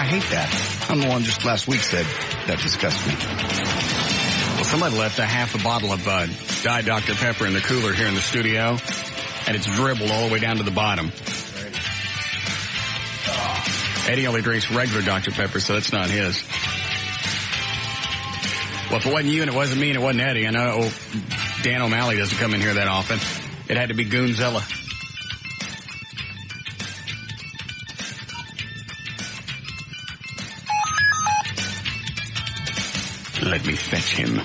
hate that. I'm the one just last week said that disgusts me. Well, somebody left a half a bottle of Diet Dr. Pepper in the cooler here in the studio, and it's dribbled all the way down to the bottom. Eddie only drinks regular Dr. Pepper, so that's not his. Well, if it wasn't you and it wasn't me and it wasn't Eddie, I know Dan O'Malley doesn't come in here that often. It had to be Goonzilla. Let me fetch him.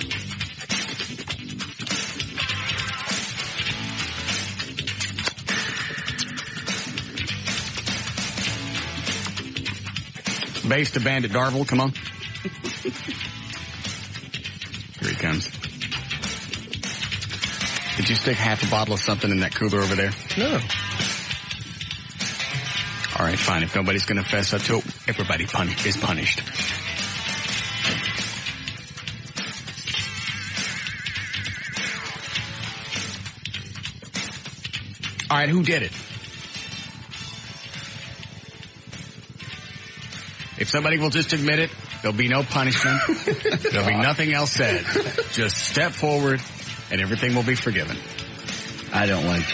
Base to Bandit Darville, come on. Here he comes. Did you stick half a bottle of something in that cooler over there? No. All right, fine. If nobody's going to fess up to it, everybody is punished. All right, who did it? If somebody will just admit it, there'll be no punishment. There'll be nothing else said. Just step forward, and everything will be forgiven. I don't like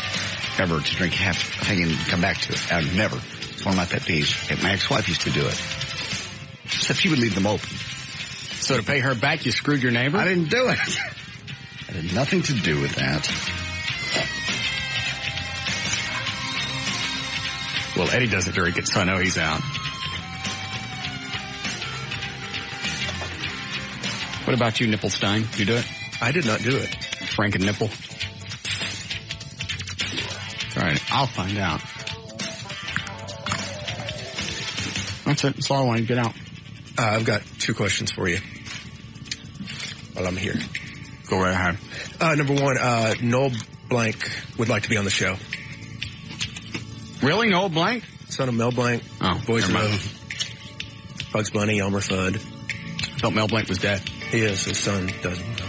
ever to drink half a thing and come back to it. I've never. It's one of my pet peeves. My ex-wife used to do it. Except she would leave them open. So to pay her back, you screwed your neighbor? I didn't do it. I had nothing to do with that. Well, Eddie doesn't drink it, so I know he's out. What about you, Nipplestein? You do it? I did not do it. Frank and Nipple? All right, I'll find out. That's it. That's all I wanted to get out. I've got 2 questions for you while I'm here. Go right ahead. Number 1, Noel Blanc would like to be on the show. Really? Noel Blanc? Son of Mel Blanc. Oh, voice of Bugs Bunny, Elmer Fudd. I thought Mel Blanc was dead. He is. His son doesn't.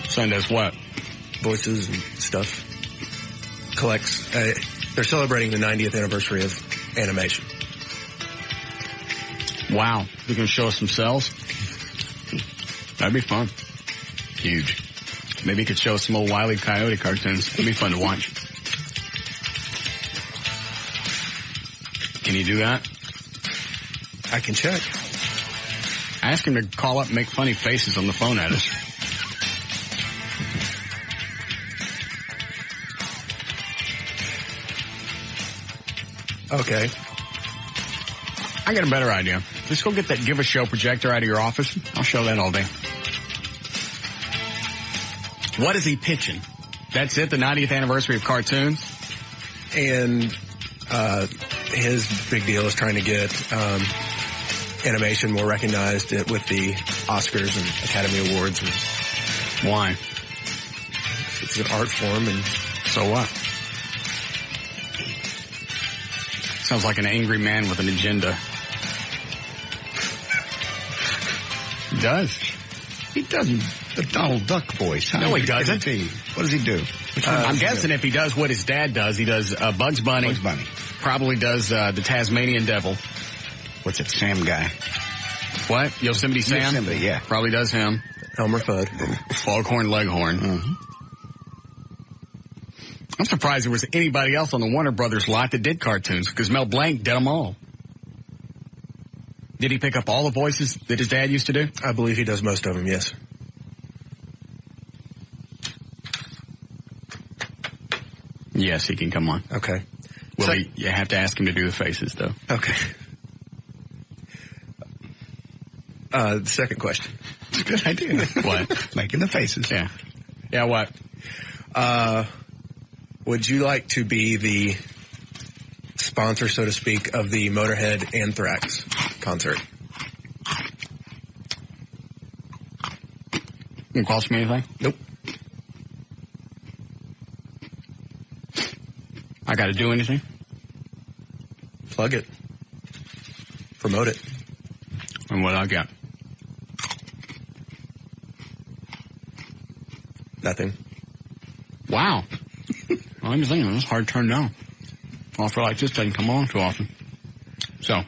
Son does what? Voices and stuff. Collects. They're celebrating the 90th anniversary of animation. Wow. They're going to show us some cells? That'd be fun. Huge. Maybe you could show us some old Wile E. Coyote cartoons. It'd be fun to watch. Can you do that? I can check. Ask him to call up and make funny faces on the phone at us. Okay. I got a better idea. Just go get that Give a Show projector out of your office. I'll show that all day. What is he pitching? That's it, the 90th anniversary of cartoons? And his big deal is trying to get animation more recognized with the Oscars and Academy Awards. And why? It's an art form, and so what? Sounds like an angry man with an agenda. He does. He doesn't. The Donald Duck voice. No, he doesn't. What does he do? I'm guessing if he does what his dad does, he does Bugs Bunny. Bugs Bunny. Probably does the Tasmanian Devil. What's that Sam guy? What? Yosemite Sam? Yosemite, yeah. Probably does him. Elmer Fudd. Foghorn Leghorn. Mm-hmm. I'm surprised there was anybody else on the Warner Brothers lot that did cartoons, because Mel Blanc did them all. Did he pick up all the voices that his dad used to do? I believe he does most of them, yes. Yes, he can come on. Okay. Well, you have to ask him to do the faces, though. Okay. The second question. It's a good idea. What? Making the faces. Yeah. Yeah, what? Would you like to be the sponsor, so to speak, of the Motorhead Anthrax concert? Didn't cost me anything? Nope. I got to do anything? Plug it. Promote it. And what I got? Nothing. Wow. Well, I'm just thinking, it's hard to turn down. Offer like this doesn't come on too often. So,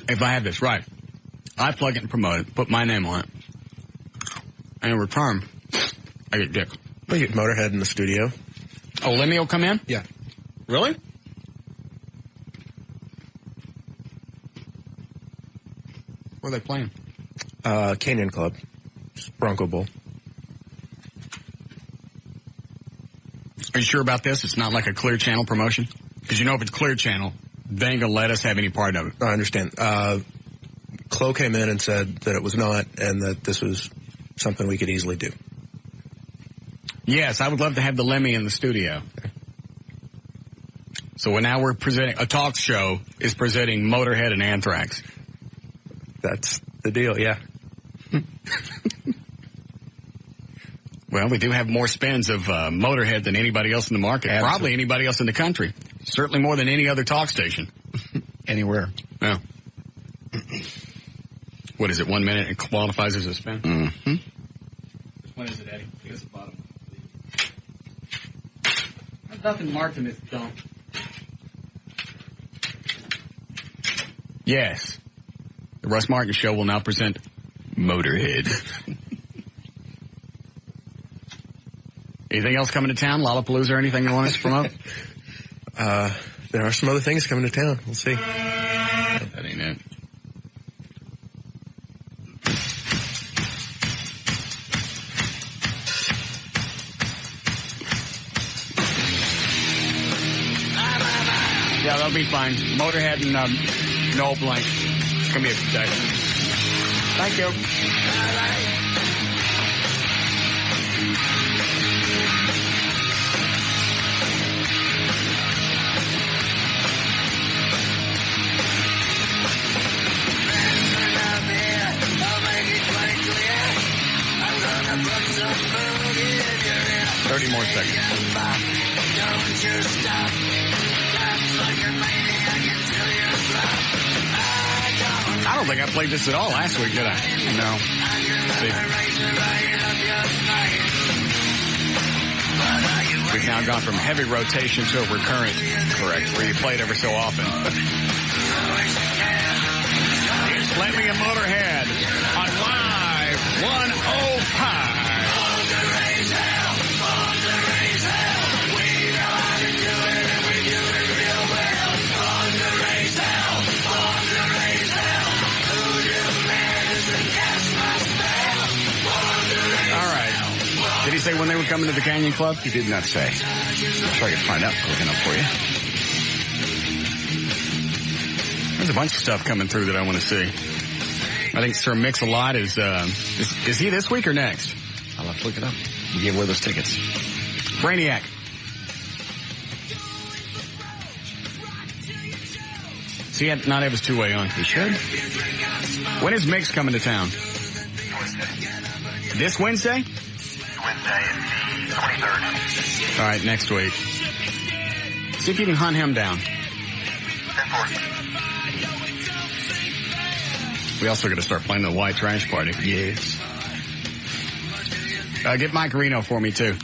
if I have this right, I plug it and promote it, put my name on it, and in return, I get dick. Well, you get Motorhead in the studio. Oh, Lemmy will come in? Yeah. Really? Where are they playing? Canyon Club. Bronco Bowl. Are you sure about this? It's not like a Clear Channel promotion? Because if it's Clear Channel, they ain't going to let us have any part of it. I understand. Chloe came in and said that it was not, and that this was something we could easily do. Yes, I would love to have the Lemmy in the studio. So now we're presenting, a talk show is presenting Motorhead and Anthrax. That's the deal, yeah. Well, we do have more spins of Motorhead than anybody else in the market. Absolutely. Probably anybody else in the country. Certainly more than any other talk station. Anywhere. Yeah. What is it, 1 minute? It qualifies as a spin? Mm-hmm. Which one is it, Eddie? I guess the bottom. There's nothing marked in this dump. Yes. The Russ Martin Show will now present Motorhead. Anything else coming to town? Lollapalooza or anything you want us to promote? There are some other things coming to town. We'll see. That ain't it. Yeah, that'll be fine. Motorhead and no blank. It's going to be a day. Thank you. More seconds. I don't think I played this at all last week, did I? No. See. We've now gone from heavy rotation to recurrent. Correct. Where you play it ever so often. It's Lemmy and Motorhead on Live 105. Did he say when they were coming to the Canyon Club? He did not say. I'm sure I could find out quick enough for you. There's a bunch of stuff coming through that I want to see. I think Sir Mix-a-Lot is he this week or next? I'll have to look it up. You gave away those tickets. Brainiac. See, he not have his two-way on. He should. When is Mix coming to town? Wednesday. This Wednesday? Wednesday is the 23rd. All right, next week. See if you can hunt him down. 10-4. We also got to start playing the White Trash Party. Yes. Get Mike Reno for me, too.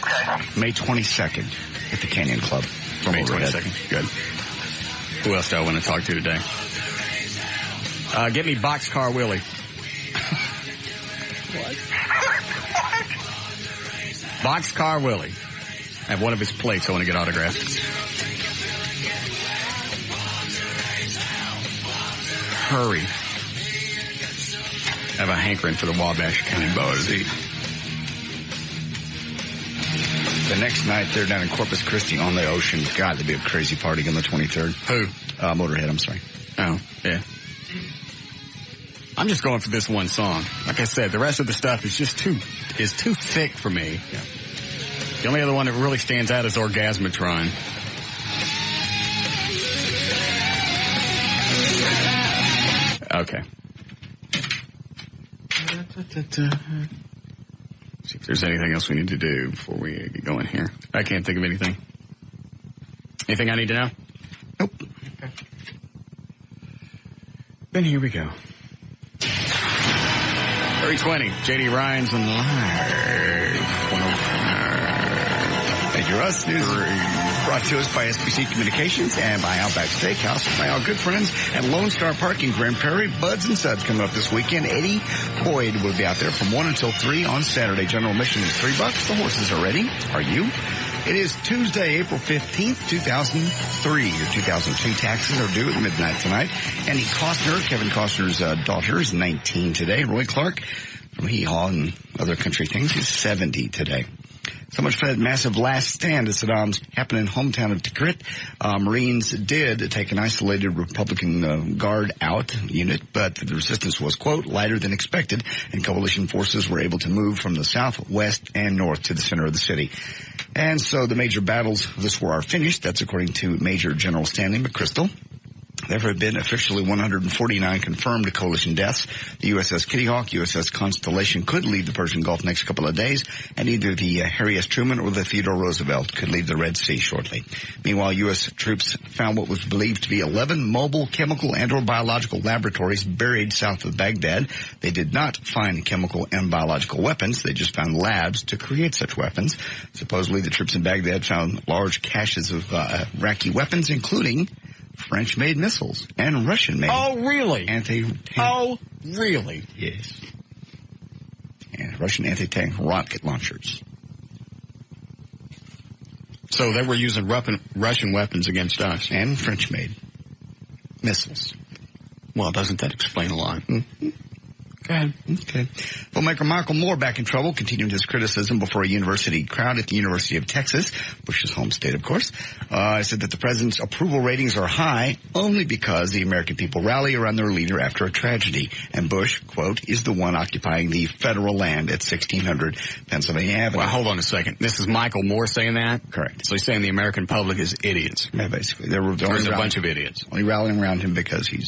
Okay. May 22nd at the Canyon Club. May 22nd. Good. Who else do I want to talk to today? Get me Boxcar Willie. What? Boxcar Willie. I have one of his plates I want to get autographed. Hurry. I have a hankering for the Wabash County Bows. The next night, they're down in Corpus Christi on the ocean. God, there'd be a crazy party on the 23rd. Who? Motorhead, I'm sorry. Oh, yeah. I'm just going for this one song. Like I said, the rest of the stuff is just too thick for me. Yeah. The only other one that really stands out is Orgasmatron. Okay. See if there's anything else we need to do before we get going here. I can't think of anything. Anything I need to know? Nope. Okay. Then here we go. 320, J.D. Ryan's on Live 105. Thank you, Russ. News. brought to us by SBC Communications and by Outback Steakhouse, by our good friends at Lone Star Park in Grand Prairie. Buds and Suds coming up this weekend. Eddie Boyd will be out there from 1 until 3 on Saturday. General admission is $3. The horses are ready. Are you? It is Tuesday, April 15th, 2003. Your 2002 taxes are due at midnight tonight. Andy Costner, Kevin Costner's daughter, is 19 today. Roy Clark from Hee Haw and other country things is 70 today. So much for that massive last stand at Saddam's happening hometown of Tikrit. Marines did take an isolated Republican Guard out unit, but the resistance was, quote, lighter than expected, and coalition forces were able to move from the south, west, and north to the center of the city. And so the major battles of this war are finished. That's according to Major General Stanley McChrystal. There have been officially 149 confirmed coalition deaths. The USS Kitty Hawk, USS Constellation could leave the Persian Gulf next couple of days, and either the Harry S. Truman or the Theodore Roosevelt could leave the Red Sea shortly. Meanwhile, U.S. troops found what was believed to be 11 mobile chemical and or biological laboratories buried south of Baghdad. They did not find chemical and biological weapons. They just found labs to create such weapons. Supposedly, the troops in Baghdad found large caches of Iraqi weapons, including French-made missiles and Russian-made. Oh, really? Oh, really? Yes. And Russian anti-tank rocket launchers. So they were using Russian weapons against us. And French-made missiles. Well, doesn't that explain a lot? Mm-hmm. Go ahead. Okay. Filmmaker Michael Moore back in trouble, continuing his criticism before a university crowd at the University of Texas, Bush's home state, of course. Said that the president's approval ratings are high only because the American people rally around their leader after a tragedy. And Bush, quote, is the one occupying the federal land at 1600 Pennsylvania Avenue. Well, hold on a second. This is Michael Moore saying that? Correct. So he's saying the American public is idiots. Yeah, basically. There's a bunch of idiots. Only rallying around him because he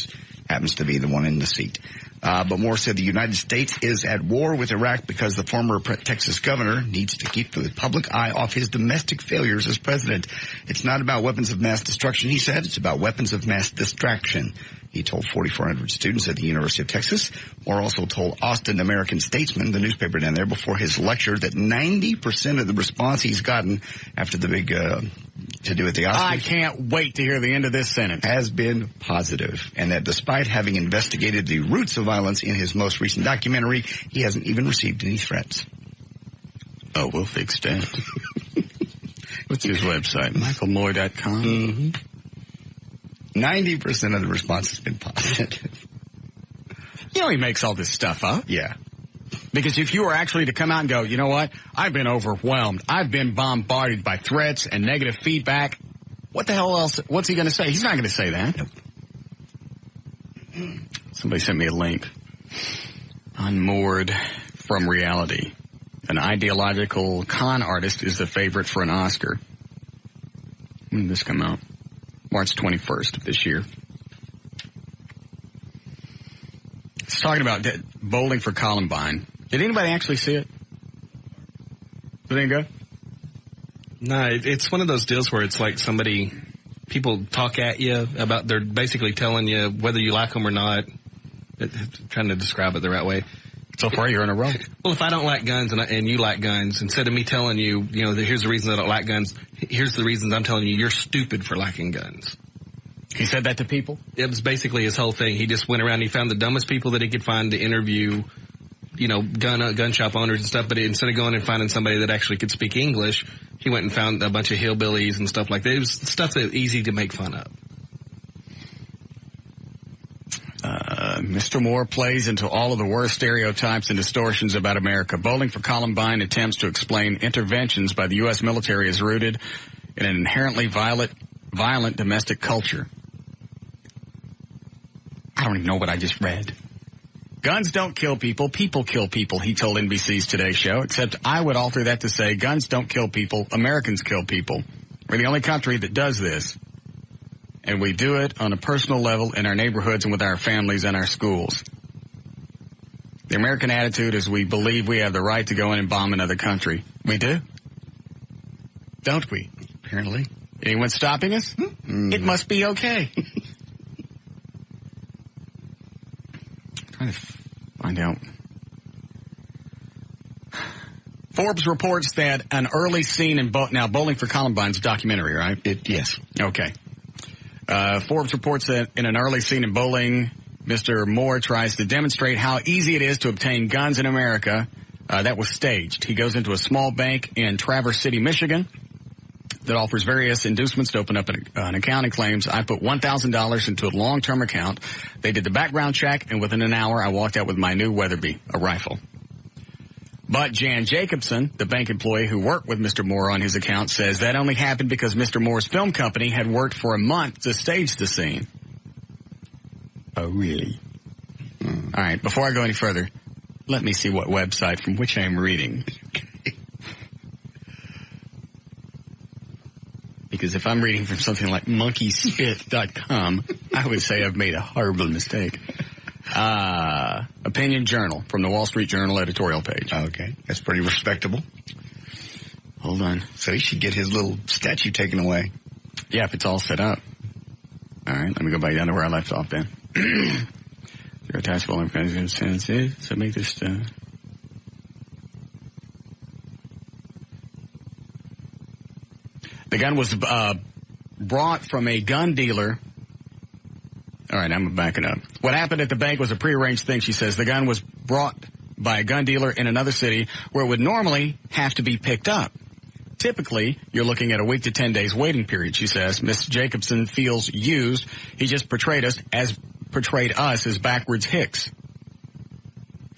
happens to be the one in the seat. But Moore said the United States is at war with Iraq because the former Texas governor needs to keep the public eye off his domestic failures as president. It's not about weapons of mass destruction, he said. It's about weapons of mass distraction. He told 4,400 students at the University of Texas. Moore also told Austin American Statesman, the newspaper down there, before his lecture that 90% of the response he's gotten after the big to do with the Oscars. I can't wait to hear the end of this sentence. Has been positive, and that despite having investigated the roots of violence in his most recent documentary, he hasn't even received any threats. Oh, we'll fix that. What's his website? MichaelMoore.com? Mm-hmm. 90% of the response has been positive. You know he makes all this stuff up. Yeah. Because if you were actually to come out and go, you know what? I've been overwhelmed. I've been bombarded by threats and negative feedback. What the hell else? What's he going to say? He's not going to say that. Nope. Somebody sent me a link. Unmoored from reality. An ideological con artist is the favorite for an Oscar. When did this come out? March 21st of this year. It's talking about bowling for Columbine. Did anybody actually see it? Did it go? No, it's one of those deals where it's like people talk at you about, they're basically telling you whether you like them or not. Trying to describe it the right way. So far, you're in a row. Well, if I don't like guns and you like guns, instead of me telling you, here's the reason I don't like guns, here's the reasons I'm telling you you're stupid for liking guns. He said that to people? It was basically his whole thing. He just went around and he found the dumbest people that he could find to interview, gun shop owners and stuff. But instead of going and finding somebody that actually could speak English, he went and found a bunch of hillbillies and stuff like that. It was stuff that was easy to make fun of. Mr. Moore plays into all of the worst stereotypes and distortions about America. Bowling for Columbine attempts to explain interventions by the U.S. military is rooted in an inherently violent domestic culture. I don't even know what I just read. Guns don't kill people, people kill people, he told NBC's Today Show, except I would alter that to say guns don't kill people, Americans kill people. We're the only country that does this. And we do it on a personal level in our neighborhoods and with our families and our schools. The American attitude is we believe we have the right to go in and bomb another country. We do. Don't we? Apparently. Anyone stopping us? It must be okay. Trying to find out. Forbes reports that an early scene in now Bowling for Columbine's a documentary, right? Yes. Okay. Forbes reports that in an early scene in Bowling, Mr. Moore tries to demonstrate how easy it is to obtain guns in America. That was staged. He goes into a small bank in Traverse City, Michigan, that offers various inducements to open up an account and claims, I put $1,000 into a long-term account. They did the background check, and within an hour, I walked out with my new Weatherby, a rifle. But Jan Jacobson, the bank employee who worked with Mr. Moore on his account, says that only happened because Mr. Moore's film company had worked for a month to stage the scene. Oh, really? All right, before I go any further, let me see what website from which I am reading. Because if I'm reading from something like monkeyspit.com, I would say I've made a horrible mistake. Opinion Journal from the Wall Street Journal editorial page. Okay. That's pretty respectable. Hold on. So he should get his little statue taken away. Yeah, if it's all set up. All right, let me go back down to where I left off then. You're attachable and so make this, The gun was brought from a gun dealer. All right, I'm backing up. What happened at the bank was a prearranged thing, she says. The gun was brought by a gun dealer in another city where it would normally have to be picked up. Typically, you're looking at a week to 10 days waiting period, she says. Miss Jacobson feels used. He just portrayed us as backwards hicks.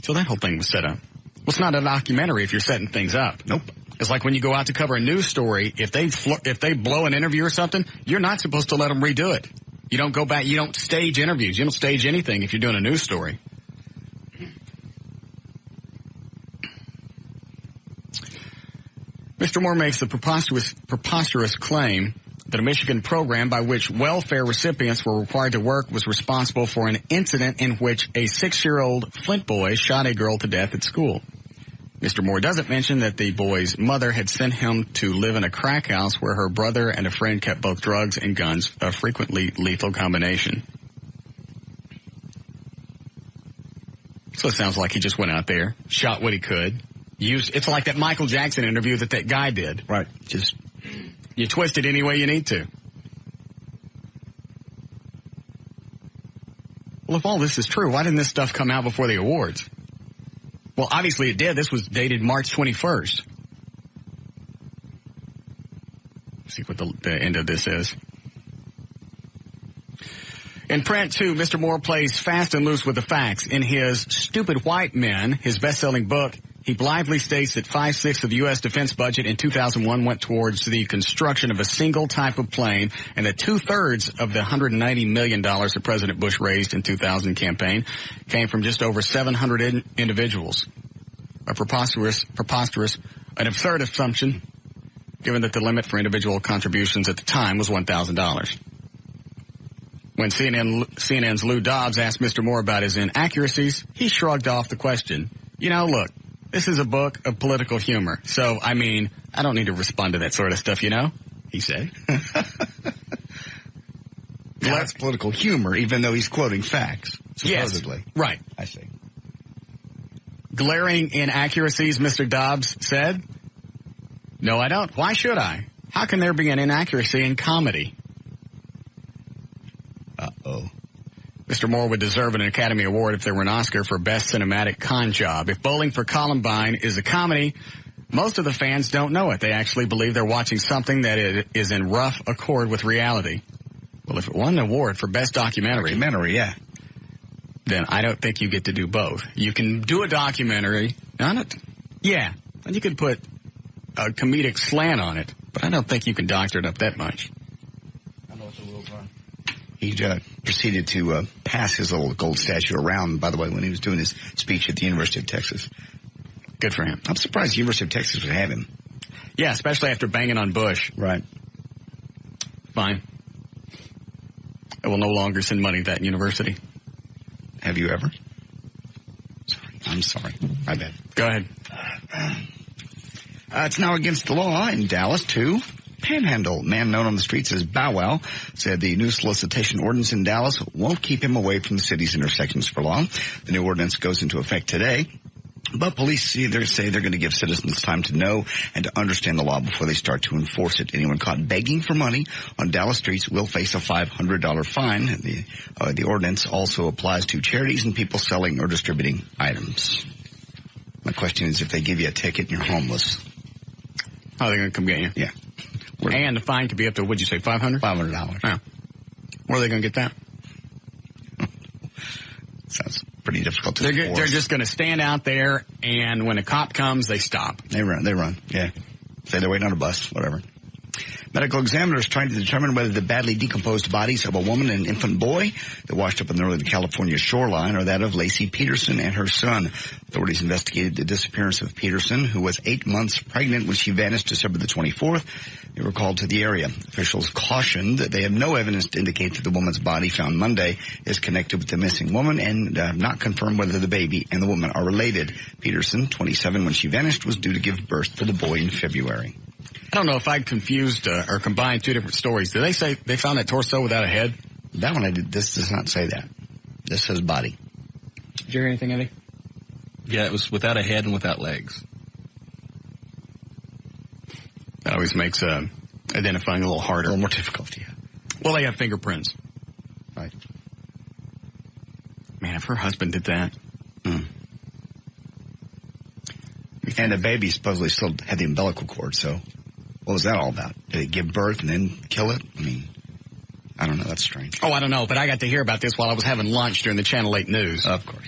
So that whole thing was set up. Well, it's not a documentary if you're setting things up. Nope. It's like when you go out to cover a news story, if they blow an interview or something, you're not supposed to let them redo it. You don't go back, you don't stage interviews, you don't stage anything if you're doing a news story. Mr. Moore makes the preposterous claim that a Michigan program by which welfare recipients were required to work was responsible for an incident in which a 6-year-old Flint boy shot a girl to death at school. Mr. Moore doesn't mention that the boy's mother had sent him to live in a crack house where her brother and a friend kept both drugs and guns, a frequently lethal combination. So it sounds like he just went out there, shot what he could. It's like that Michael Jackson interview that guy did. Right. Just you twist it any way you need to. Well, if all this is true, why didn't this stuff come out before the awards? Well, obviously it did. This was dated March 21st. Let's see what the end of this is. In print, too, Mr. Moore plays fast and loose with the facts. In his Stupid White Men, his best-selling book, he blithely states that 5/6 of the U.S. defense budget in 2001 went towards the construction of a single type of plane, and that 2/3 of the $190 million that President Bush raised in 2000 campaign came from just over 700 individuals. A preposterous, an absurd assumption, given that the limit for individual contributions at the time was $1,000. When CNN's Lou Dobbs asked Mr. Moore about his inaccuracies, he shrugged off the question. Look, this is a book of political humor, so, I don't need to respond to that sort of stuff, he said. Well, that's political humor, even though he's quoting facts, supposedly. Yes, right. I see. Glaring inaccuracies, Mr. Dobbs said. No, I don't. Why should I? How can there be an inaccuracy in comedy? Uh-oh. Mr. Moore would deserve an Academy Award if there were an Oscar for Best Cinematic Con Job. If Bowling for Columbine is a comedy, most of the fans don't know it. They actually believe they're watching something that is in rough accord with reality. Well, if it won an award for Best Documentary, yeah, then I don't think you get to do both. You can do a documentary on it, yeah, and you can put a comedic slant on it, but I don't think you can doctor it up that much. He proceeded to pass his little gold statue around, by the way, when he was doing his speech at the University of Texas. Good for him. I'm surprised the University of Texas would have him. Yeah, especially after banging on Bush. Right. Fine. I will no longer send money to that university. Have you ever? I'm sorry. My bad. Go ahead. It's now against the law in Dallas, too. Panhandle, man known on the streets as Bow Wow, said the new solicitation ordinance in Dallas won't keep him away from the city's intersections for long. The new ordinance goes into effect today. But police say they're going to give citizens time to know and to understand the law before they start to enforce it. Anyone caught begging for money on Dallas streets will face a $500 fine. The ordinance also applies to charities and people selling or distributing items. My question is, if they give you a ticket and you're homeless, how are they going to come get you? Yeah. And the fine could be up to, what'd you say, $500? $500. Yeah. Where are they going to get that? Sounds pretty difficult to enforce. They're just going to stand out there, and when a cop comes, they stop. They run. Yeah. Say they're waiting on a bus, whatever. Medical examiners trying to determine whether the badly decomposed bodies of a woman and an infant boy that washed up in the northern California shoreline are that of Lacey Peterson and her son. Authorities investigated the disappearance of Peterson, who was 8 months pregnant when she vanished December the 24th. They were called to the area. Officials cautioned that they have no evidence to indicate that the woman's body found Monday is connected with the missing woman and not confirm whether the baby and the woman are related. Peterson, 27 when she vanished, was due to give birth to the boy in February. I don't know if I confused or combined two different stories. Did they say they found that torso without a head? That one I did. This does not say that. This says body. Did you hear anything, Eddie? Yeah, it was without a head and without legs. That always makes identifying a little harder. A little more difficult, yeah. Well, they have fingerprints. Right. Man, if her husband did that. And the baby supposedly still had the umbilical cord, so what was that all about? Did it give birth and then kill it? I mean, I don't know. That's strange. Oh, I don't know, but I got to hear about this while I was having lunch during the Channel 8 news. Of course.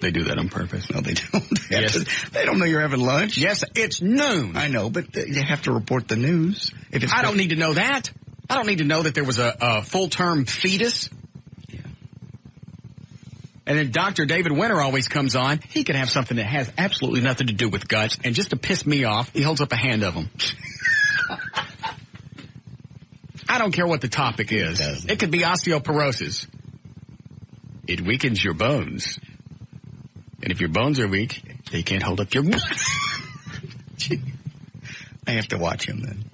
They do that on purpose. No, they don't. Yes. They don't know you're having lunch. Yes, it's noon. I know, but they have to report the news. I don't need to know that. I don't need to know that there was a full-term fetus. Yeah. And then Dr. David Winter always comes on. He could have something that has absolutely nothing to do with guts, and just to piss me off, he holds up a hand of them. I don't care what the topic is. It could be osteoporosis. It weakens your bones. And if your bones are weak, they can't hold up your... I have to watch him then.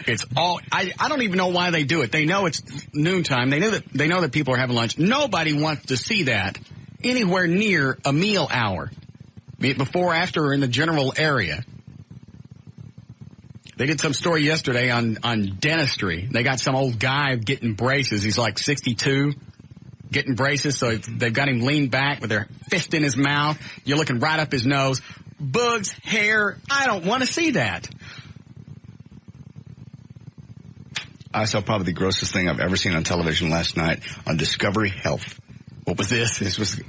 It's all... I don't even know why they do it. They know it's noontime. They know that people are having lunch. Nobody wants to see that anywhere near a meal hour. Be it before, after, or in the general area. They did some story yesterday on dentistry. They got some old guy getting braces. He's like 62, getting braces. So they've got him leaned back with their fist in his mouth. You're looking right up his nose. Bugs, hair. I don't want to see that. I saw probably the grossest thing I've ever seen on television last night on Discovery Health. What was this? This was...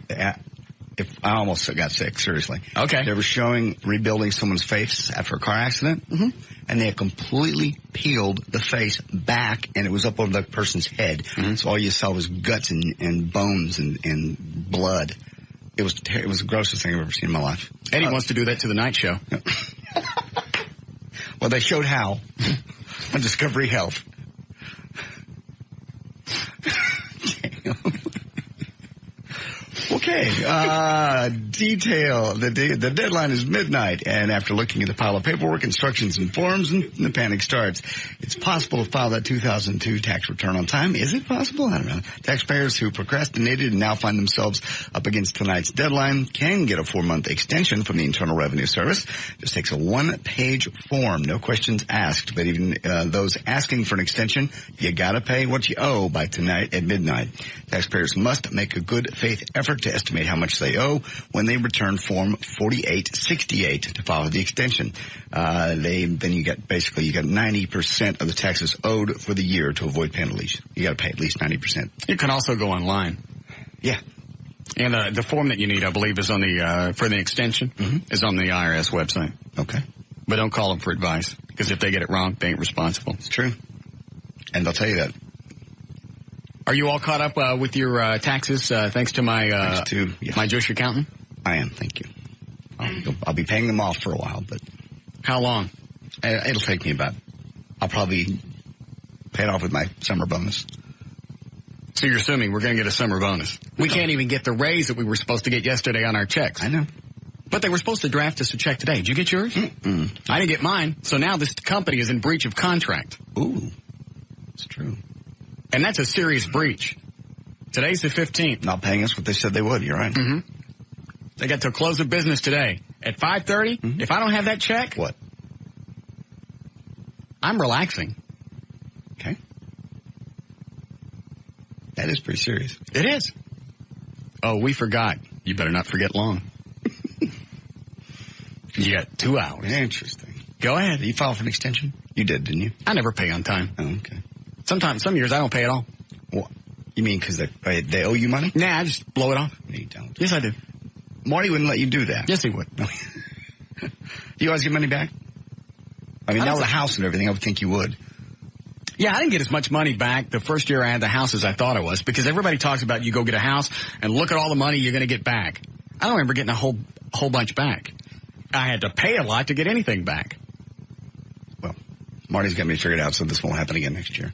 I almost got sick, seriously. Okay. They were showing rebuilding someone's face after a car accident, and they had completely peeled the face back, and it was up over the person's head. So all you saw was guts and bones and blood. It was the grossest thing I've ever seen in my life. Eddie wants to do that to the night show. Well, they showed how on Discovery Health. Okay, detail. The deadline is midnight, and after looking at the pile of paperwork, instructions, and forms, and the panic starts. It's possible to file that 2002 tax return on time. Is it possible? I don't know. Taxpayers who procrastinated and now find themselves up against tonight's deadline can get a 4-month extension from the Internal Revenue Service. Just takes a 1-page form, no questions asked. But even those asking for an extension, you gotta pay what you owe by tonight at midnight. Taxpayers must make a good faith effort to estimate how much they owe when they return Form 4868 to file the extension. Then you get 90% of the taxes owed for the year to avoid penalties. You got to pay at least 90%. You can also go online. Yeah. And the form that you need, I believe, is on the for the extension is on the IRS website. Okay. But don't call them for advice, because if they get it wrong, they ain't responsible. It's true. And they'll tell you that. Are you all caught up with your taxes thanks to my my Jewish accountant? I am, thank you. I'll be paying them off for a while, but... How long? It'll take me I'll probably pay it off with my summer bonus. So you're assuming we're going to get a summer bonus. We can't even get the raise that we were supposed to get yesterday on our checks. I know. But they were supposed to draft us a check today. Did you get yours? Mm-mm. I didn't get mine. So now this company is in breach of contract. Ooh, it's true. And that's a serious breach. Today's the 15th. Not paying us what they said they would. You're right. They got to close of business today. At 5:30, if I don't have that check, What? I'm relaxing. Okay. That is pretty serious. It is. Oh, we forgot. You better not forget long. You got 2 hours. Interesting. Go ahead. Did you file for an extension? You did, didn't you? I never pay on time. Oh, okay. Some years I don't pay at all. What? You mean because they owe you money? Nah, I just blow it off. No, you don't. Yes, I do. Marty wouldn't let you do that. Yes, he would. Do you always get money back? I mean, now with the house and everything, I would think you would. Yeah, I didn't get as much money back the first year I had the house as I thought I was, because everybody talks about you go get a house and look at all the money you're going to get back. I don't remember getting a whole bunch back. I had to pay a lot to get anything back. Well, Marty's got me figured out, so this won't happen again next year.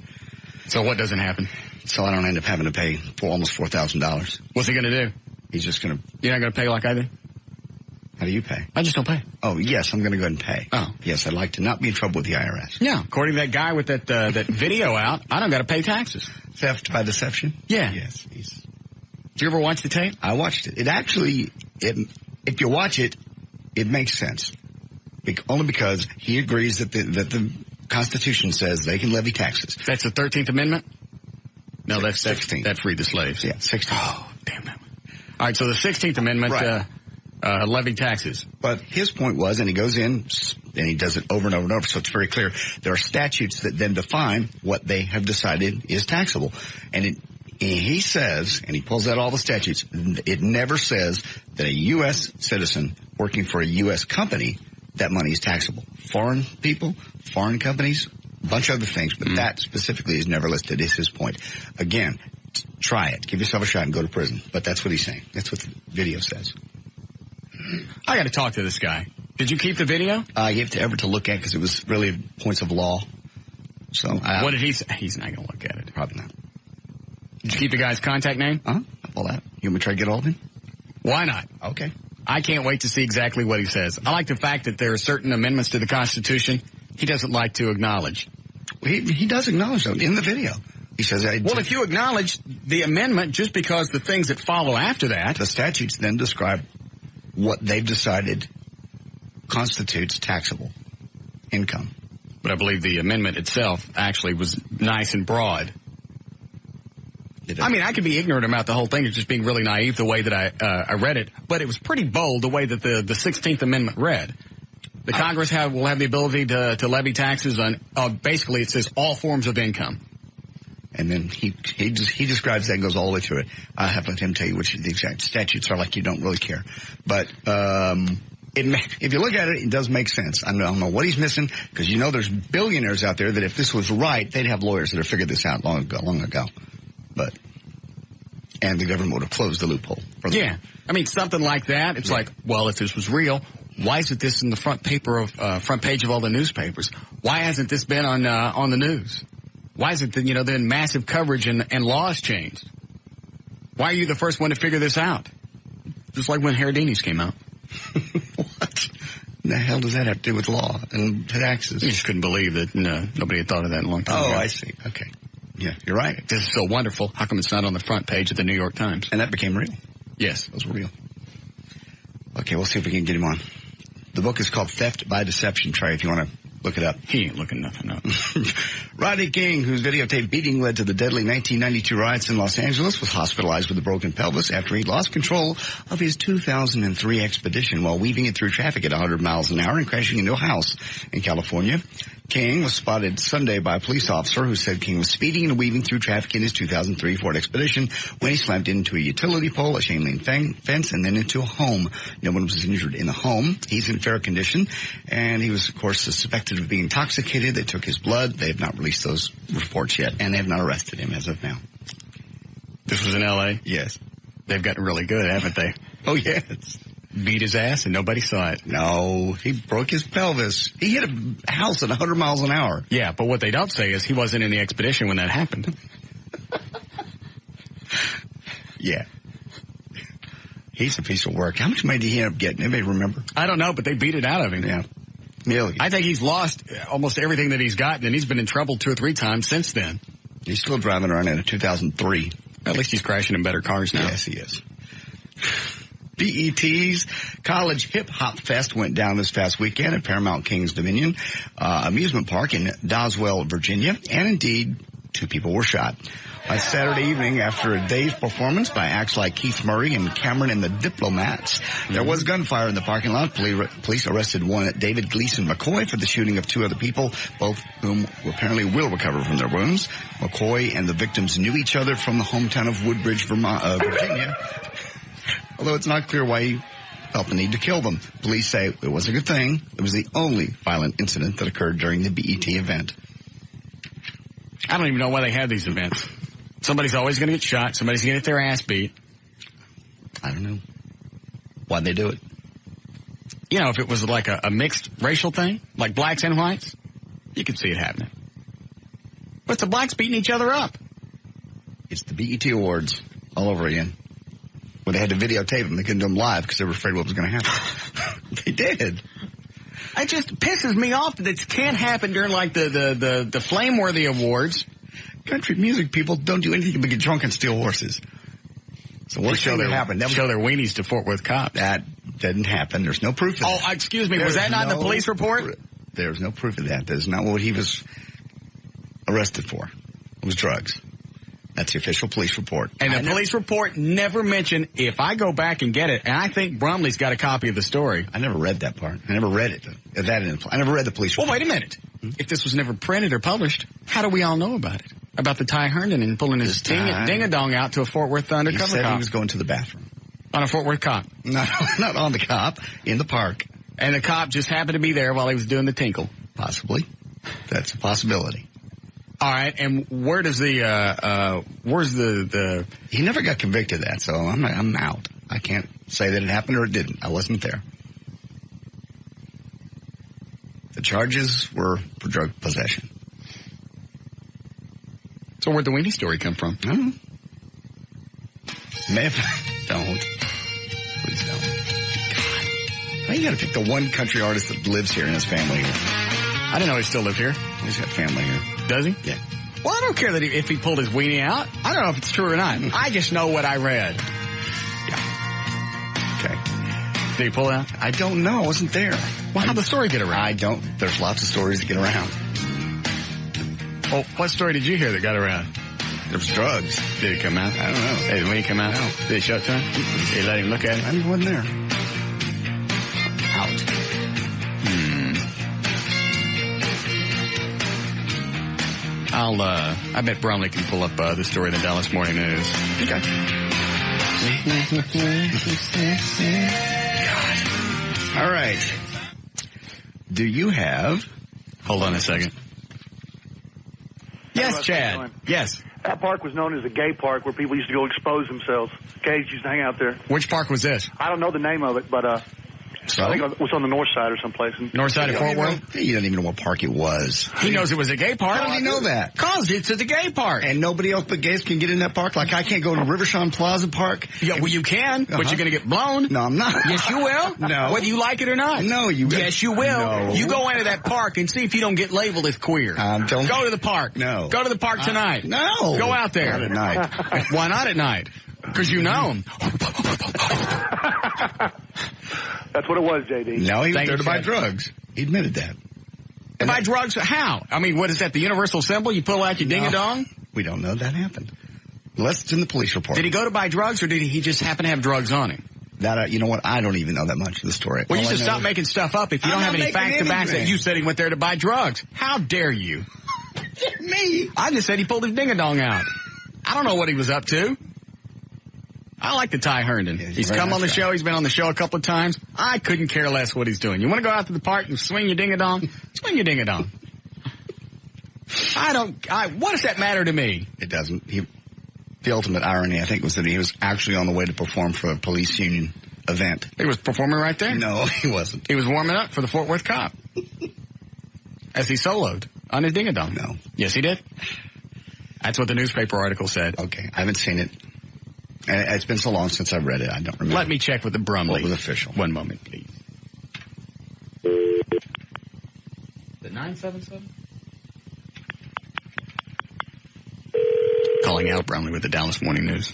So what doesn't happen? So I don't end up having to pay for almost $4,000. What's he going to do? He's just going to... You're not going to pay like I do? How do you pay? I just don't pay. Oh, yes, I'm going to go ahead and pay. Oh. Yes, I'd like to not be in trouble with the IRS. Yeah, according to that guy with that video out, I don't got to pay taxes. Theft by deception? Yeah. Yes. Did you ever watch the tape? I watched it. It actually, if you watch it, it makes sense. Only because he agrees that the Constitution says they can levy taxes. That's the 13th Amendment? No, that's 16th. That freed the slaves. Yeah, 16th. Oh, damn that one. All right, so the 16th Amendment, Right. levy taxes. But his point was, and he goes in and he does it over and over and over, so it's very clear, there are statutes that then define what they have decided is taxable. And he says, and he pulls out all the statutes, it never says that a U.S. citizen working for a U.S. company, that money is taxable. Foreign people, foreign companies, a bunch of other things, but that specifically is never listed, is his point. Again, try it. Give yourself a shot and go to prison. But that's what he's saying. That's what the video says. I got to talk to this guy. Did you keep the video? I gave it to Everett to look at because it was really points of law. So what did he say? He's not going to look at it. Probably not. Did you keep the guy's contact name? All that. You want me to try to get all of him? Why not? Okay. I can't wait to see exactly what he says. I like the fact that there are certain amendments to the Constitution he doesn't like to acknowledge. Well, he does acknowledge them in the video. He says, well, if you acknowledge the amendment just because the things that follow after that. The statutes then describe what they've decided constitutes taxable income. But I believe the amendment itself actually was nice and broad. I mean, I could be ignorant about the whole thing. It's just being really naive the way that I read it. But it was pretty bold the way that the 16th Amendment read. The Congress will have the ability to levy taxes on, basically it says all forms of income. And then he describes that and goes all the way through it. I have to let him tell you which the exact statutes are, like you don't really care. But if you look at it, it does make sense. I don't know what he's missing, because there's billionaires out there that if this was right, they'd have lawyers that have figured this out long ago. And the government would have closed the loophole. Yeah. I mean, something like that. It's like, well, if this was real, why isn't this in the front page of all the newspapers? Why hasn't this been on the news? Why isn't then massive coverage and laws changed? Why are you the first one to figure this out? Just like when Haradini's came out. What? The hell does that have to do with law and taxes? You just couldn't believe that nobody had thought of that in a long time ago. I see. Okay. Yeah, you're right. This is so wonderful. How come it's not on the front page of the New York Times? And that became real. Yes. Those were real. Okay, we'll see if we can get him on. The book is called Theft by Deception, Trey, if you want to look it up. He ain't looking nothing up. Rodney King, whose videotaped beating led to the deadly 1992 riots in Los Angeles, was hospitalized with a broken pelvis after he lost control of his 2003 expedition while weaving it through traffic at 100 miles an hour and crashing into a house in California. King was spotted Sunday by a police officer who said King was speeding and weaving through traffic in his 2003 Ford Expedition when he slammed into a utility pole, a chain link fence, and then into a home. No one was injured in the home. He's in fair condition, and he was, of course, suspected of being intoxicated. They took his blood. They have not released those reports yet, and they have not arrested him as of now. This was in L.A.? Yes. They've gotten really good, haven't they? Oh, yes. Beat his ass and nobody saw it. No, he broke his pelvis. He hit a house at 100 miles an hour. Yeah, but what they don't say is he wasn't in the expedition when that happened. Yeah. He's a piece of work. How much money did he end up getting? Anybody remember? I don't know, but they beat it out of him. Yeah. Millions. I think he's lost almost everything that he's gotten, and he's been in trouble 2 or 3 times since then. He's still driving around in a 2003. At least he's crashing in better cars now. Yes, he is. BET's College Hip Hop Fest went down this past weekend at Paramount Kings Dominion amusement park in Doswell, Virginia, and indeed 2 people were shot. On Saturday evening, after a day's performance by acts like Keith Murray and Cameron and the Diplomats, there was gunfire in the parking lot. Police arrested one David Gleason McCoy for the shooting of 2 other people, both whom apparently will recover from their wounds. McCoy and the victims knew each other from the hometown of Woodbridge, Virginia, although it's not clear why he felt the need to kill them. Police say it was a good thing. It was the only violent incident that occurred during the BET event. I don't even know why they have these events. Somebody's always going to get shot. Somebody's going to get their ass beat. I don't know why'd they do it. You know, if it was like a mixed racial thing, like blacks and whites, you could see it happening. But it's the blacks beating each other up. It's the BET Awards all over again. When they had to videotape them, they couldn't do them live because they were afraid what was going to happen. They did. It just pisses me off that it can't happen during like the flame-worthy awards. Country music people don't do anything but get drunk and steal horses. So what show that happened? Show their weenies to Fort Worth cops. That didn't happen. There's no proof of that. Oh, excuse me. Was that not in the police report? There's no proof of that. That is not what he was arrested for. It was drugs. That's the official police report. And the police report never mentioned, if I go back and get it, and I think Brumley's got a copy of the story. I never read that part. I never read it. I never read the police report. Well, wait a minute. If this was never printed or published, how do we all know about it? About the Ty Herndon and pulling his ding-a-dong out to a Fort Worth undercover cop. He said he was going to the bathroom. On a Fort Worth cop. Not on the cop, in the park. And the cop just happened to be there while he was doing the tinkle. Possibly. That's a possibility. All right, and where does where's the... He never got convicted of that, so I'm out. I can't say that it happened or it didn't. I wasn't there. The charges were for drug possession. So where'd the weenie story come from? I don't know. Don't. Please don't. God. Why you gotta pick the one country artist that lives here and his family here? I didn't know he still lived here. He's got family here. Does he? Yeah. Well, I don't care that if he pulled his weenie out. I don't know if it's true or not. I just know what I read. Yeah. Okay. Did he pull it out? I don't know. I wasn't there. Well, how'd the story get around? There's lots of stories that get around. Oh, what story did you hear that got around? There was drugs. Did it come out? I don't know. Did the weenie come out? No. Did he show it to him? Did he let him look at it? I wasn't there. Out. I bet Bromley can pull up the story in the Dallas Morning News. Okay. God. All right. Do you have... Hold on a second. Yes, Chad. Yes. That park was known as a gay park where people used to go expose themselves. Gays used to hang out there. Which park was this? I don't know the name of it, but So? I think it was on the north side or someplace. North side of Fort Worth? You don't even know what park it was. He knows it was a gay park. How did he know that? Because it's at the gay park. And nobody else but gays can get in that park? Like I can't go to Rivershawn Plaza Park? Yeah, well, you can, but you're going to get blown. No, I'm not. Yes, you will. No. Whether you like it or not. No, you will. Yes, you will. No. You go into that park and see if you don't get labeled as queer. Don't. Go to the park. No. Go to the park tonight. No. Go out there. Not at night. Why not at night? Because you know him. That's what it was, JD. No, he was Thank there you, to buy Chad. drugs. He admitted that. To buy drugs? How? I mean, what is that, the universal symbol? You pull out your ding-a-dong? We don't know that happened. Unless it's in the police report. Did he go to buy drugs, or did he just happen to have drugs on him? That, you know what? I don't even know that much of the story. Well, you All I should know stop is- making stuff up if you I'm don't have not any making facts to back that. anything. You said he went there to buy drugs. How dare you? Me? I just said he pulled his ding-a-dong out. I don't know what he was up to. I like the Ty Herndon. Yeah, He's very come on the nice show. He's been on the show a couple of times. I couldn't care less what he's doing. You want to go out to the park and swing your ding-a-dong? Swing your ding-a-dong. What does that matter to me? It doesn't. The ultimate irony, I think, was that he was actually on the way to perform for a police union event. He was performing right there. No, he wasn't. He was warming up for the Fort Worth cop. As he soloed on his ding-a-dong. No. Yes, he did. That's what the newspaper article said. Okay, I haven't seen it. And it's been so long since I've read it, I don't remember. Let me check with the Brumley. What was official? One moment, please. The 977? Calling out Brumley with the Dallas Morning News.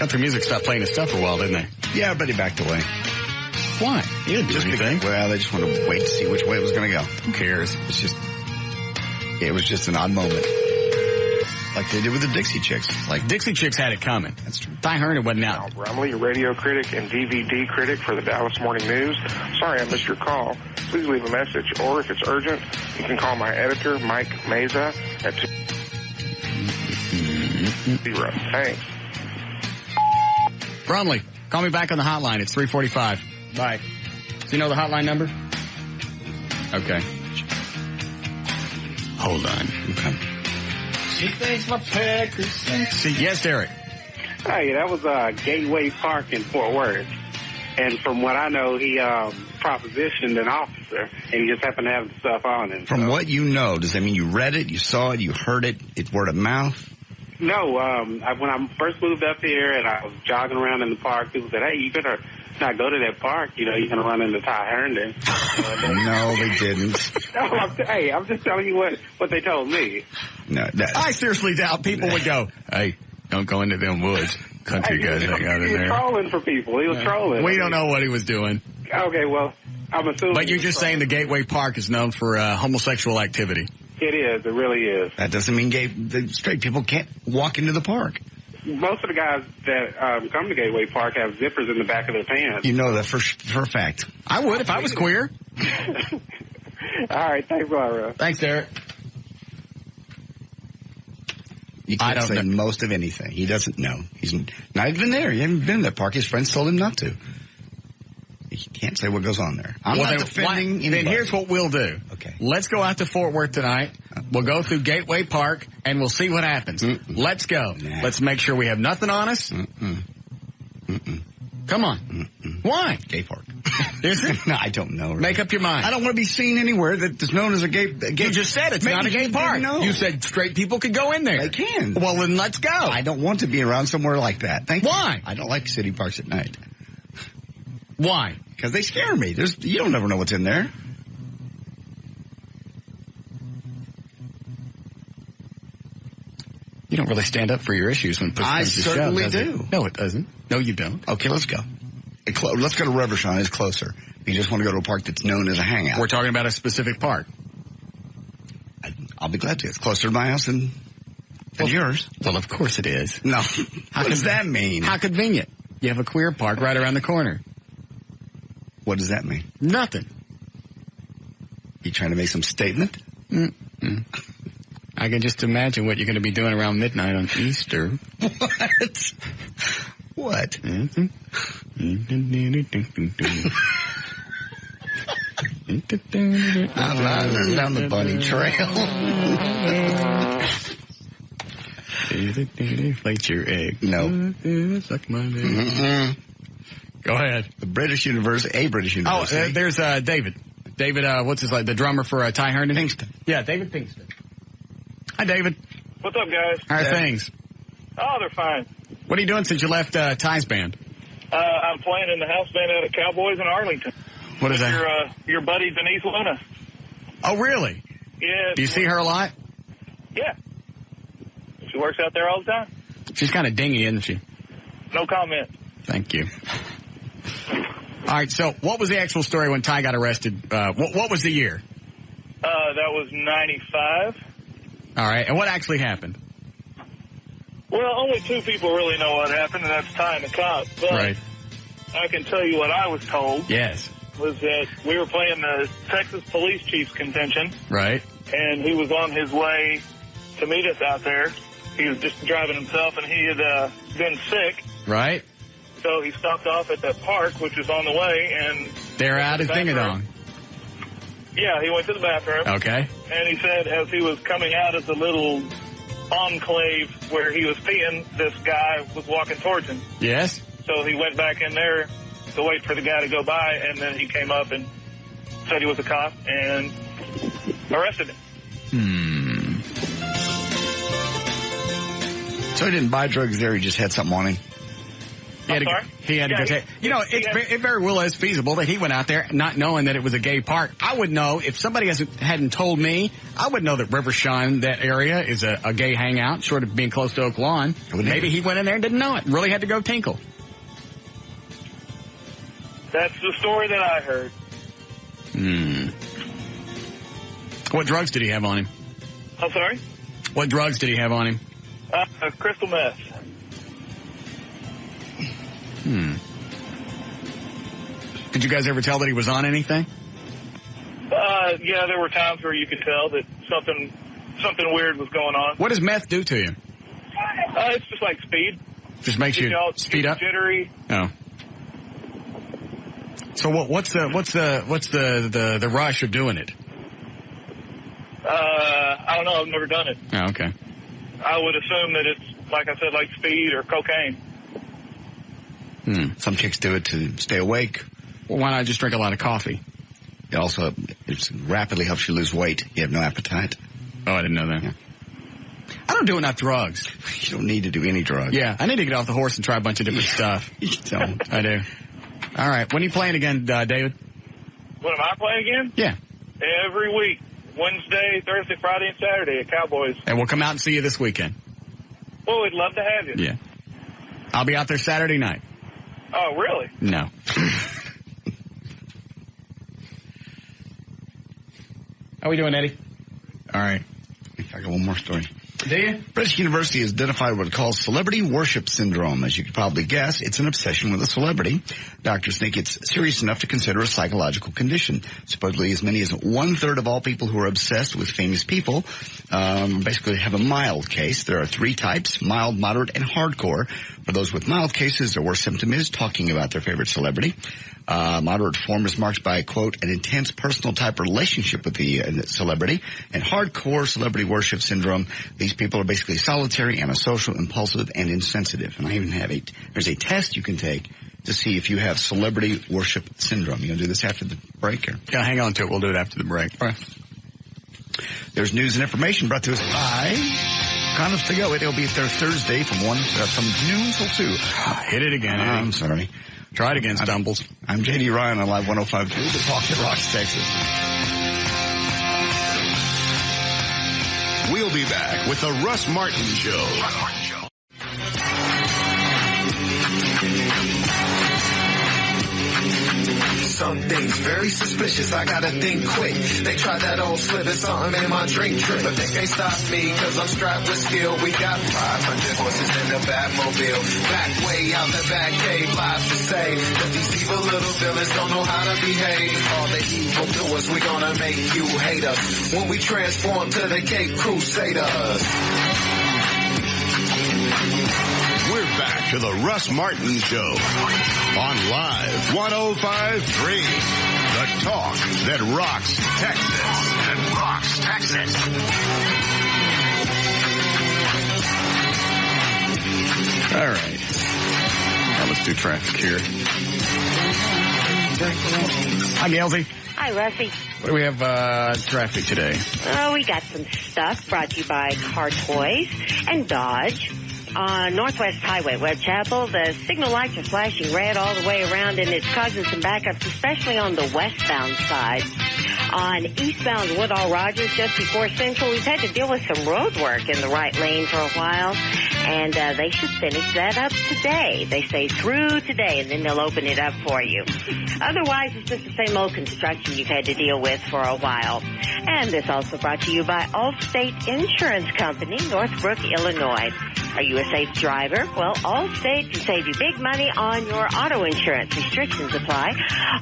Country music stopped playing his stuff for a while, didn't they? Yeah, but he backed away. Why? He didn't do anything. Well, they just wanted to wait to see which way it was going to go. Who cares? It was just an odd moment. Like they did with the Dixie Chicks. Like Dixie Chicks had it coming. That's true. Ty Herndon wasn't out. Brumley, radio critic and DVD critic for the Dallas Morning News. Sorry I missed your call. Please leave a message, or if it's urgent, you can call my editor, Mike Meza, at 20. Thanks. Brumley, call me back on the hotline. It's 345. Bye. Do you know the hotline number? Okay. Hold on. Okay. She thinks my peckers sexy. Yes, Derek. Hey, that was Gateway Park in Fort Worth. And from what I know, he propositioned an officer, and he just happened to have the stuff on him. From what you know, does that mean you read it, you saw it, you heard it, it's word of mouth? No, when I first moved up here and I was jogging around in the park, people said, hey, you better not go to that park. You know, you're going to run into Ty Herndon. No, they didn't. I'm just telling you what they told me. No, I seriously doubt people would go, hey, don't go into them woods. Country guys hang out in there. He was trolling for people. He was trolling. We don't know what he was doing. Okay, well, I'm assuming. But you're just saying the Gateway Park is known for homosexual activity. It is. It really is. That doesn't mean the straight people can't walk into the park. Most of the guys that come to Gateway Park have zippers in the back of their pants. You know that for a fact. I would if I was queer. All right. Thanks, Laura. Thanks, Derek. You can't say most of anything. He doesn't know. He's not even there. He hasn't been in that park. His friends told him not to. He can't say what goes on there. I'm not defending anybody. Then here's what we'll do. Okay. Let's go out to Fort Worth tonight. We'll go through Gateway Park, and we'll see what happens. Let's go. Nah. Let's make sure we have nothing on us. Come on. Why? Gay park. Is it? No, I don't know. Really. Make up your mind. I don't want to be seen anywhere that is known as a gay. You just said it's not a gay park. You said straight people could go in there. They can. Well, then let's go. I don't want to be around somewhere like that. Why? I don't like city parks at night. Why? Because they scare me. You don't ever know what's in there. You don't really stand up for your issues when push comes to shove. I certainly do. No, it doesn't. No, you don't. Okay, let's go. Let's go to Riverside. It's closer. You just want to go to a park that's known as a hangout. We're talking about a specific park. I'll be glad to. It's closer to my house than yours. Well, of course it is. No. What does that mean? How convenient. You have a queer park right around the corner. What does that mean? Nothing. You trying to make some statement? I can just imagine what you're going to be doing around midnight on Easter. What? I'm riding down the bunny trail. Inflate your egg. No. Suck my egg. Go ahead. A British University. Oh, there's David. David, what's his name? The drummer for Ty Herndon? Pinkston. Yeah, David Pinkston. Hi, David. What's up, guys? How are things? Oh, they're fine. What are you doing since you left Ty's band? I'm playing in the house band out at Cowboys in Arlington. What is that? Your buddy Denise Luna. Oh, really? Yeah. Do you see her a lot? Yeah. She works out there all the time. She's kind of dingy, isn't she? No comment. Thank you. All right, so what was the actual story when Ty got arrested? What was the year? That was 95. All right, and what actually happened? Well, only two people really know what happened, and that's Ty and the cop. But right. I can tell you what I was told. Yes. Was that we were playing the Texas Police Chief's contention. Right. And he was on his way to meet us out there. He was just driving himself, and he had been sick. Right. So he stopped off at that park, which was on the way, and... They're out his ding-a-dong. Yeah, he went to the bathroom. Okay. And he said as he was coming out of the little enclave where he was peeing, this guy was walking towards him. Yes. So he went back in there to wait for the guy to go by, and then he came up and said he was a cop and arrested him. So he didn't buy drugs there, he just had something on him? He had to go take. You know, it very well is feasible that he went out there not knowing that it was a gay park. I would know if somebody hadn't told me. I would know that Rivershine, that area, is a gay hangout, short of being close to Oak Lawn. Maybe he went in there and didn't know it. Really had to go tinkle. That's the story that I heard. What drugs did he have on him? I'm sorry? What drugs did he have on him? Crystal meth. Did you guys ever tell that he was on anything? Yeah, there were times where you could tell that something weird was going on. What does meth do to you? It's just like speed. Just makes you speed up? Jittery. Oh. So what's the rush of doing it? I don't know. I've never done it. Oh, okay. I would assume that it's, like I said, like speed or cocaine. Some chicks do it to stay awake. Well, why not just drink a lot of coffee? It rapidly helps you lose weight. You have no appetite. Oh, I didn't know that. Yeah. I don't do enough drugs. You don't need to do any drugs. Yeah, I need to get off the horse and try a bunch of different stuff. You don't. I do. All right. When are you playing again, David? When am I playing again? Yeah. Every week. Wednesday, Thursday, Friday, and Saturday at Cowboys. And we'll come out and see you this weekend. Well, we'd love to have you. Yeah. I'll be out there Saturday night. Oh, really? No. How we doing, Eddie? All right. I got one more story. Do you? British University has identified what it calls celebrity worship syndrome. As you could probably guess, it's an obsession with a celebrity. Doctors think it's serious enough to consider a psychological condition. Supposedly, as many as 1/3 of all people who are obsessed with famous people basically have a mild case. There are 3 types: mild, moderate, and hardcore. For those with mild cases, their worst symptom is talking about their favorite celebrity. Moderate form is marked by, quote, an intense personal type relationship with the celebrity. And hardcore celebrity worship syndrome, these people are basically solitary, antisocial, impulsive, and insensitive. And I even have there's a test you can take to see if you have celebrity worship syndrome. You going to do this after the break? Or? Yeah, hang on to it. We'll do it after the break. All right. There's news and information brought to us by Condoms to Go. It'll be there Thursday from noon till 2. Hit it again, Eddie. I'm sorry. Try it again, Stumbles. I'm J.D. Ryan on Live 105.3, The Talk that Rocks, Texas. We'll be back with the Russ Martin Show. Something's very suspicious, I gotta think quick. They tried that old slip, it's something in my drink trip. But they can't stop me, cause I'm strapped with skill. We got 500 horses in the Batmobile. Back way out the back cave, live to say that these evil little villains don't know how to behave. All the evil doers, we gonna make you hate us when we transform to the Cape Crusaders. We're back to the Russ Martin Show on Live 105.3. The talk that rocks Texas. All right. Now let's do traffic here. Hi, Gailsy. Hi, Russie. What do we have traffic today? Oh, we got some stuff brought to you by Car Toys and Dodge. On Northwest Highway, Webb Chapel, the signal lights are flashing red all the way around, and it's causing some backups, especially on the westbound side. On eastbound Woodall Rogers, just before Central, we've had to deal with some road work in the right lane for a while, and they should finish that up today. They say through today, and then they'll open it up for you. Otherwise, it's just the same old construction you've had to deal with for a while. And this also brought to you by Allstate Insurance Company, Northbrook, Illinois. Are you a safe driver? Well, Allstate can save you big money on your auto insurance. Restrictions apply.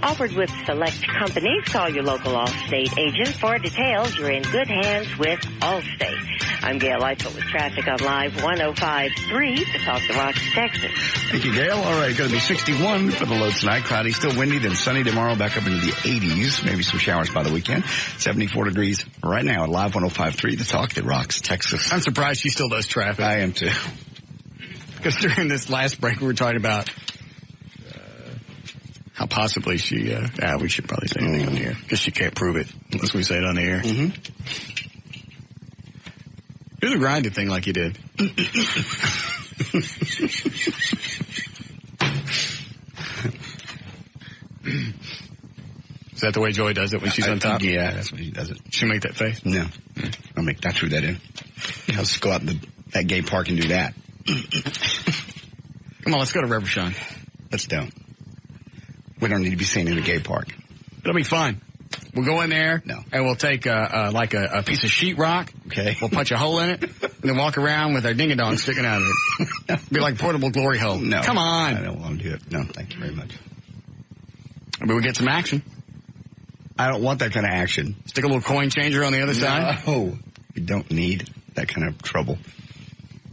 Offered with select companies. Call your local Allstate agent. For details, you're in good hands with Allstate. I'm Gail Lightfoot with traffic on Live 105.3 to Talk the Rocks, Texas. Thank you, Gail. All right, going to be 61 for the low tonight. Cloudy, still windy, then sunny tomorrow, back up into the 80s. Maybe some showers by the weekend. 74 degrees right now at Live 105.3, the Talk that Rocks, Texas. I'm surprised she still does traffic. I am too. Because during this last break, we were talking about how possibly she, we should probably say anything on the air, because she can't prove it unless we say it on the air. Mm-hmm. Do the grinded thing like you did. Is that the way Joy does it when she's on top? Yeah, that's when she does it. She'll make that face? No. I'll make that, threw that in. Let's go out in that gay park and do that. Come on, let's go to Reverend Sean. Let's don't. We don't need to be seen in a gay park. It'll be fun. We'll go in there, and we'll take a piece of sheetrock. Okay. We'll punch a hole in it, and then walk around with our ding-a-dong sticking out of it. Be like portable glory hole. No. Come on. I don't want to do it. No, thank you very much. Maybe we get some action. I don't want that kind of action. Stick a little coin changer on the other side? No. You don't need that kind of trouble.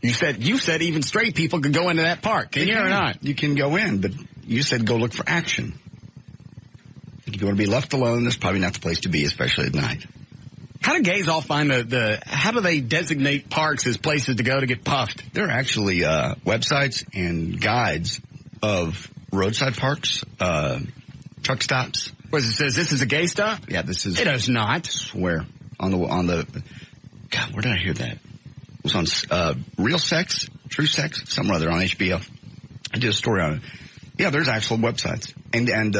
You said even straight people could go into that park. Can you or not? You can go in, but you said go look for action. If you want to be left alone, that's probably not the place to be, especially at night. How do gays all find how do they designate parks as places to go to get puffed? There are actually websites and guides of roadside parks, truck stops. What it says, this is a gay stop? Yeah, this is. It does not. I swear. On the, God, where did I hear that? It was on Real Sex, True Sex, something or other on HBO. I did a story on it. Yeah, there's actual websites. And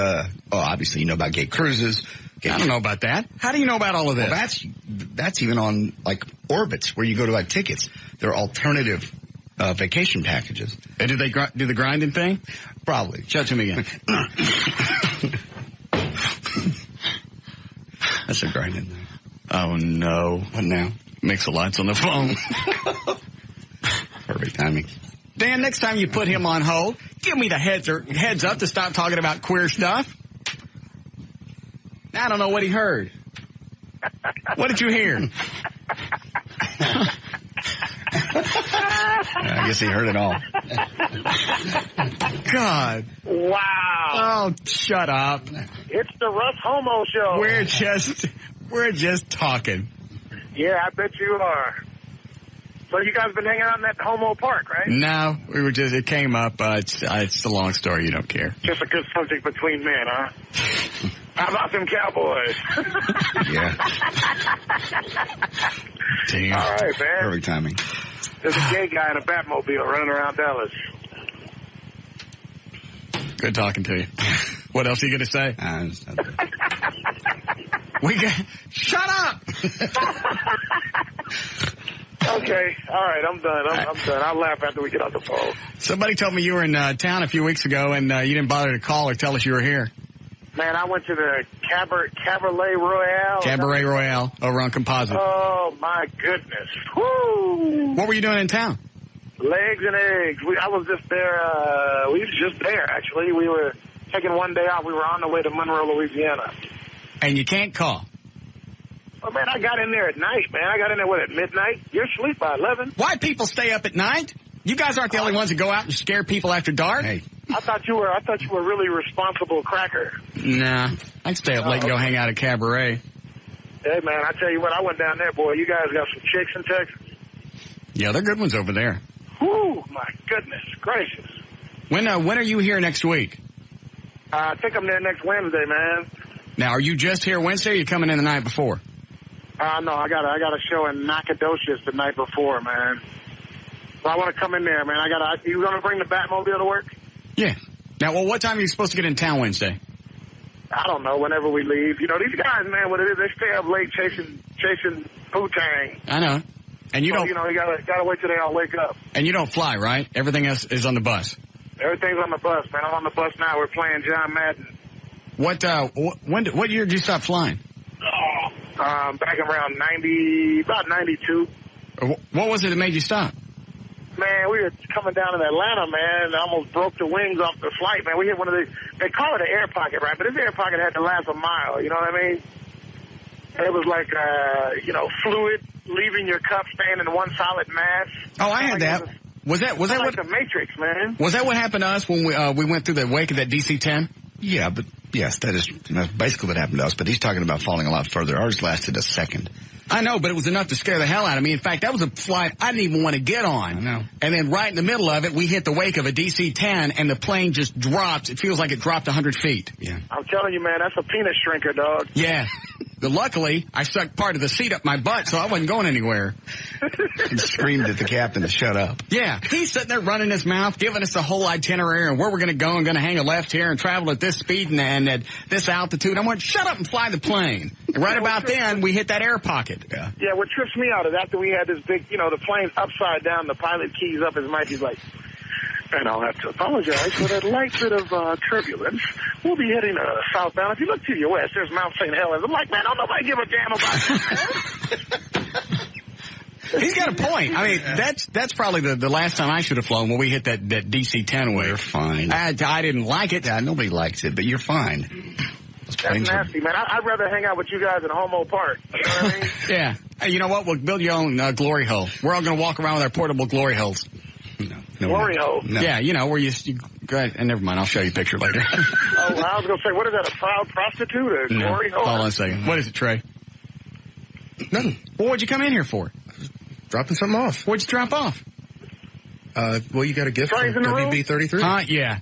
obviously you know about gay cruises. I don't know about that. How do you know about all of this? Well, that's even on, like, Orbitz, where you go to buy tickets. There are alternative vacation packages. And do they do the grinding thing? Probably. Show it to me again. That's a grinding thing. Oh, no. What now? Makes the lights on the phone. Perfect timing. Dan, next time you put him on hold, give me the heads up to stop talking about queer stuff. I don't know what he heard. What did you hear? I guess he heard it all. God. Wow. Oh, shut up. It's the Russ Homo Show. We're just talking. Yeah, I bet you are. So you guys been hanging out in that Homo Park, right? No, it came up. It's a long story. You don't care. Just a good subject between men, huh? How about them Cowboys? Yeah. Damn. All right, man. Perfect timing. There's a gay guy in a Batmobile running around Dallas. Good talking to you. What else are you going to say? Shut up! Okay, all right, I'm done. I'm done. I'll laugh after we get off the phone. Somebody told me you were in town a few weeks ago, and you didn't bother to call or tell us you were here. Man, I went to the Cabaret Royale. Cabaret Royale over on Composite. Oh, my goodness. Woo! What were you doing in town? Legs and eggs. I was just there. We was just there, actually. We were taking one day off. We were on the way to Monroe, Louisiana. And you can't call? Oh, man, I got in there at night, man. I got in there, at midnight? You're asleep by 11. Why people stay up at night? You guys aren't the only ones that go out and scare people after dark. Hey. I thought you were a really responsible cracker. Nah, I stay up late and go hang out at Cabaret. Hey, man, I tell you what, I went down there, boy. You guys got some chicks in Texas? Yeah, they're good ones over there. Whew, my goodness gracious. When are you here next week? I think I'm there next Wednesday, man. Now, are you just here Wednesday or are you coming in the night before? No, I got a show in Nacogdoches the night before, man. So I want to come in there, man. You going to bring the Batmobile to work? Yeah. Now, well, what time are you supposed to get in town Wednesday? I don't know, whenever we leave. You know, these guys, man, what it is, they stay up late chasing Wu-Tang. I know. And you don't... You know, you gotta wait till they all wake up. And you don't fly, right? Everything else is on the bus. Everything's on the bus, man. I'm on the bus now. We're playing John Madden. What year did you stop flying? Back around about 92. What was it that made you stop? Man, we were coming down in Atlanta, man, and almost broke the wings off the flight, man. We hit one of they call it an air pocket, right? But this air pocket had to last a mile, you know what I mean? It was like, fluid leaving your cup staying in one solid mass. Oh, I had that. Was that like what the Matrix, man? Was that what happened to us when we went through the wake of that DC-10? Yeah, but yes, that's basically what happened to us. But he's talking about falling a lot further. Ours lasted a second. I know, but it was enough to scare the hell out of me. In fact, that was a flight I didn't even want to get on. I know. And then right in the middle of it, we hit the wake of a DC-10, and the plane just dropped. It feels like it dropped 100 feet. Yeah. I'm telling you, man, that's a penis shrinker, dog. Yeah. luckily, I stuck part of the seat up my butt, so I wasn't going anywhere. And screamed at the captain to shut up. Yeah, he's sitting there running his mouth, giving us the whole itinerary and where we're going to go and going to hang a left here and travel at this speed and at this altitude. I went, shut up and fly the plane. And right about then, we hit that air pocket. Yeah, what trips me out is after we had this big, the plane's upside down, the pilot keys up his mic, he's like, and I'll have to apologize for that light bit of turbulence. We'll be heading southbound. If you look to your west, there's Mount St. Helens. I'm like, man, don't nobody give a damn about that. He's got a point. I mean, that's probably the last time I should have flown when we hit that DC-10 wave. You're fine. I didn't like it. Yeah, nobody likes it, but you're fine. That's nasty, man. I'd rather hang out with you guys in Homo Park. You know what I mean? Yeah. Hey, you know what? We'll build your own glory hole. We're all going to walk around with our portable glory holes. Glory hole? No. Yeah, where you go ahead. And never mind, I'll show you a picture later. Oh, well, I was going to say, what is that, a proud prostitute or a glory hole? Hold on a second. What is it, Trey? Nothing. Well, what'd you come in here for? Dropping something off. What'd you drop off? Well, you got a gift Trey's from WB33. Yeah.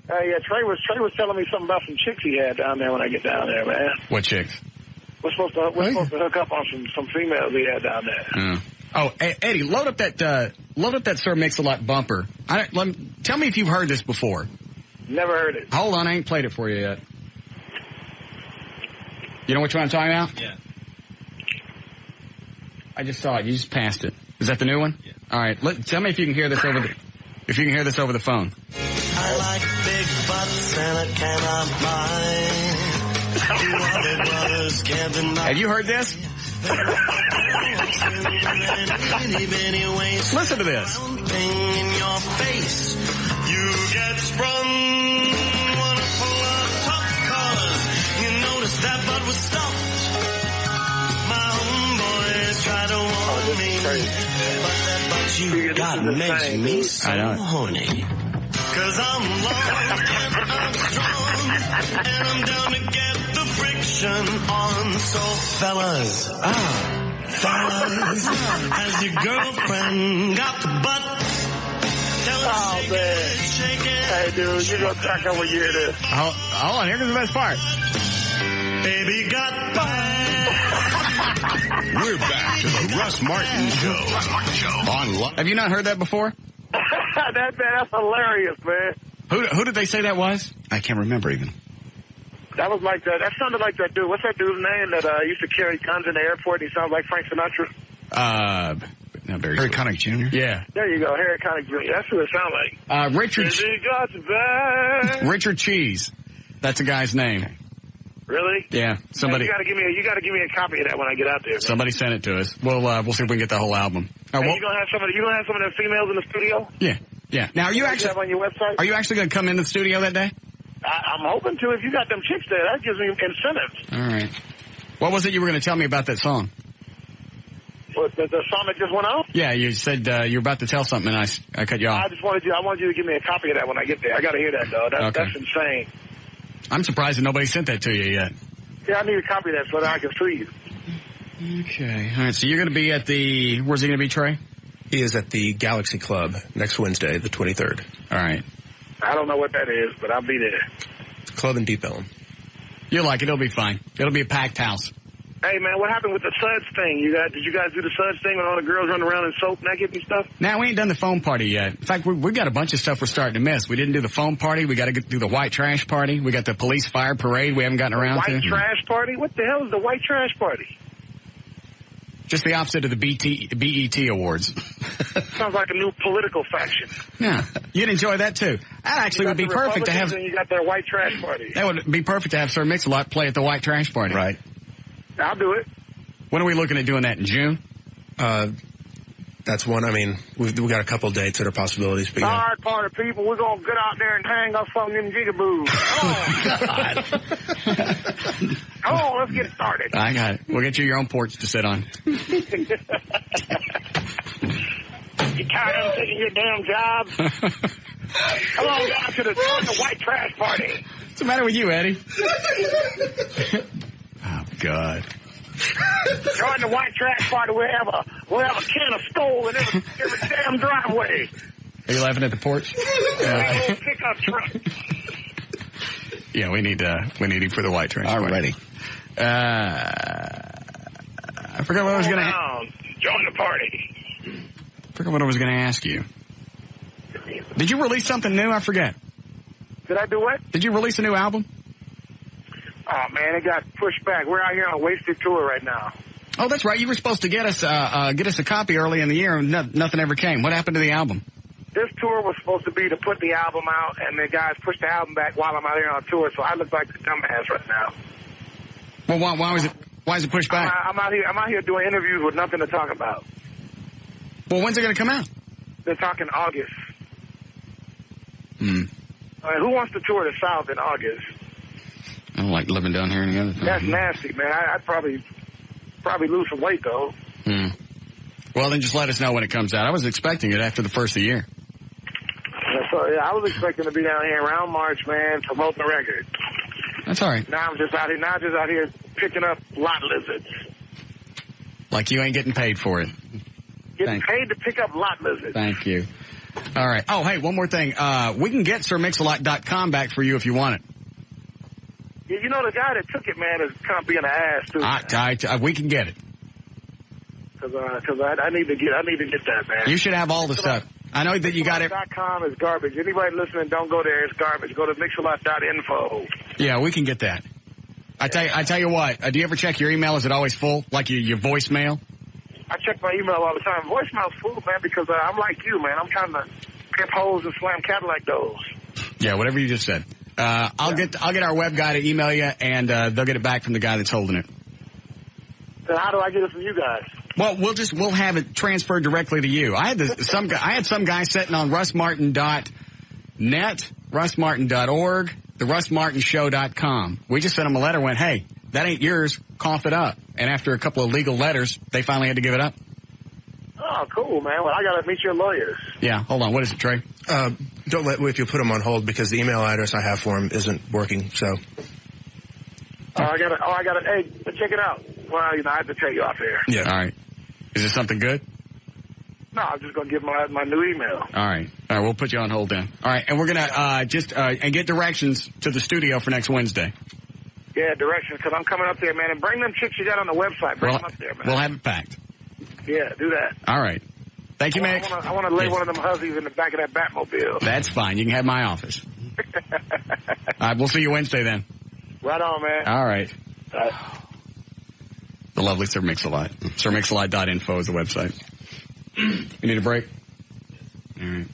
Yeah, Trey was telling me something about some chicks he had down there when I get down there, man. What chicks? We're supposed to hook up on some females he had down there. Oh, Eddie, load up that Sir Mix-a-Lot bumper. Tell me if you've heard this before. Never heard it. Hold on, I ain't played it for you yet. You know which one I'm talking about? Yeah. I just saw it. You just passed it. Is that the new one? Yeah. All right. Tell me if you can hear this over the phone. I like big butts and I cannot mind. Have you heard this? Listen to this. In your face, you get sprung. Wanna pull up top collars. You notice that butt was stuffed. My homeboys try to warn me, but that butt you got makes me so horny. 'Cause I'm long and I'm strong, and I'm down to get the friction on. So fellas, has your girlfriend got the butt? Tell her shake it. Hey, dude, you're going to crack up when you hear this. Hold on, here comes the best part. Baby got butt. We're back to the Russ Martin Show. Online. Have you not heard that before? That's hilarious, man. Who did they say that was? I can't remember even. That was like that. That sounded like that dude. What's that dude's name that used to carry guns in the airport? He sounds like Frank Sinatra. Harry Connick Jr. Yeah. There you go, Harry Connick Jr. That's who it sounds like. Richard Cheese. That's a guy's name. Really? Yeah. Somebody. You got to give me a copy of that when I get out there. Man. Somebody sent it to us. We'll see if we can get the whole album. You gonna have some of the females in the studio? Yeah. Now, are you actually have on your website? Are you actually going to come into the studio that day? I'm hoping to. If you got them chicks there, that gives me incentives. All right. What was it you were going to tell me about that song? What, the song that just went off? Yeah, you said you were about to tell something, and I cut you off. I wanted you to give me a copy of that when I get there. I got to hear that, though. That's insane. I'm surprised that nobody sent that to you yet. Yeah, I need a copy of that so that I can see you. Okay. All right, so you're going to be at the... Where's he going to be, Trey? He is at the Galaxy Club next Wednesday, the 23rd. All right. I don't know what that is, but I'll be there. It's a club in Deep Ellum. You'll like it. It'll be fine. It'll be a packed house. Hey, man, what happened with the suds thing? Did you guys do the suds thing when all the girls run around in soap naked and stuff? Now, we ain't done the foam party yet. In fact, we've got a bunch of stuff we're starting to miss. We didn't do the foam party. We got to do the white trash party. We got the police fire parade we haven't gotten around to. White trash party? What the hell is the white trash party? Just the opposite of the BET Awards. Sounds like a new political faction. Yeah, you'd enjoy that too. That actually would be perfect to have. And you got their white trash party. That would be perfect to have Sir Mix-a-Lot play at the white trash party. Right. I'll do it. When are we looking at doing that? In June? That's one. I mean, we've got a couple of dates that are possibilities. But all right, party people, we're going to get out there and hang up some of them jigaboos. Come on, let's get started. I got it. We'll get you your own porch to sit on. You tired of taking your damn job? Come on down to the white trash party. What's the matter with you, Eddie? Oh, God. Join the white trash party. We'll have a can of Skoal in every damn driveway. Are you laughing at the porch? Pickup truck. Yeah, we need him for the white trash party. Alrighty. I forgot what I was going to... Join the party. I forgot what I was going to ask you. Did you release something new? I forget. Did I do what? Did you release a new album? Oh, man, it got pushed back. We're out here on a wasted tour right now. Oh, that's right. You were supposed to get us a copy early in the year, and nothing ever came. What happened to the album? This tour was supposed to be to put the album out, and the guys pushed the album back while I'm out here on tour, so I look like a dumbass right now. Well, why is it pushed back? I'm out here doing interviews with nothing to talk about. Well, when's it going to come out? They're talking August. I mean, who wants to tour the South in August? I don't like living down here any other time. That's nasty, man. I'd probably lose some weight, though. Well, then just let us know when it comes out. I was expecting it after the first of the year. So, yeah, I was expecting to be down here around March, man, promoting the record. That's all right. Now I'm just out here picking up lot lizards. Like you ain't getting paid for it. Getting paid to pick up lot lizards. Thank you. All right. Oh, hey, one more thing. We can get SirMix-a-Lot.com back for you if you want it. Yeah, you know, the guy that took it, man, is kind of being an ass, too. We can get it. Because I need to get that, man. You should have all the stuff. I know that you got it. .com is garbage. Anybody listening, don't go there. It's garbage. Go to mixalot.info. Yeah, we can get that. I tell you what. Do you ever check your email? Is it always full? Like your voicemail? I check my email all the time. Voicemail's full, man, because I'm like you, man. I'm trying to pimp hoes and slam Cadillac doors. Yeah, whatever you just said. I'll get our web guy to email you, and they'll get it back from the guy that's holding it. Then how do I get it from you guys? Well, we'll have it transferred directly to you. I had some guy sitting on russmartin.net, russmartin.org, the russmartinshow.com. We just sent him a letter, went, hey, that ain't yours, cough it up. And after a couple of legal letters, they finally had to give it up. Oh, cool, man. Well, I got to meet your lawyers. Yeah, hold on. What is it, Trey? Don't let if you put them on hold because the email address I have for them isn't working, so. I got to, hey, check it out. Well, I have to tell you off air. Yeah. All right. Is it something good? No, I'm just going to give my new email. All right. We'll put you on hold then. All right. And we're going to and get directions to the studio for next Wednesday. Yeah, directions, because I'm coming up there, man. And bring them chicks you got on the website. Bring them up there, man. We'll have it packed. Yeah, do that. All right. Thank you, Max. I want to lay one of them hussies in the back of that Batmobile. That's fine. You can have my office. All right. We'll see you Wednesday then. Right on, man. All right. The lovely Sir Mix-a-Lot. SirMix-a-Lot.info is the website. You need a break? All right.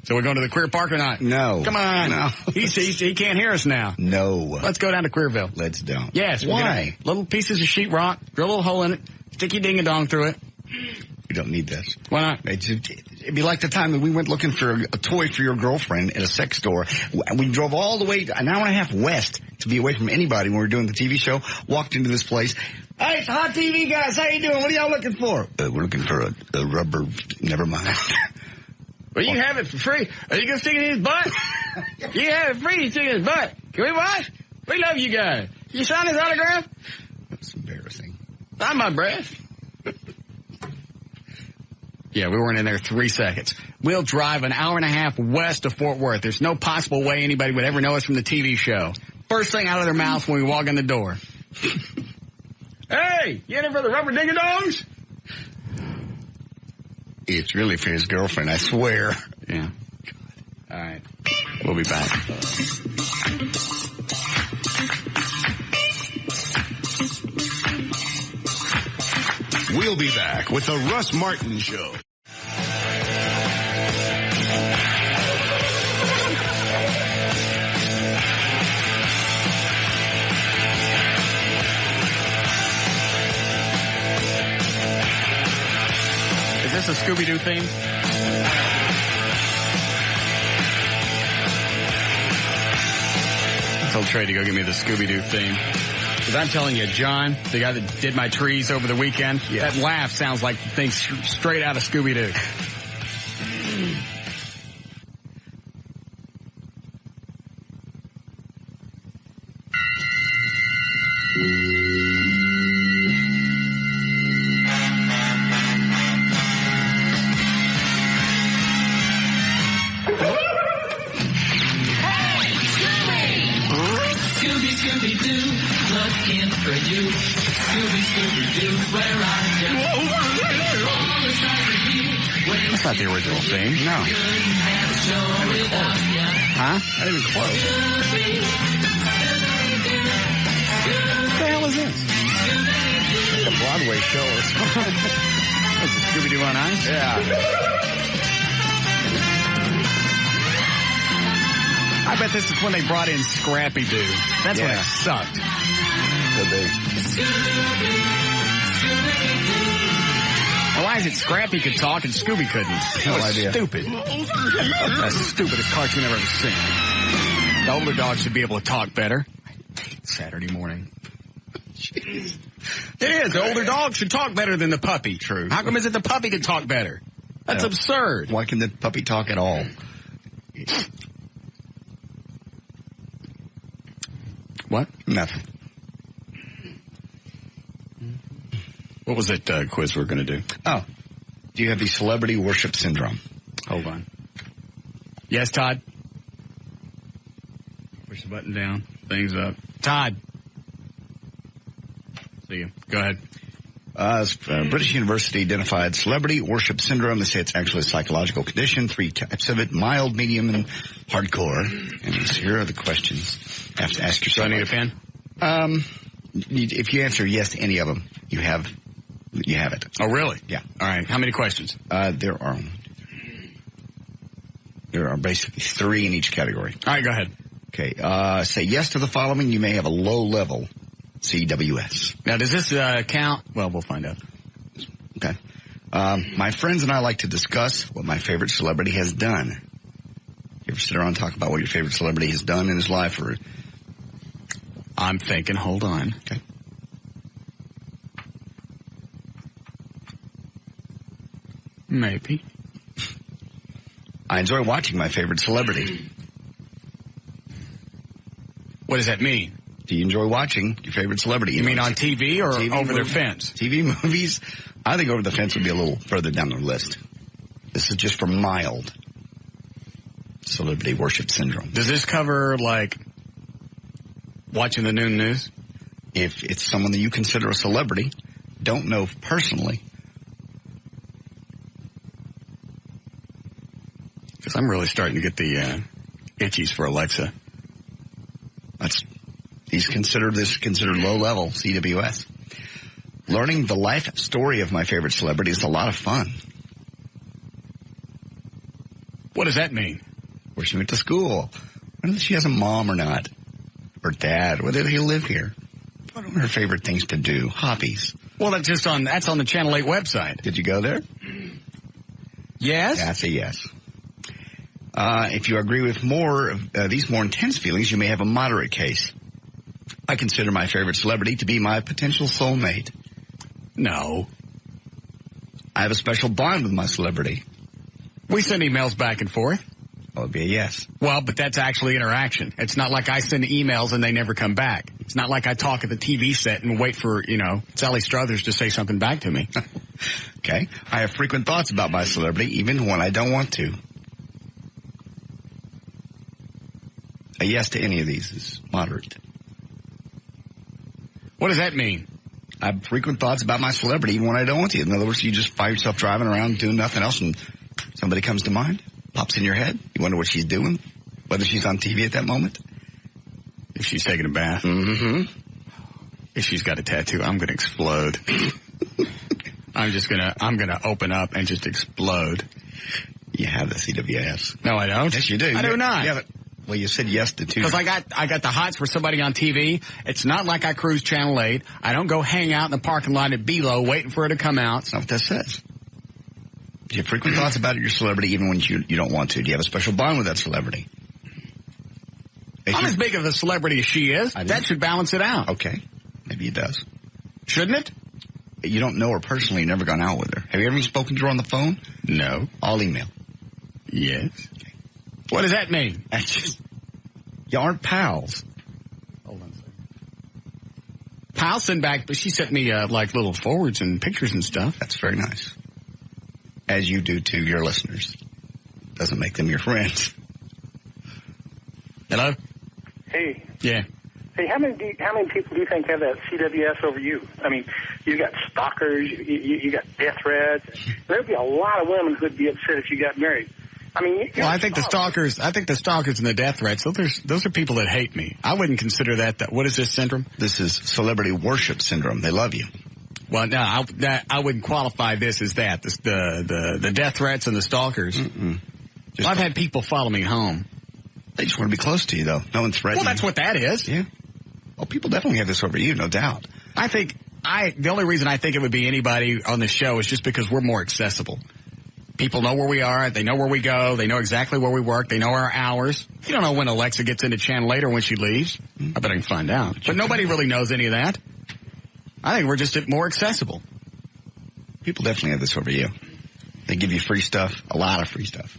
So we're going to the Queer Park or not? No. Come on. No. He can't hear us now. No. Let's go down to Queerville. Let's don't. Yes. Why? Little pieces of sheetrock, drill a little hole in it, stick your ding-a-dong through it. You don't need this. Why not? It'd be like the time that we went looking for a toy for your girlfriend at a sex store. We drove all the way an hour and a half west to be away from anybody when we were doing the TV show. Walked into this place. Hey, it's Hot TV guys. How you doing? What are y'all looking for? We're looking for a rubber. Never mind. Well, you can have it for free. Are you going to stick it in his butt? You can have it free. You stick it in his butt. Can we watch? We love you guys. You sign his autograph? That's embarrassing. Sign my breath. Yeah, we weren't in there 3 seconds. We'll drive an hour and a half west of Fort Worth. There's no possible way anybody would ever know us from the TV show. First thing out of their mouth when we walk in the door. Hey, you in for the rubber ding-a-dongs? It's really for his girlfriend, I swear. Yeah. All right. We'll be back. We'll be back with the Russ Martin Show. Is this a Scooby-Doo theme? I told Trey to go get me the Scooby-Doo theme. Because I'm telling you, John, the guy that did my trees over the weekend, that laugh sounds like things straight out of Scooby-Doo. Scooby-Doo, looking for you. Scooby-Doo, where are you? All the stars are here. That's not the original theme. No. Huh? Not even close. What the hell is this? Like a Broadway show or something. What's it, Scooby-Doo on Ice? Yeah. I bet this is when they brought in Scrappy-Doo. That's when it sucked. Could be. Well, why is it Scrappy could talk and Scooby couldn't? No That was idea. Stupid. That's the stupidest cartoon I've ever seen. The older dogs should be able to talk better. I hate Saturday morning. Jeez. It is. The older dog should talk better than the puppy. True. How come is it the puppy can talk better? That's absurd. Why can the puppy talk at all? What? Nothing. What was that quiz we were going to do? Oh. Do you have the celebrity worship syndrome? Hold on. Yes, Todd? Push the button down. Things up. Todd. See you. Go ahead. British University identified celebrity worship syndrome. They say it's actually a psychological condition. 3 types of it: mild, medium, and hardcore. And here are the questions. You have to ask yourself. Do I need a pen? If you answer yes to any of them, you have it. Oh, really? Yeah. All right. How many questions? There are basically 3 in each category. All right, go ahead. Okay. Say yes to the following. You may have a low-level CWS. Now, does this count? Well, we'll find out. Okay. My friends and I like to discuss what my favorite celebrity has done. You ever sit around and talk about what your favorite celebrity has done in his life? Or I'm thinking. Hold on. Okay. Maybe. I enjoy watching my favorite celebrity. What does that mean? Do you enjoy watching your favorite celebrity? You mean on TV or TV over their fence? TV movies. I think over the fence would be a little further down the list. This is just for mild celebrity worship syndrome. Does this cover, like, watching the noon news? If it's someone that you consider a celebrity, don't know personally. Because I'm really starting to get the itchies for Alexa. He's considered low level CWS. Learning the life story of my favorite celebrity is a lot of fun. What does that mean? Where she went to school. Whether she has a mom or not. Or dad. Whether they live here. What are her favorite things to do? Hobbies. Well, that's on the Channel 8 website. Did you go there? Yes? That's a yes. If you agree with more of these more intense feelings, you may have a moderate case. I consider my favorite celebrity to be my potential soulmate. No. I have a special bond with my celebrity. We send emails back and forth. Oh, it'd be a yes. Well, but that's actually interaction. It's not like I send emails and they never come back. It's not like I talk at the TV set and wait for, Sally Struthers to say something back to me. Okay. I have frequent thoughts about my celebrity, even when I don't want to. A yes to any of these is moderate. What does that mean? I have frequent thoughts about my celebrity even when I don't want to. In other words, you just find yourself driving around doing nothing else and somebody comes to mind, pops in your head. You wonder what she's doing, whether she's on TV at that moment. If she's taking a bath. Mm-hmm. If she's got a tattoo, I'm going to explode. I'm going to open up and just explode. You have the CWS. No, I don't. Yes, you do. I do not. Yeah, well, you said yes to 2. Because I got the hots for somebody on TV. It's not like I cruise Channel 8. I don't go hang out in the parking lot at Belo waiting for her to come out. That's not what that says. Do you have frequent thoughts about your celebrity even when you don't want to? Do you have a special bond with that celebrity? I'm as big of a celebrity as she is. That should balance it out. Okay. Maybe it does. Shouldn't it? You don't know her personally. You've never gone out with her. Have you ever spoken to her on the phone? No. All email. Yes. Okay. What does that mean? That's just, you aren't pals. Hold on a second. Pal sent back, but she sent me like little forwards and pictures and stuff. That's very nice. As you do to your listeners. Doesn't make them your friends. Hello? Hey. Yeah. Hey, how many people do you think have that CWS over you? I mean, you got stalkers, you got death threats. There'd be a lot of women who'd be upset if you got married. I mean, well, I think the stalkers and the death threats, those are people that hate me. I wouldn't consider that. What is this syndrome? This is celebrity worship syndrome. They love you. Well, no, I wouldn't qualify this as that. The death threats and the stalkers. Well, I've had people follow me home. They just want to be close to you, though. No one's threatening. Well, that's what that is. Yeah. Well, people definitely have this over you, no doubt. The only reason I think it would be anybody on the show is just because we're more accessible. People know where we are. They know where we go. They know exactly where we work. They know our hours. You don't know when Alexa gets into channel 8 or when she leaves. I bet I can find out. But nobody really knows any of that. I think we're just more accessible. People definitely have this over you. They give you free stuff, a lot of free stuff.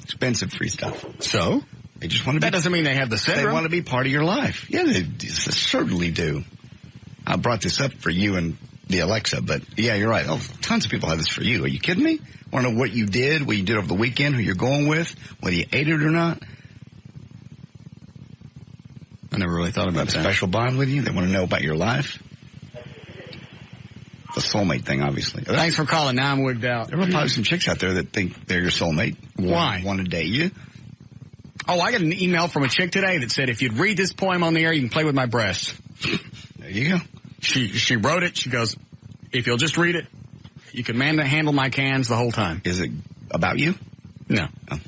Expensive free stuff. So? They just want to That doesn't mean they have the syndrome. They want to be part of your life. Yeah, they certainly do. I brought this up for you and the Alexa, but yeah, you're right. Oh, tons of people have this for you. Are you kidding me? Want to know what you did over the weekend, who you're going with, whether you ate it or not? I never really thought about that. Special bond with you? They want to know about your life? The soulmate thing, obviously. Thanks for calling. Now I'm wigged out. There are probably some chicks out there that think they're your soulmate. Why? Want to date you. Oh, I got an email from a chick today that said, if you'd read this poem on the air, you can play with my breasts. There you go. She wrote it. She goes, if you'll just read it, you can handle my cans the whole time. Is it about you? No. Oh.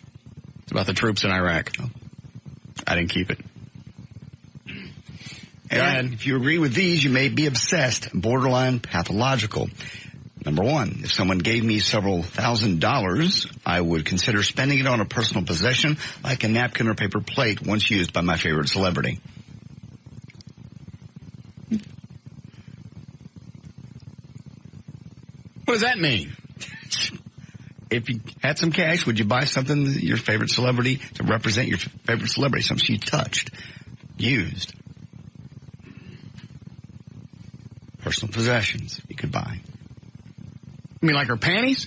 It's about the troops in Iraq. Oh. I didn't keep it. And if you agree with these, you may be obsessed, borderline pathological. Number one, if someone gave me several $1,000s, I would consider spending it on a personal possession like a napkin or paper plate once used by my favorite celebrity. What does that mean? If you had some cash, would you buy something that your favorite celebrity to represent your favorite celebrity, something she touched, used? Personal possessions you could buy. You mean like her panties?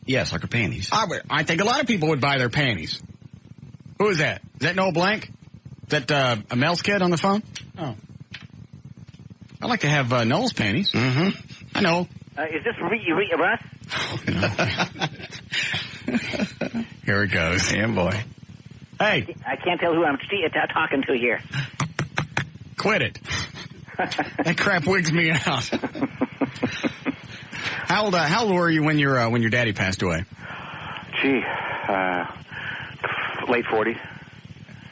Yes, like her panties. I think a lot of people would buy their panties. Who is that? Is that Noah Blank? Is that a Mel's kid on the phone? Oh. I'd like to have Noel's panties. Mm-hmm. I know. Is this Russ? Oh, no. Here it goes. Damn boy. Hey. I can't tell who I'm talking to here. Quit it. That crap wigs me out. How old were you when your daddy passed away? Gee, late 40s.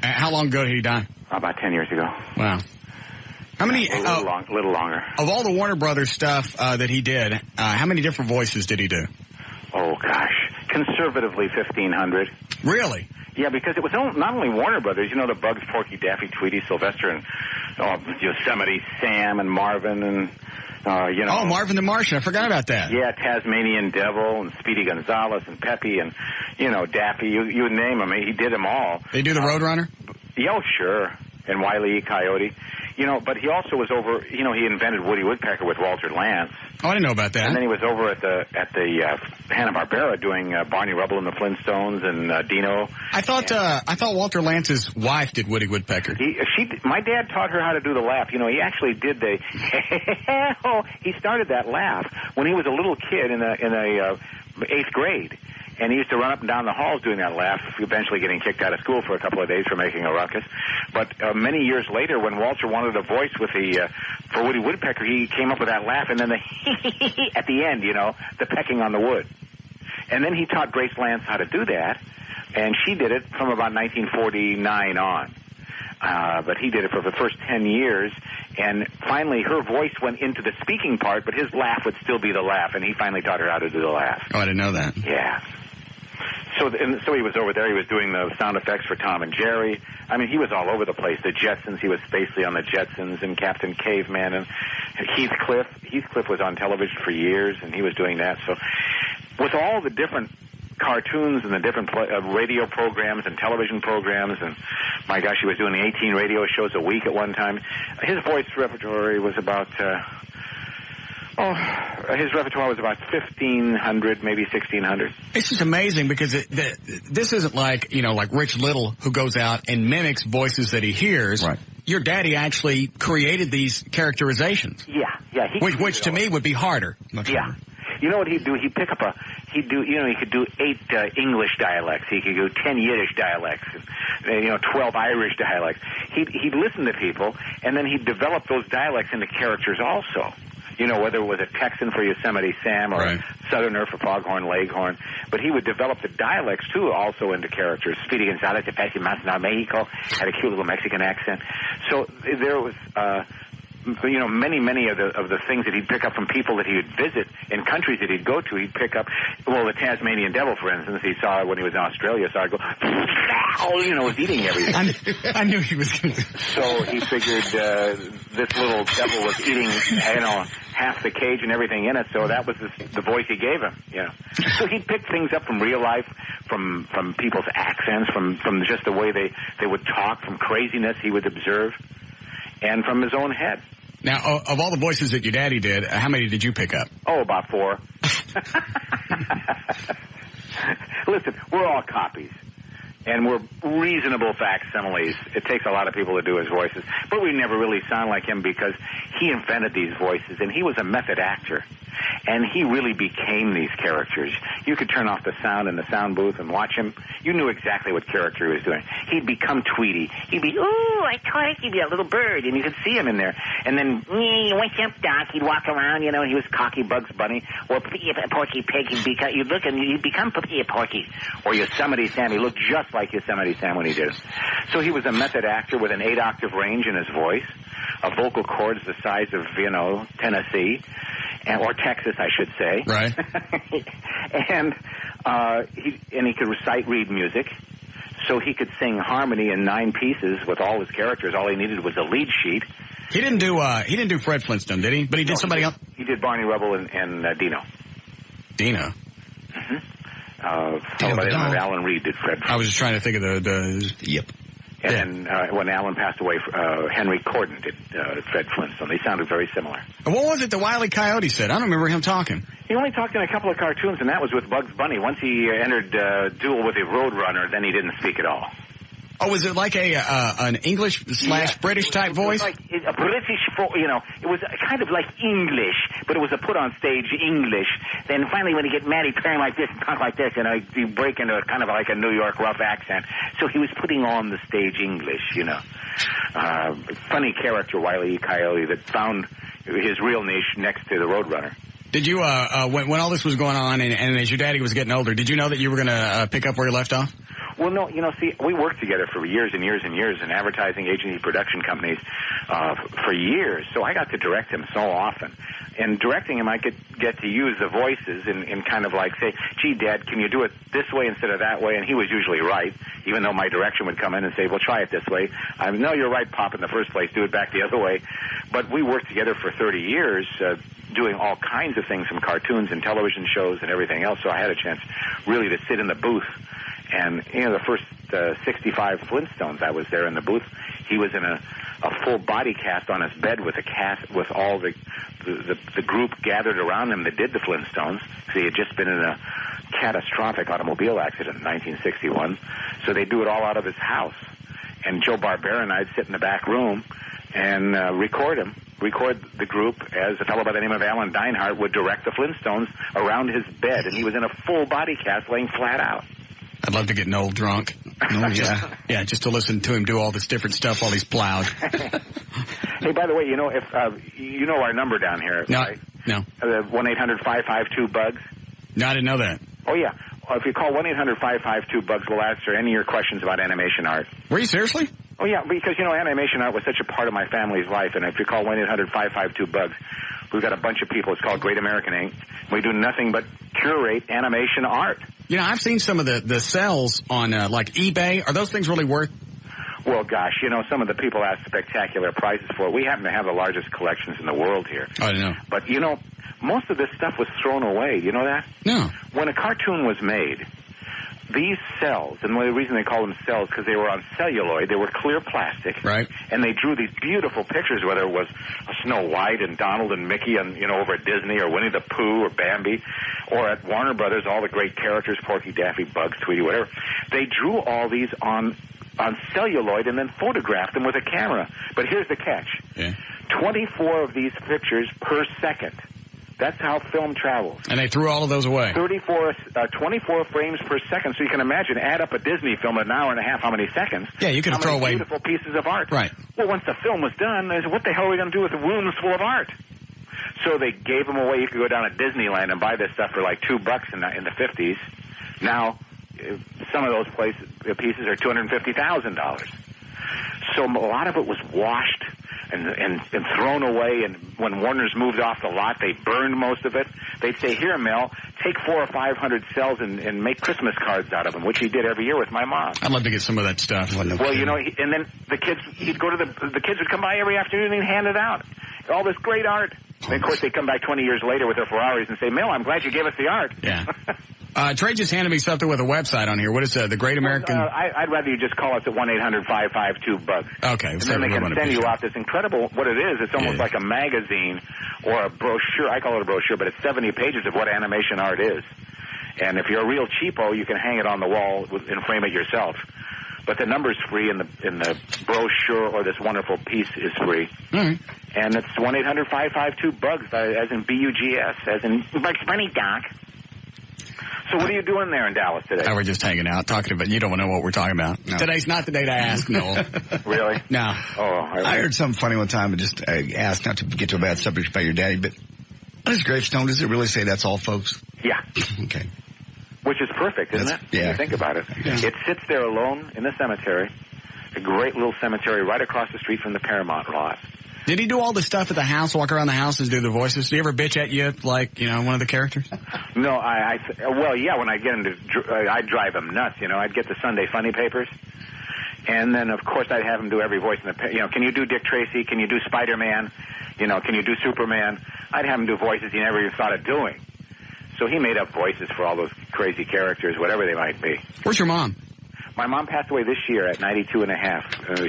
How long ago did he die? About 10 years ago. Wow. How many? A little longer. Of all the Warner Brothers stuff that he did, how many different voices did he do? Oh gosh, conservatively 1,500. Really? Yeah, because it was not only Warner Brothers. You know, the Bugs, Porky, Daffy, Tweety, Sylvester, and Yosemite Sam and Marvin, and Oh, Marvin the Martian. I forgot about that. Yeah, Tasmanian Devil and Speedy Gonzales and Peppy and Daffy. You would name them. He did them all. They do the Roadrunner? Yeah, oh, sure. And Wile E. Coyote. But he also was over. He invented Woody Woodpecker with Walter Lantz. Oh, I didn't know about that. And then he was over at the Hanna-Barbera doing Barney Rubble and the Flintstones and Dino. I thought Walter Lantz's wife did Woody Woodpecker. My dad taught her how to do the laugh. He actually did he started that laugh when he was a little kid in the 8th grade. And he used to run up and down the halls doing that laugh, eventually getting kicked out of school for a couple of days for making a ruckus. But many years later, when Walter wanted a voice for Woody Woodpecker, he came up with that laugh, and then the at the end, the pecking on the wood. And then he taught Grace Lantz how to do that, and she did it from about 1949 on. But he did it for the first 10 years, and finally her voice went into the speaking part, but his laugh would still be the laugh, and he finally taught her how to do the laugh. Oh, I didn't know that. Yeah. So he was over there. He was doing the sound effects for Tom and Jerry. I mean, he was all over the place. The Jetsons, he was basically on the Jetsons, and Captain Caveman, and Heathcliff. Heathcliff was on television for years, and he was doing that. So with all the different cartoons and the different radio programs and television programs, and my gosh, he was doing 18 radio shows a week at one time. His voice repertoire was about... his repertoire was about 1,500, maybe 1,600. It's just amazing because this isn't like Rich Little, who goes out and mimics voices that he hears. Right. your daddy actually created these characterizations. Yeah. Which to me would be harder. Yeah. You know what he'd do? He'd pick up he could do 8 English dialects. He could do 10 Yiddish dialects, 12 Irish dialects. He'd listen to people, and then he'd develop those dialects into characters also. Whether it was a Texan for Yosemite Sam or a Southerner for Foghorn Leghorn. But he would develop the dialects, too, also into characters. Speedy Gonzalez de Pesimas, Mexico, had a cute little Mexican accent. So there was... many of the things that he'd pick up from people that he would visit in countries that he'd go to. He'd pick up, the Tasmanian devil, for instance. He saw it when he was in Australia. Saw it go, was eating everything. I knew he was going to. So he figured this little devil was eating, half the cage and everything in it. So that was the voice he gave him. So he'd pick things up from real life, from people's accents, from just the way they would talk, from craziness he would observe, and from his own head. Now, of all the voices that your daddy did, how many did you pick up? Oh, about 4. Listen, we're all copies, and we're reasonable facsimiles. It takes a lot of people to do his voices, but we never really sound like him because he invented these voices, and he was a method actor. And he really became these characters. You could turn off the sound in the sound booth and watch him. You knew exactly what character he was doing. He'd become Tweety. He'd be, ooh, I thought he'd be a little bird. And you could see him in there. And then, what's up, Doc? He'd walk around, and he was cocky Bugs Bunny. Or Porky Pig. You'd look and he'd become Porky. Or Yosemite Sam. He looked just like Yosemite Sam when he did it. So he was a method actor with an 8-octave range in his voice. A vocal cords the size of, Tennessee. Or Texas, I should say. Right. And he could read music, so he could sing harmony in 9 pieces with all his characters. All he needed was a lead sheet. He didn't do Fred Flintstone, did he? But he did somebody else. He did Barney Rubble and Dino. Dino. Mm-hmm. Alan Reed did Fred. I was just trying to think of the Yep. And then when Alan passed away, Henry Corden did Fred Flintstone. They sounded very similar. And what was it the Wile E. Coyote said? I don't remember him talking. He only talked in a couple of cartoons, and that was with Bugs Bunny. Once he entered duel with a Roadrunner, then he didn't speak at all. Oh, was it like an English / British type voice? Like a British, it was kind of like English, but it was a put-on-stage English. Then finally, when he get mad, he'd turn like this and talk like this, he'd break into kind of like a New York rough accent. So he was putting on the stage English, Funny character, Wile E. Coyote, that found his real niche next to the Roadrunner. Did you, when all this was going on and as your daddy was getting older, did you know that you were going to pick up where you left off? Well, no, see, we worked together for years and years and years in advertising agency production companies for years, so I got to direct him so often. And directing him, I could get to use the voices and kind of like say, gee, Dad, can you do it this way instead of that way? And he was usually right, even though my direction would come in and say, well, try it this way. No, you're right, Pop, in the first place. Do it back the other way. But we worked together for 30 years doing all kinds of things from cartoons and television shows and everything else, so I had a chance really to sit in the booth. And, the first 65 Flintstones, I was there in the booth. He was in a full body cast on his bed with with all the group gathered around him that did the Flintstones. So he had just been in a catastrophic automobile accident in 1961. So they do it all out of his house. And Joe Barbera and I'd sit in the back room and record the group as a fellow by the name of Alan Dinehart would direct the Flintstones around his bed. And he was in a full body cast laying flat out. I'd love to get Noel drunk. Oh, yeah. Yeah, just to listen to him do all this different stuff while he's plowed. Hey, by the way, if you know our number down here, no, right? No. 1-800-552-BUGS? No, I didn't know that. Oh, yeah. If you call 1-800-552-BUGS, we'll answer any of your questions about animation art. Were you seriously? Oh, yeah, because, animation art was such a part of my family's life, and if you call 1-800-552-BUGS, we've got a bunch of people. It's called Great American Ink. We do nothing but curate animation art. I've seen some of the sales on, like, eBay. Are those things really worth? Well, gosh, some of the people ask spectacular prices for it. We happen to have the largest collections in the world here. I don't know. But, most of this stuff was thrown away. You know that? No. When a cartoon was made, these cells, and the reason they call them cells because they were on celluloid, they were clear plastic. Right. And they drew these beautiful pictures, whether it was Snow White and Donald and Mickey and, over at Disney or Winnie the Pooh or Bambi, or at Warner Brothers, all the great characters, Porky, Daffy, Bugs, Tweety, whatever. They drew all these on on celluloid and then photographed them with a camera. But here's the catch. Yeah. 24 of these pictures per second. That's how film travels. And they threw all of those away. 24 frames per second. So you can imagine, add up a Disney film in an hour and a half, how many seconds? Yeah, you could throw away beautiful pieces of art. Right. Well, once the film was done, they said, what the hell are we going to do with the rooms full of art? So they gave them away. You could go down to Disneyland and buy this stuff for like $2 in the 50s. Now, some of those pieces are $250,000. So a lot of it was washed and thrown away, and when Warner's moved off the lot, they burned most of it. They'd say, here, Mel, take 400 or 500 cells and make Christmas cards out of them, which he did every year with my mom. I'd love to get some of that stuff. Well, you know, and then the kids, he'd go to the kids would come by every afternoon and hand it out. All this great art. And of course, they come back 20 years later with their Ferraris and say, Mel, I'm glad you gave us the art. Yeah. Trey just handed me something with a website on here. What is the Great American? I'd rather you just call us at 1-800-552-BUG. Okay. And then they can send you out this incredible, what it is, it's almost like a magazine or a brochure. I call it a brochure, but it's 70 pages of what animation art is. And if you're a real cheapo, you can hang it on the wall and frame it yourself. But the number's free, and the brochure or this wonderful piece is free. Mm-hmm. And it's 1-800-552-BUGS, as in B-U-G-S, as in Bugs Bunny, Doc. So what are you doing there in Dallas today? We're just hanging out, talking about, you don't know what we're talking about. No. Today's not the day to ask, Noel. Really? No. Oh, I heard something funny one time, and just asked, not to get to a bad subject about your daddy, but on his gravestone, does it really say that's all, folks? Yeah. Okay. Which is perfect, isn't it? Yeah. When you think about it. Yeah. It sits there alone in the cemetery, a great little cemetery right across the street from the Paramount lot. Did he do all the stuff at the house, walk around the house and do the voices? Did he ever bitch at you like, one of the characters? No, well, yeah, when I get him I'd drive him nuts, I'd get the Sunday Funny papers. And then, of course, I'd have him do every voice in the, can you do Dick Tracy? Can you do Spider-Man? Can you do Superman? I'd have him do voices he never even thought of doing. So he made up voices for all those crazy characters, whatever they might be. Where's your mom? My mom passed away this year at 92 and a half.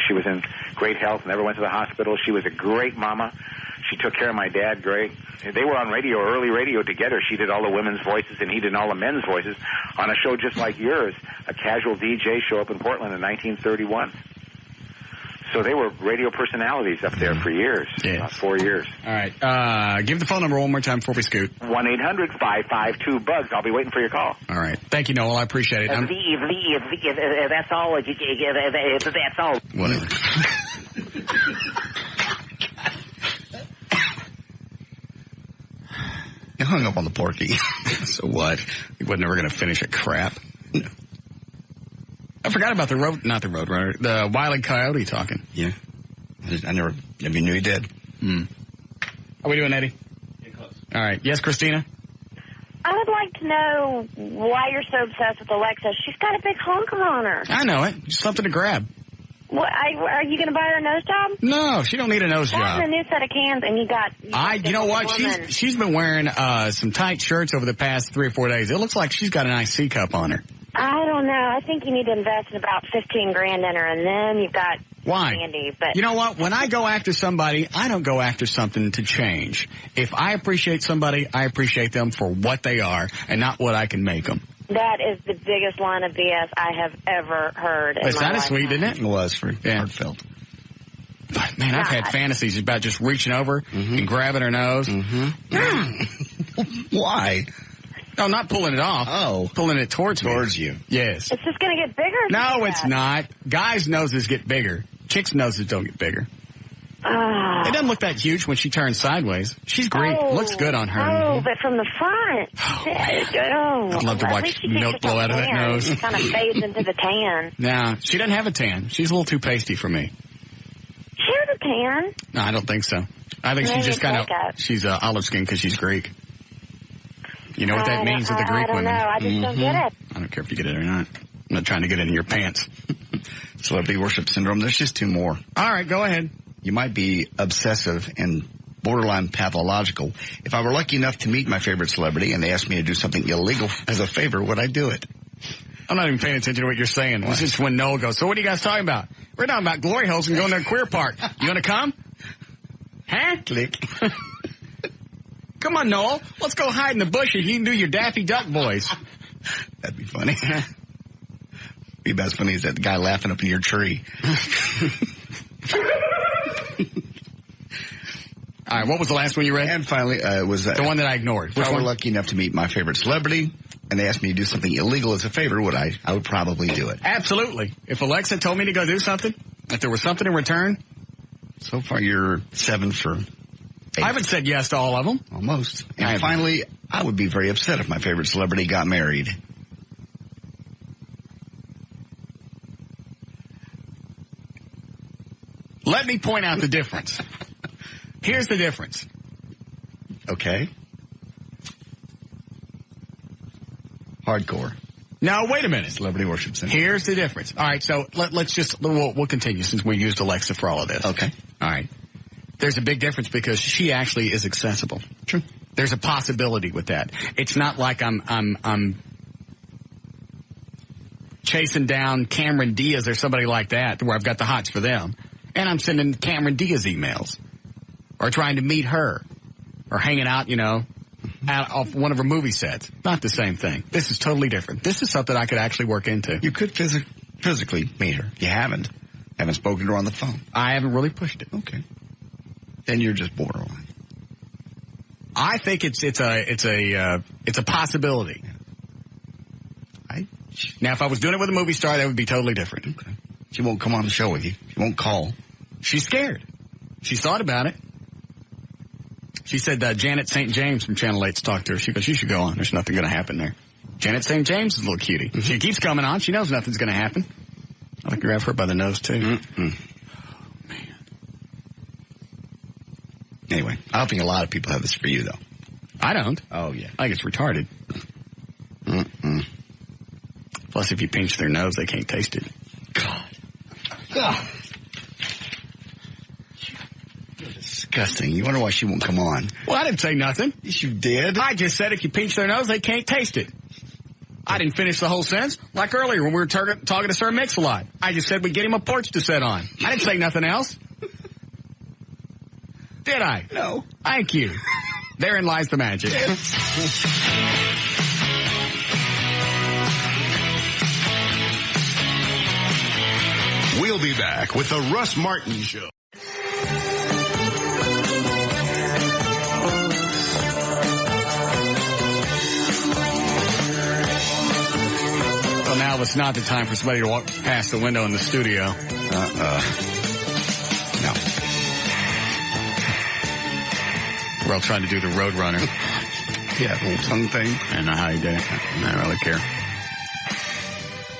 She was in great health, never went to the hospital. She was a great mama. She took care of my dad great. They were on radio, early radio together. She did all the women's voices, and he did all the men's voices on a show just like yours, a casual DJ show up in Portland in 1931. So they were radio personalities up there for years, about 4 years. All right. Give the phone number one more time before we scoot. 1-800-552-BUGS. I'll be waiting for your call. All right. Thank you, Noel. I appreciate it. That's all. That's all. Whatever. You hung up on the Porky. So what? He wasn't ever going to finish a crap. No. I forgot about the Wile E. Coyote talking. Yeah. I never even knew he did. How we doing, Eddie? Yeah, close. All right. Yes, Christina? I would like to know why you're so obsessed with Alexa. She's got a big honker on her. I know it. Just something to grab. What, are you going to buy her a nose job? No, she don't need a nose job. That's a new set of cans, and you know what? She's been wearing some tight shirts over the past 3 or 4 days. It looks like she's got a nice C cup on her. I don't know. I think you need to invest in about $15,000 in her, and then you've got candy. But you know what? When I go after somebody, I don't go after something to change. If I appreciate somebody, I appreciate them for what they are and not what I can make them. That is the biggest line of BS I have ever heard in my life. It sounded sweet, didn't it? It was for heartfelt. But, man, I've had fantasies about just reaching over and grabbing her nose. Why? No, not pulling it off. Oh. Pulling it towards you. Yes. It's just going to get bigger. No, it's not. Guys' noses get bigger. Chicks' noses don't get bigger. It doesn't look that huge when she turns sideways. She's great. Looks good on her. Oh, but from the front. I'd love to watch milk blow out of that nose. It kind of fades into the tan. No, she doesn't have a tan. She's a little too pasty for me. She has a tan. No, I don't think so. I think she's just kind of, she's olive skin because she's Greek. You know what that means with the Greek women? I don't know. I just don't get it. I don't care if you get it or not. I'm not trying to get it in your pants. Celebrity worship syndrome. There's just 2 more. All right, go ahead. You might be obsessive and borderline pathological. If I were lucky enough to meet my favorite celebrity and they asked me to do something illegal as a favor, would I do it? I'm not even paying attention to what you're saying. It's just when Noel goes, so what are you guys talking about? We're talking about glory holes and going to a queer park. You want to come? Huh? Click. Come on, Noel. Let's go hide in the bushes. You can do your Daffy Duck voice. That'd be funny. Be best funny is that guy laughing up in your tree. All right, what was the last one you read? And finally, it was the one that I ignored. If I were lucky enough to meet my favorite celebrity, and they asked me to do something illegal as a favor, I would probably do it. Absolutely. If Alexa told me to go do something, if there was something in return. So far, you're 7 for 8. I haven't said yes to all of them. Almost. And finally, I would be very upset if my favorite celebrity got married. Let me point out the difference. Here's the difference. Okay. Hardcore. Now, wait a minute. Celebrity worship center. Here's the difference. All right, so let's just, we'll continue since we used Alexa for all of this. Okay. All right. There's a big difference because she actually is accessible. True. There's a possibility with that. It's not like I'm chasing down Cameron Diaz or somebody like that where I've got the hots for them. And I'm sending Cameron Diaz emails. Or trying to meet her. Or hanging out, out off one of her movie sets. Not the same thing. This is totally different. This is something I could actually work into. You could physically meet her. You haven't. Haven't spoken to her on the phone. I haven't really pushed it. Okay. Then you're just borderline. I think it's a possibility. Now, if I was doing it with a movie star, that would be totally different. Okay. She won't come on the show with you. She won't call. She's scared. She's thought about it. She said Janet St. James from Channel 8's talked to her. She goes, you should go on. There's nothing going to happen there. Janet St. James is a little cutie. Mm-hmm. She keeps coming on. She knows nothing's going to happen. I like to grab her by the nose, too. Mm-mm. Oh, man. Anyway, I don't think a lot of people have this for you, though. I don't. Oh, yeah. I think it's retarded. Mm-mm. Plus, if you pinch their nose, they can't taste it. God. You're disgusting. You wonder why she won't come on. Well, I didn't say nothing. Yes, you did. I just said if you pinch their nose, they can't taste it. I didn't finish the whole sentence. Like earlier when we were talking to Sir Mix-a-Lot. I just said we'd get him a porch to sit on. I didn't say nothing else. Did I? No. Thank you. Therein lies the magic. We'll be back with the Russ Martin Show. Well, now it's not the time for somebody to walk past the window in the studio. No. We're all trying to do the Roadrunner. Yeah, little tongue thing. I don't know how he did it. I don't really care.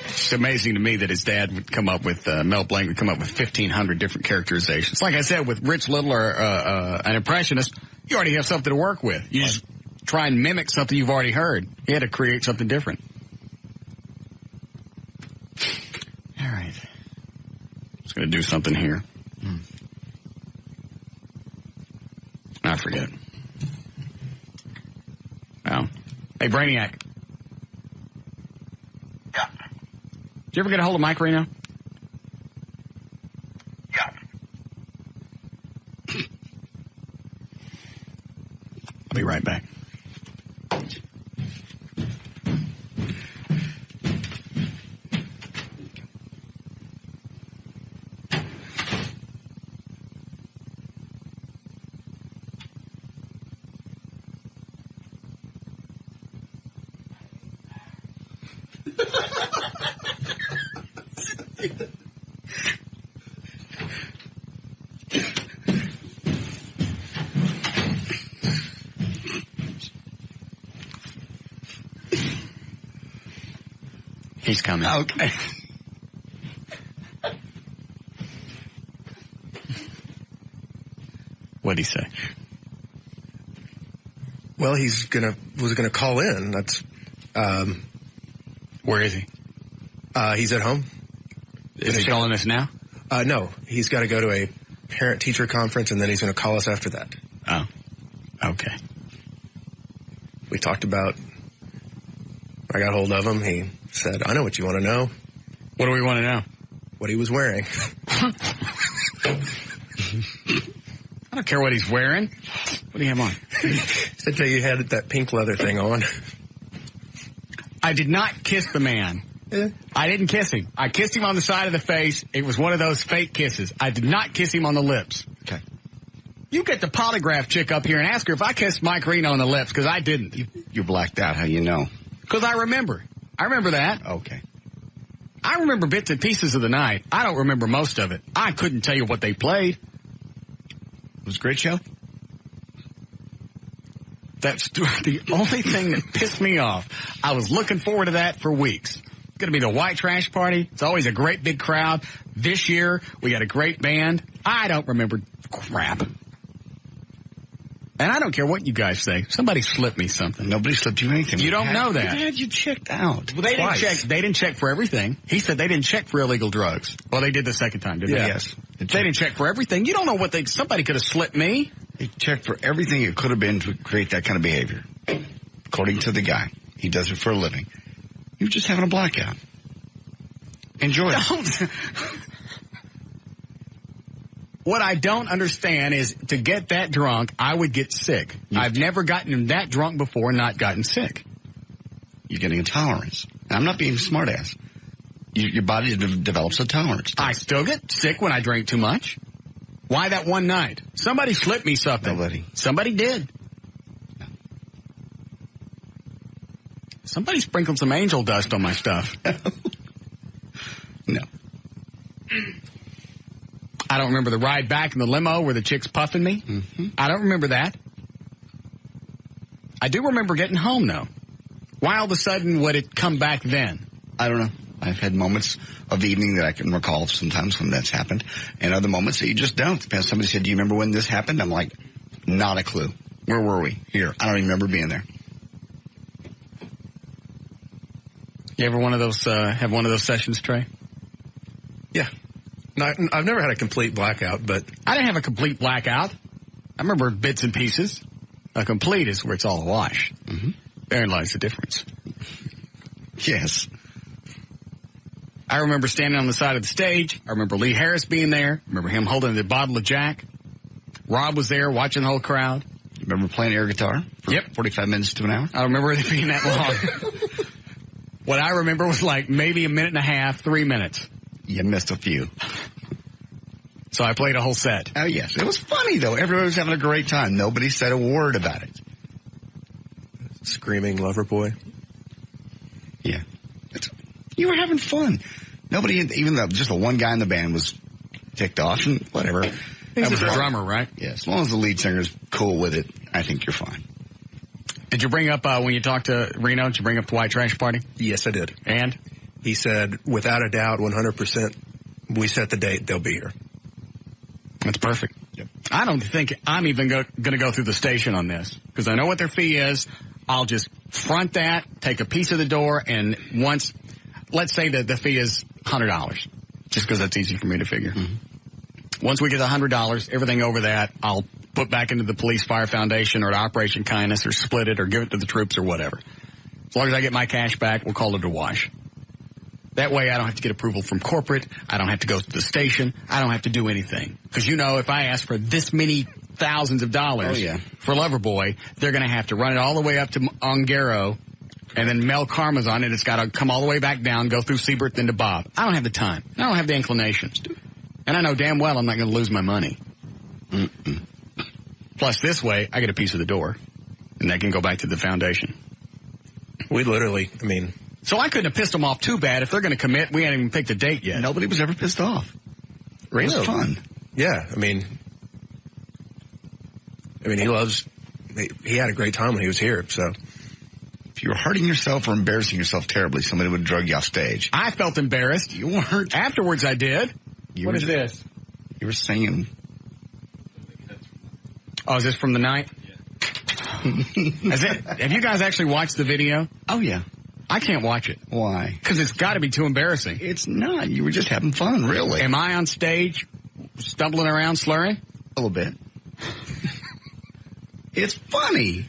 It's amazing to me that his dad would come up with, Mel Blanc would come up with 1,500 different characterizations. Like I said, with Rich Little or an impressionist, you already have something to work with. You just try and mimic something you've already heard. He had to create something different. All right. Just going to do something here. I forget. Oh. Hey, Brainiac. Yeah. Did you ever get a hold of Mike Reno? Yeah. I'll be right back. He's coming. Okay. What'd he say? Well, was gonna call in. That's, where is he? He's at home. Is he calling us now? No, he's got to go to a parent-teacher conference, and then he's going to call us after that. Oh, okay. We talked about, I got hold of him. He said, I know what you want to know. What do we want to know? What he was wearing. I don't care what he's wearing. What do you have on? He said you had that pink leather thing on. I did not kiss the man I didn't kiss him. I kissed him on the side of the face. It was one of those fake kisses. I did not kiss him on the lips. Okay. You get the polygraph chick up here and ask her if I kissed Mike Reno on the lips, because I didn't. You're blacked out. How you know? Because I remember. I remember that. Okay. I remember bits and pieces of the night. I don't remember most of it. I couldn't tell you what they played. It was a great show. That's the only thing that pissed me off. I was looking forward to that for weeks. It's going to be the white trash party. It's always a great big crowd. This year, we got a great band. I don't remember crap. And I don't care what you guys say. Somebody slipped me something. Nobody slipped you anything. You don't know that. We had you checked out. Well, they didn't check. They didn't check for everything. He said they didn't check for illegal drugs. Well, they did the second time, didn't they? Yes. They didn't check for everything. You don't know what somebody could have slipped me. They checked for everything it could have been to create that kind of behavior. According to the guy. He does it for a living. You're just having a blackout. Enjoy it. What I don't understand is to get that drunk, I would get sick. I've never gotten that drunk before and not gotten sick. You're getting a tolerance. And I'm not being a smartass. Your body develops a tolerance. I still get sick when I drink too much. Why that one night? Somebody slipped me something. Nobody. Somebody did. No. Somebody sprinkled some angel dust on my stuff. No. I don't remember the ride back in the limo where the chick's puffing me. Mm-hmm. I don't remember that. I do remember getting home, though. Why all of a sudden would it come back then? I don't know. I've had moments of the evening that I can recall sometimes when that's happened, and other moments that you just don't. Somebody said, do you remember when this happened? I'm like, not a clue. Where were we? Here. I don't even remember being there. You ever have one of those sessions, Trey? Yeah. I've never had a complete blackout, but... I didn't have a complete blackout. I remember bits and pieces. A complete is where it's all a wash. Mm-hmm. Therein lies the difference. Yes. I remember standing on the side of the stage. I remember Lee Harris being there. I remember him holding the bottle of Jack. Rob was there watching the whole crowd. You remember playing air guitar for 45 minutes to an hour? I remember it being that long. What I remember was like maybe a minute and a half, 3 minutes. You missed a few. So I played a whole set. Oh, yes. It was funny, though. Everybody was having a great time. Nobody said a word about it. Screaming lover boy. Yeah. You were having fun. Nobody, even just the one guy in the band was ticked off and whatever. That was the drummer, right? Yeah. As long as the lead singer's cool with it, I think you're fine. Did you bring up, when you talked to Reno, did you bring up the white trash party? Yes, I did. And? He said, without a doubt, 100%, we set the date, they'll be here. That's perfect. Yep. I don't think I'm even going to go through the station on this, because I know what their fee is. I'll just front that, take a piece of the door, and once, let's say that the fee is $100, just because that's easy for me to figure. Mm-hmm. Once we get $100, everything over that, I'll put back into the Police Fire Foundation or to Operation Kindness or split it or give it to the troops or whatever. As long as I get my cash back, we'll call it a wash. That way I don't have to get approval from corporate. I don't have to go to the station. I don't have to do anything. Because, if I ask for this many thousands of dollars for Loverboy, they're going to have to run it all the way up to Ongaro, and then Mel Karma's on it. It's got to come all the way back down, go through Siebert, then to Bob. I don't have the time. I don't have the inclinations. And I know damn well I'm not going to lose my money. Mm-mm. Plus, this way, I get a piece of the door, and that can go back to the foundation. We literally, So I couldn't have pissed them off too bad. If they're going to commit, we hadn't even picked a date yet. Nobody was ever pissed off. It was fun. Yeah, he had a great time when he was here, so. If you were hurting yourself or embarrassing yourself terribly, somebody would have drug you off stage. I felt embarrassed. You weren't. Afterwards, I did. What is this? You were singing. Oh, is this from the night? Yeah. Have you guys actually watched the video? Oh, yeah. I can't watch it. Why? Because it's got to be too embarrassing. It's not. You were just having fun, really. Am I on stage stumbling around slurring? A little bit. It's funny.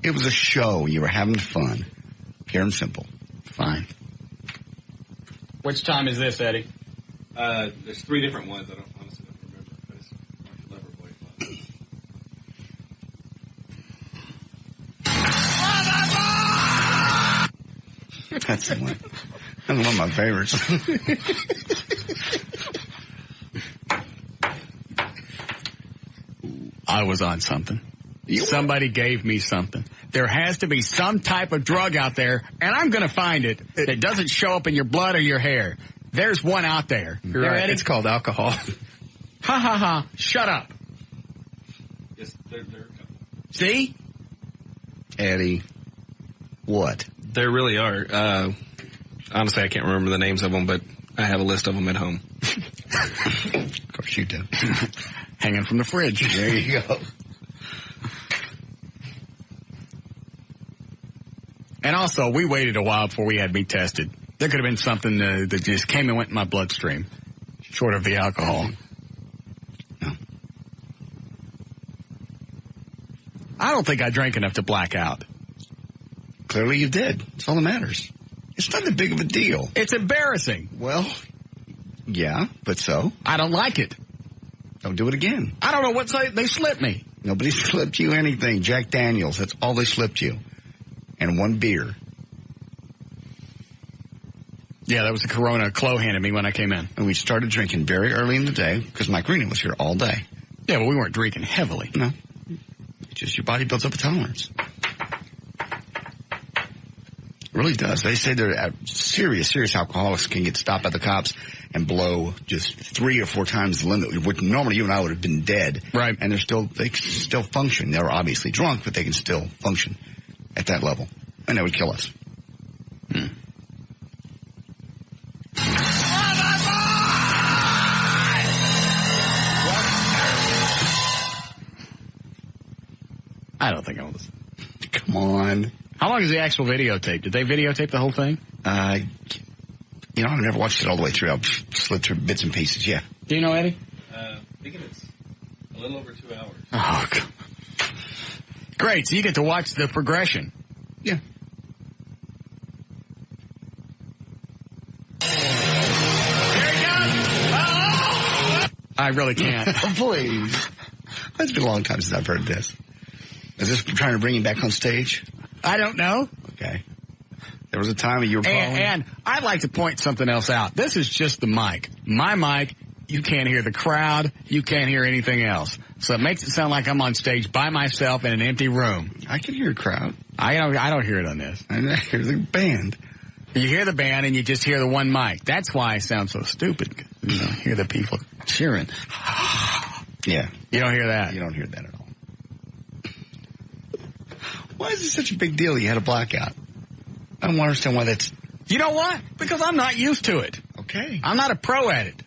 It was a show. You were having fun. Pure and simple. Fine. Which time is this, Eddie? There's 3 different ones. I honestly don't remember. But it's Loverboy fun. That's the one. That's one of my favorites. I was on something. Somebody gave me something. There has to be some type of drug out there, and I'm going to find it, that doesn't show up in your blood or your hair. There's one out there. You're right. Ready? It's called alcohol. Ha, ha, ha. Shut up. Yes, they're See? Eddie, what? There really are. Honestly, I can't remember the names of them, but I have a list of them at home. Of course you do. Hanging from the fridge. There you go. And also, we waited a while before we had me tested. There could have been something that just came and went in my bloodstream, short of the alcohol. No. I don't think I drank enough to black out. Clearly you did. That's all that matters. It's not that big of a deal. It's embarrassing. Well, yeah, but so? I don't like it. Don't do it again. I don't know what they slipped me. Nobody slipped you anything. Jack Daniels, that's all they slipped you. And one beer. Yeah, that was a Corona Chloe handed me when I came in. And we started drinking very early in the day because Mike Green was here all day. Yeah, but we weren't drinking heavily. No. It's just your body builds up a tolerance. It really does. They say they're serious alcoholics can get stopped by the cops and blow just 3 or 4 times the limit, which normally you and I would have been dead. Right. And they can still function. They're obviously drunk, but they can still function at that level. And that would kill us. I don't think I was. Come on. How long is the actual videotape? Did they videotape the whole thing? I never watched it all the way through. I've slid through bits and pieces, yeah. Do you know, Eddie? I think it's a little over 2 hours. Oh, God. Great. So you get to watch the progression. Yeah. I really can't. Please. It's been a long time since I've heard this. Is this trying to bring you back on stage? I don't know. Okay. There was a time you were calling. And I'd like to point something else out. This is just the mic. My mic, you can't hear the crowd. You can't hear anything else. So it makes it sound like I'm on stage by myself in an empty room. I can hear a crowd. I don't hear it on this. I hear the band. You hear the band and you just hear the one mic. That's why I sound so stupid. You don't hear the people cheering. Yeah. You don't hear that. You don't hear that at all. Why is it such a big deal you had a blackout? I don't understand why that's... You know what? Because I'm not used to it. Okay. I'm not a pro at it.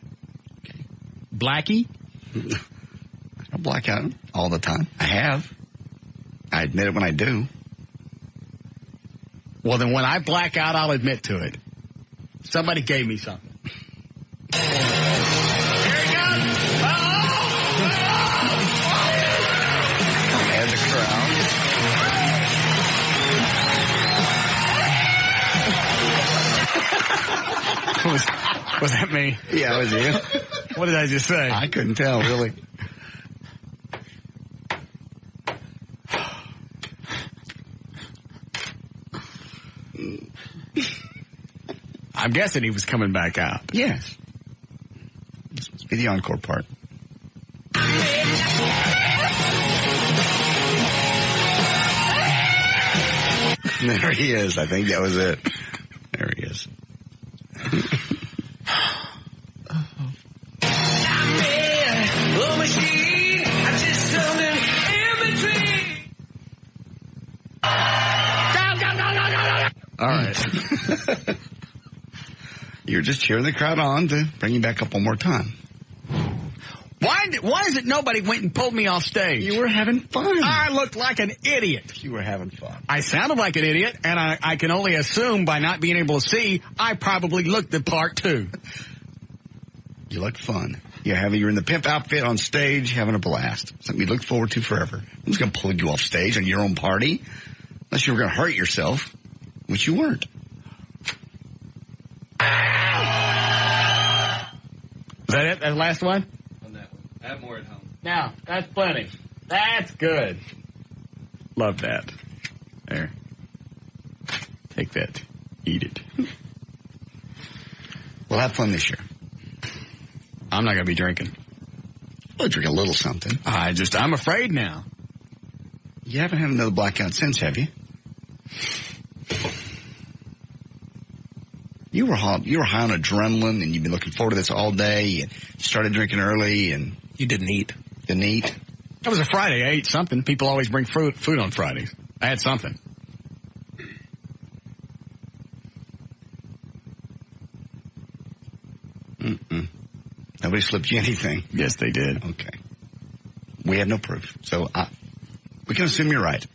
Okay. Blackie? I don't black out all the time. I have. I admit it when I do. Well, then when I black out, I'll admit to it. Somebody gave me something. Here he goes! And the crowd. Was that me? Yeah, it was you. What did I just say? I couldn't tell, really. I'm guessing he was coming back out. Yes. This must be the encore part. There he is. I think that was it. There he is. All right. You're just cheering the crowd on to bring you back up one more time. Why is it nobody went and pulled me off stage? You were having fun. I looked like an idiot. You were having fun. I sounded like an idiot, and I can only assume by not being able to see, I probably looked the part too. You looked fun. You're in the pimp outfit on stage, having a blast. Something you look forward to forever. Who's going to pull you off stage on your own party? Unless you were going to hurt yourself, which you weren't. Is that it? That last one? On that one. I have more at home. Now, that's plenty. That's good. Love that. There. Take that. Eat it. We'll have fun this year. I'm not going to be drinking. We'll drink a little something. I'm afraid now. You haven't had another blackout since, have you? You were high on adrenaline, and you've been looking forward to this all day. You started drinking early, and you didn't eat. Didn't eat? It was a Friday. I ate something. People always bring food on Fridays. I had something. Nobody slipped you anything. Yes, they did. Okay. We have no proof, so we can assume you're right.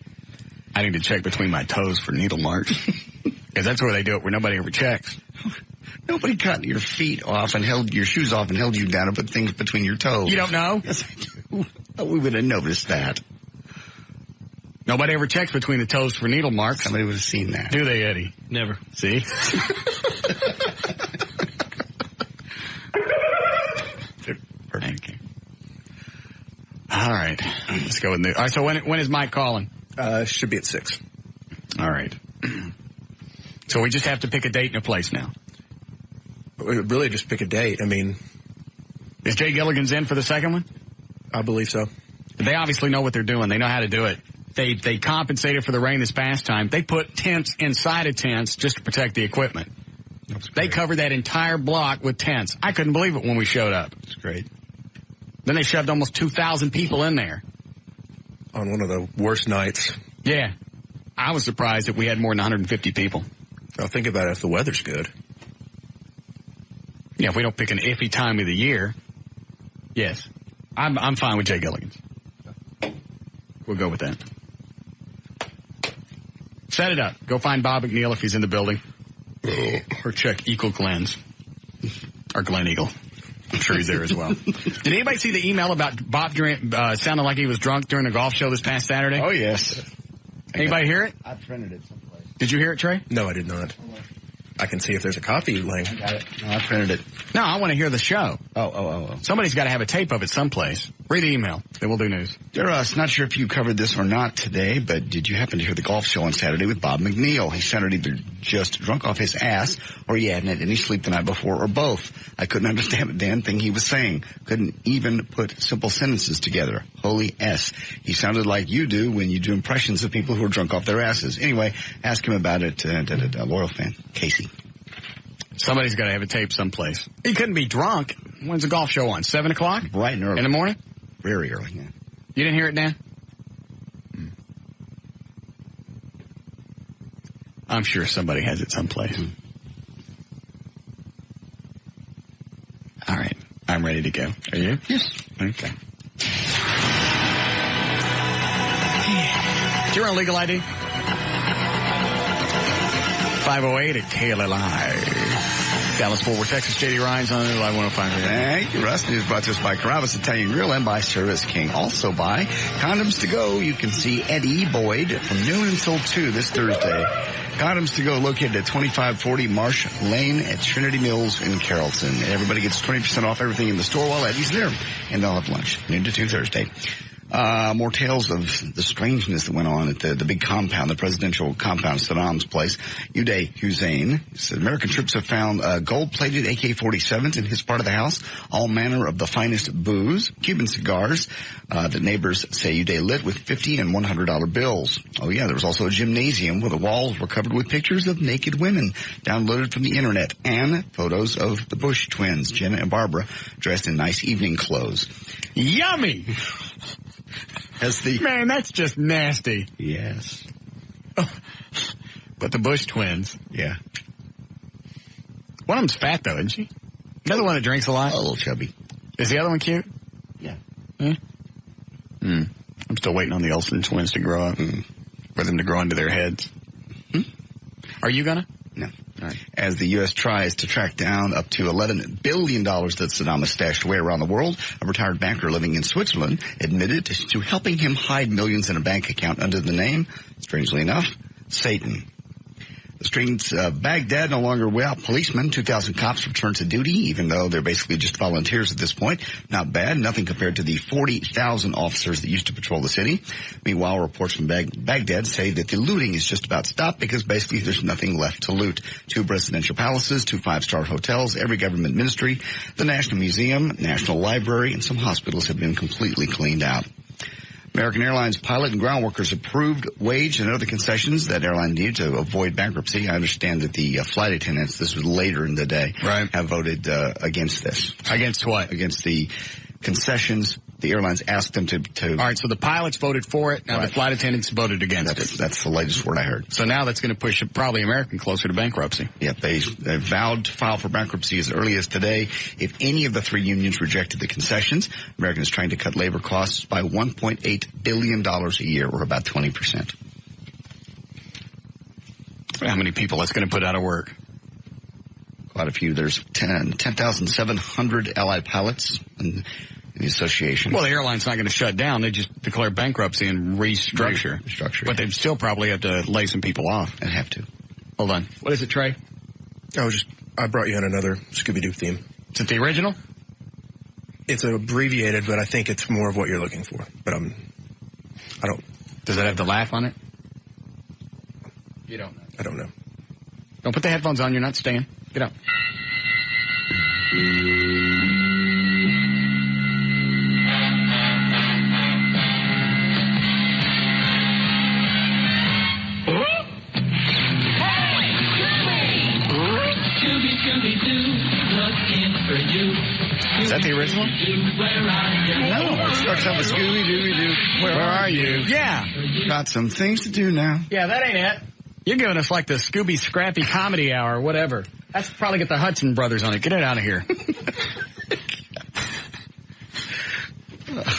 I need to check between my toes for needle marks. Because that's where they do it, where nobody ever checks. Nobody cut your feet off and held your shoes off and held you down and put things between your toes. You don't know? Yes, I do. We would have noticed that. Nobody ever checks between the toes for needle marks. Somebody would have seen that. Do they, Eddie? Never. See? Okay. All right. Let's go with new. All right, so when is Mike calling? Should be at 6. All right. So we just have to pick a date and a place now. Really just pick a date. I mean, is Jay Gilligan's in for the second one? I believe so. They obviously know what they're doing. They know how to do it. They compensated for the rain this past time. They put tents inside of tents just to protect the equipment. They covered that entire block with tents. I couldn't believe it when we showed up. It's great. Then they shoved almost 2,000 people in there. On one of the worst nights. Yeah. I was surprised that we had more than 150 people. I'll think about it if the weather's good. Yeah, if we don't pick an iffy time of the year. Yes. I'm fine with Jay Gilligan's. We'll go with that. Set it up. Go find Bob McNeil if he's in the building. Or check Eagle Glenn's. Or Glen Eagle. I'm sure he's there as well. Did anybody see the email about Bob sounding like he was drunk during the golf show this past Saturday? Oh, yes. Anybody hear it? I printed it someplace. Did you hear it, Trey? No, I did not. I can see if there's a copy laying. I got it. No, I printed it. No, I want to hear the show. Oh. Somebody's got to have a tape of it someplace. Read the email. Then we'll do news. Dear Russ, not sure if you covered this or not today, but did you happen to hear the golf show on Saturday with Bob McNeil? He sounded either just drunk off his ass or he hadn't had any sleep the night before or both. I couldn't understand a damn thing he was saying. Couldn't even put simple sentences together. Holy S. He sounded like you do when you do impressions of people who are drunk off their asses. Anyway, ask him about it. Loyal fan, Casey. Somebody's got to have a tape someplace. He couldn't be drunk. When's the golf show on? 7 o'clock? Bright and early. In the morning? Very early, yeah. You didn't hear it, Dan? I'm sure somebody has it someplace. All right. I'm ready to go. Are you? Yes. Okay. Do you run a legal ID? 508 at KLLI. Dallas, Fort Worth, Texas. J.D. Ryan's on Live 105. Thank you, Russ. News brought to us by Carrabba's Italian Grill and by Service King. Also by Condoms to Go. You can see Eddie Boyd from noon until 2 this Thursday. Condoms to Go located at 2540 Marsh Lane at Trinity Mills in Carrollton. Everybody gets 20% off everything in the store while Eddie's there. And they'll have lunch noon to 2 Thursday. More tales of the strangeness that went on at the big compound, the presidential compound, Saddam's place. Uday Hussein said American troops have found gold-plated AK-47s in his part of the house, all manner of the finest booze, Cuban cigars that neighbors say Uday lit with $50 and $100 bills. Oh, yeah, there was also a gymnasium where the walls were covered with pictures of naked women downloaded from the Internet and photos of the Bush twins, Jenna and Barbara, dressed in nice evening clothes. Yummy! Man, that's just nasty. Yes. Oh, but the Bush twins. Yeah. One of them's fat, though, isn't she? Another one that drinks a lot? A little chubby. Is the other one cute? Yeah. I'm still waiting on the Olsen twins to grow up. For them to grow into their heads. Are you gonna? No. Right. As the U.S. tries to track down up to $11 billion that Saddam has stashed away around the world, a retired banker living in Switzerland admitted to helping him hide millions in a bank account under the name, strangely enough, Satan. The streets of Baghdad no longer without policemen. 2,000 cops return to duty, even though they're basically just volunteers at this point. Not bad. Nothing compared to the 40,000 officers that used to patrol the city. Meanwhile, reports from Baghdad say that the looting is just about stopped because basically there's nothing left to loot. 2 presidential palaces, 2 5-star hotels, every government ministry, the National Museum, National Library, and some hospitals have been completely cleaned out. American Airlines pilot and ground workers approved wage and other concessions that airline needed to avoid bankruptcy. I understand that the flight attendants, this was later in the day, have voted against this. Against what? Against the concessions. The airlines asked them to. All right, so the pilots voted for it. Now the flight attendants voted against it. That's the latest word I heard. So now that's going to push probably American closer to bankruptcy. Yep, they vowed to file for bankruptcy as early as today. If any of the 3 unions rejected the concessions, American is trying to cut labor costs by $1.8 billion a year, or about 20%. How many people that's going to put out of work? Quite a few. There's 10,700 allied pilots in the association. Well, the airline's not going to shut down. They just declare bankruptcy and restructure. But they'd still probably have to lay some people off. They'd have to. Hold on. What is it, Trey? I brought you on another Scooby-Doo theme. Is it the original? It's abbreviated, but I think it's more of what you're looking for. But I don't. Does that have the laugh on it? You don't know. I don't know. Don't put the headphones on. You're not staying. Get out. Is that the original? No, it starts out with Scooby-Doo-Doo. Where are you? Yeah. Got some things to do now. Yeah, that ain't it. You're giving us like the Scooby Scrappy Comedy Hour or whatever. That's probably got the Hudson brothers on it. Get it out of here.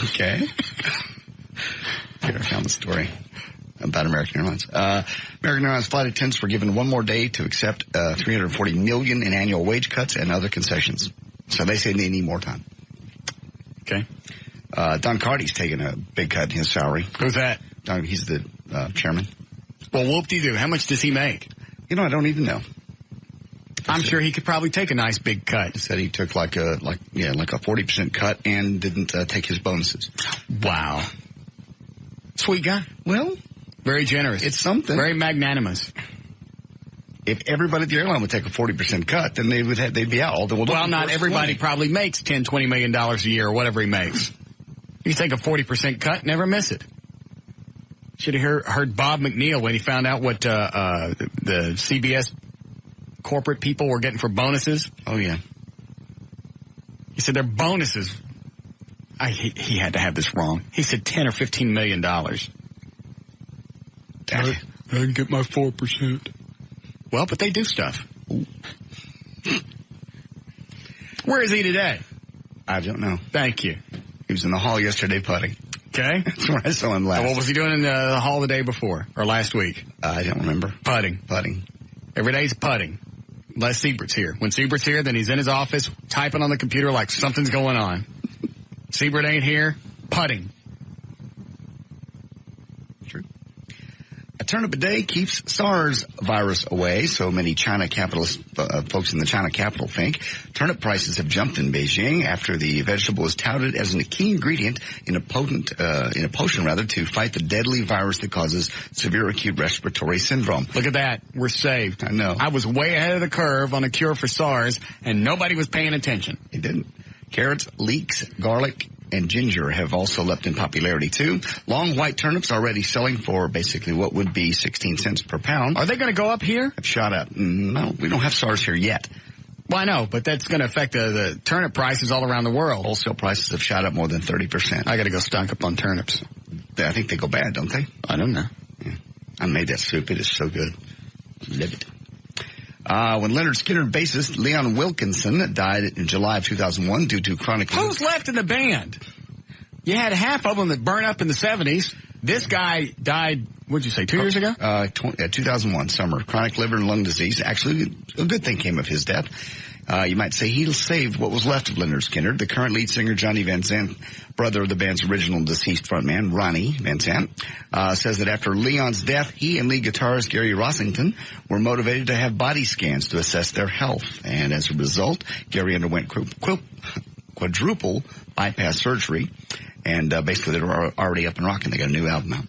Okay. Here, I found the story about American Airlines. American Airlines flight attendants were given one more day to accept $340 million in annual wage cuts and other concessions. So they say they need more time. Okay. Don Carty's taking a big cut in his salary. Who's that? He's the chairman. Well, whoop-de-doo. How much does he make? You know, I don't even know. I'm sure he could probably take a nice big cut. He said he took like a 40% cut and didn't take his bonuses. Wow. Sweet guy. Well, very generous. It's something. Very magnanimous. If everybody at the airline would take a 40% cut, then they'd be out. Well, not everybody probably makes $10, $20 million a year or whatever he makes. You take a 40% cut, never miss it. Should have heard Bob McNeil when he found out what the CBS corporate people were getting for bonuses. Oh, yeah. He said their bonuses, he had to have this wrong. He said $10 or $15 million. Daddy, I can get my 4%. Well, but they do stuff. Where is he today? I don't know. Thank you. He was in the hall yesterday putting. Okay. That's where I saw him last. What was he doing in the hall the day before or last week? I don't remember. Putting. Every day's putting. Unless Siebert's here. When Siebert's here, then he's in his office typing on the computer like something's going on. Siebert ain't here. Putting. True. A turnip a day keeps SARS virus away, so many China capitalist folks in the China capital think. Turnip prices have jumped in Beijing after the vegetable is touted as a key ingredient in a potion to fight the deadly virus that causes severe acute respiratory syndrome. Look at that. We're saved. I know. I was way ahead of the curve on a cure for SARS, and nobody was paying attention. They didn't. Carrots, leeks, garlic, and ginger have also leapt in popularity, too. Long white turnips already selling for basically what would be 16 cents per pound. Are they going to go up here? Have shot up. No, we don't have SARS here yet. Well, I know, but that's going to affect the turnip prices all around the world. Wholesale prices have shot up more than 30%. I got to go stock up on turnips. I think they go bad, don't they? I don't know. Yeah. I made that soup. It is so good. Love it. When Leonard Skinner bassist Leon Wilkinson died in July of 2001 due to chronic... Who's left in the band? You had half of them that burned up in the 70s. This guy died, what'd you say, 2 years ago? 2001, summer. Chronic liver and lung disease. Actually, a good thing came of his death. You might say he saved what was left of Leonard Skinner. The current lead singer, Johnny Van Sant, brother of the band's original deceased frontman, Ronnie Van Sant, says that after Leon's death, he and lead guitarist Gary Rossington were motivated to have body scans to assess their health. And as a result, Gary underwent quadruple bypass surgery. And basically, they were already up and rocking. They got a new album out.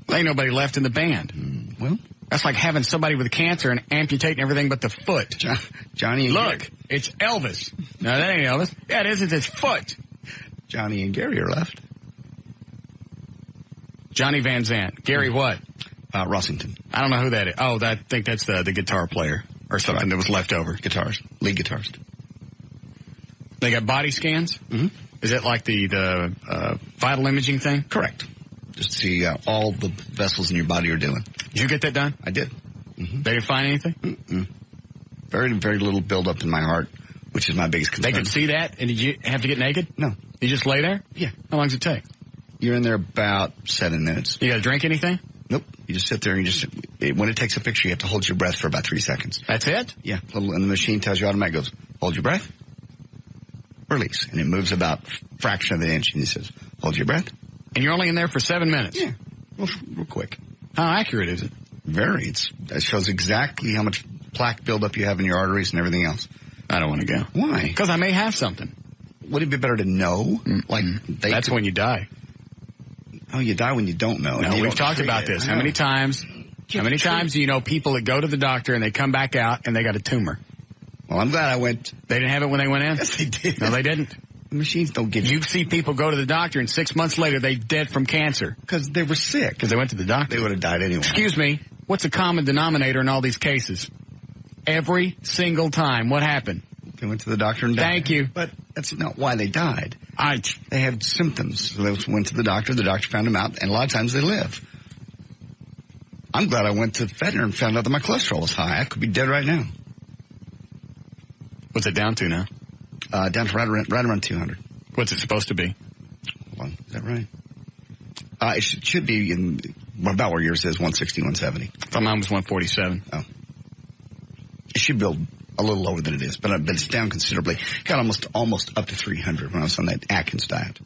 Well, ain't nobody left in the band. Well, that's like having somebody with cancer and amputating everything but the foot. Johnny and Look, Gary. it's Elvis. No, that ain't Elvis. Yeah, it is. It's his foot. Johnny and Gary are left. Johnny Van Zant. Gary what? Rossington. I don't know who that is. Oh, I think that's the guitar player or something that was left over. Lead guitarist. They got body scans? Mm-hmm. Is that like the vital imaging thing? Correct. Just to see all the vessels in your body are doing. Did you get that done? I did. Mm-hmm. They didn't find anything? Mm-mm. Very, very little buildup in my heart, which is my biggest concern. They could see that? And did you have to get naked? No. You just lay there? Yeah. How long does it take? You're in there about 7 minutes. You got to drink anything? Nope. You just sit there and when it takes a picture, you have to hold your breath for about 3 seconds. That's it? Yeah. And the machine tells you automatically, goes, hold your breath, release. And it moves about a fraction of an inch. And it says, hold your breath. And you're only in there for 7 minutes? Yeah. Real quick. How accurate is it? Very. It shows exactly how much plaque buildup you have in your arteries and everything else. I don't want to go. Why? Because I may have something. Would it be better to know? That's when you die. Oh, you die when you don't know. No, we've talked about this. How many times do you know people that go to the doctor and they come back out and they got a tumor? Well, I'm glad I went. They didn't have it when they went in? Yes, they did. No, they didn't. The machines don't give you. You see people go to the doctor and 6 months later they dead from cancer. Because they were sick. Because they went to the doctor. They would have died anyway. Excuse me. What's the common denominator in all these cases? Every single time. What happened? They went to the doctor and died. Thank you. But that's not why they died. They had symptoms. So they went to the doctor found them out, and a lot of times they live. I'm glad I went to Fetner and found out that my cholesterol was high. I could be dead right now. What's it down to now? Down to right around 200. What's it supposed to be? Hold on. Is that right? It should be in about where yours is, 160, 170. I thought mine was 147. Oh. It should build a little lower than it is, but it's down considerably. Got almost up to 300 when I was on that Atkins diet.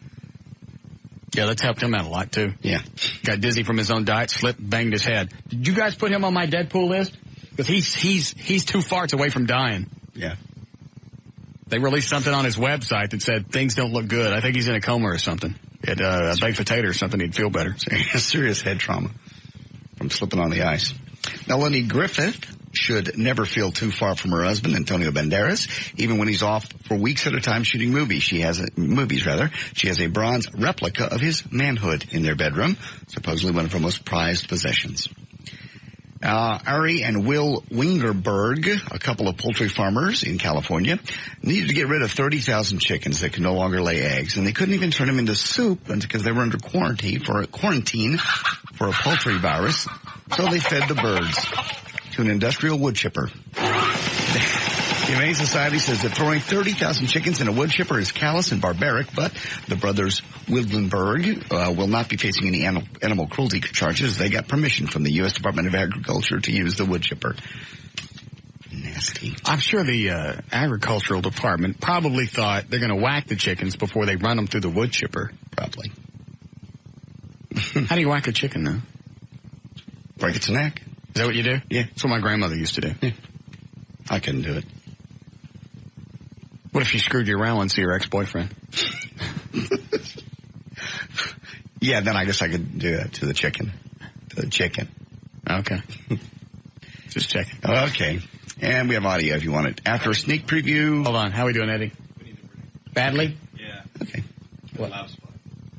Yeah, that's helped him out a lot, too. Yeah. Got dizzy from his own diet, slipped, banged his head. Did you guys put him on my Deadpool list? Because he's 2 farts away from dying. Yeah. They released something on his website that said things don't look good. I think he's in a coma or something. Had a baked potato or something, he'd feel better. Serious head trauma from slipping on the ice. Melanie Griffith should never feel too far from her husband, Antonio Banderas, even when he's off for weeks at a time shooting movies. She has a bronze replica of his manhood in their bedroom, supposedly one of her most prized possessions. Ari and Will Wingerberg, a couple of poultry farmers in California, needed to get rid of 30,000 chickens that could no longer lay eggs, and they couldn't even turn them into soup because they were under quarantine for a poultry virus, so they fed the birds to an industrial wood chipper. The Humane Society says that throwing 30,000 chickens in a wood chipper is callous and barbaric, but the brothers Wildenberg will not be facing any animal cruelty charges. They got permission from the U.S. Department of Agriculture to use the wood chipper. Nasty. I'm sure the agricultural department probably thought they're going to whack the chickens before they run them through the wood chipper. Probably. How do you whack a chicken, though? Break its neck. Is that what you do? Yeah. That's what my grandmother used to do. Yeah. I couldn't do it. What if she screwed you around and see your ex-boyfriend? Yeah, then I guess I could do that to the chicken. Okay. Just checking. Okay. And we have audio if you want it. After a sneak preview. Hold on. How are we doing, Eddie? Badly? Yeah. Okay. What?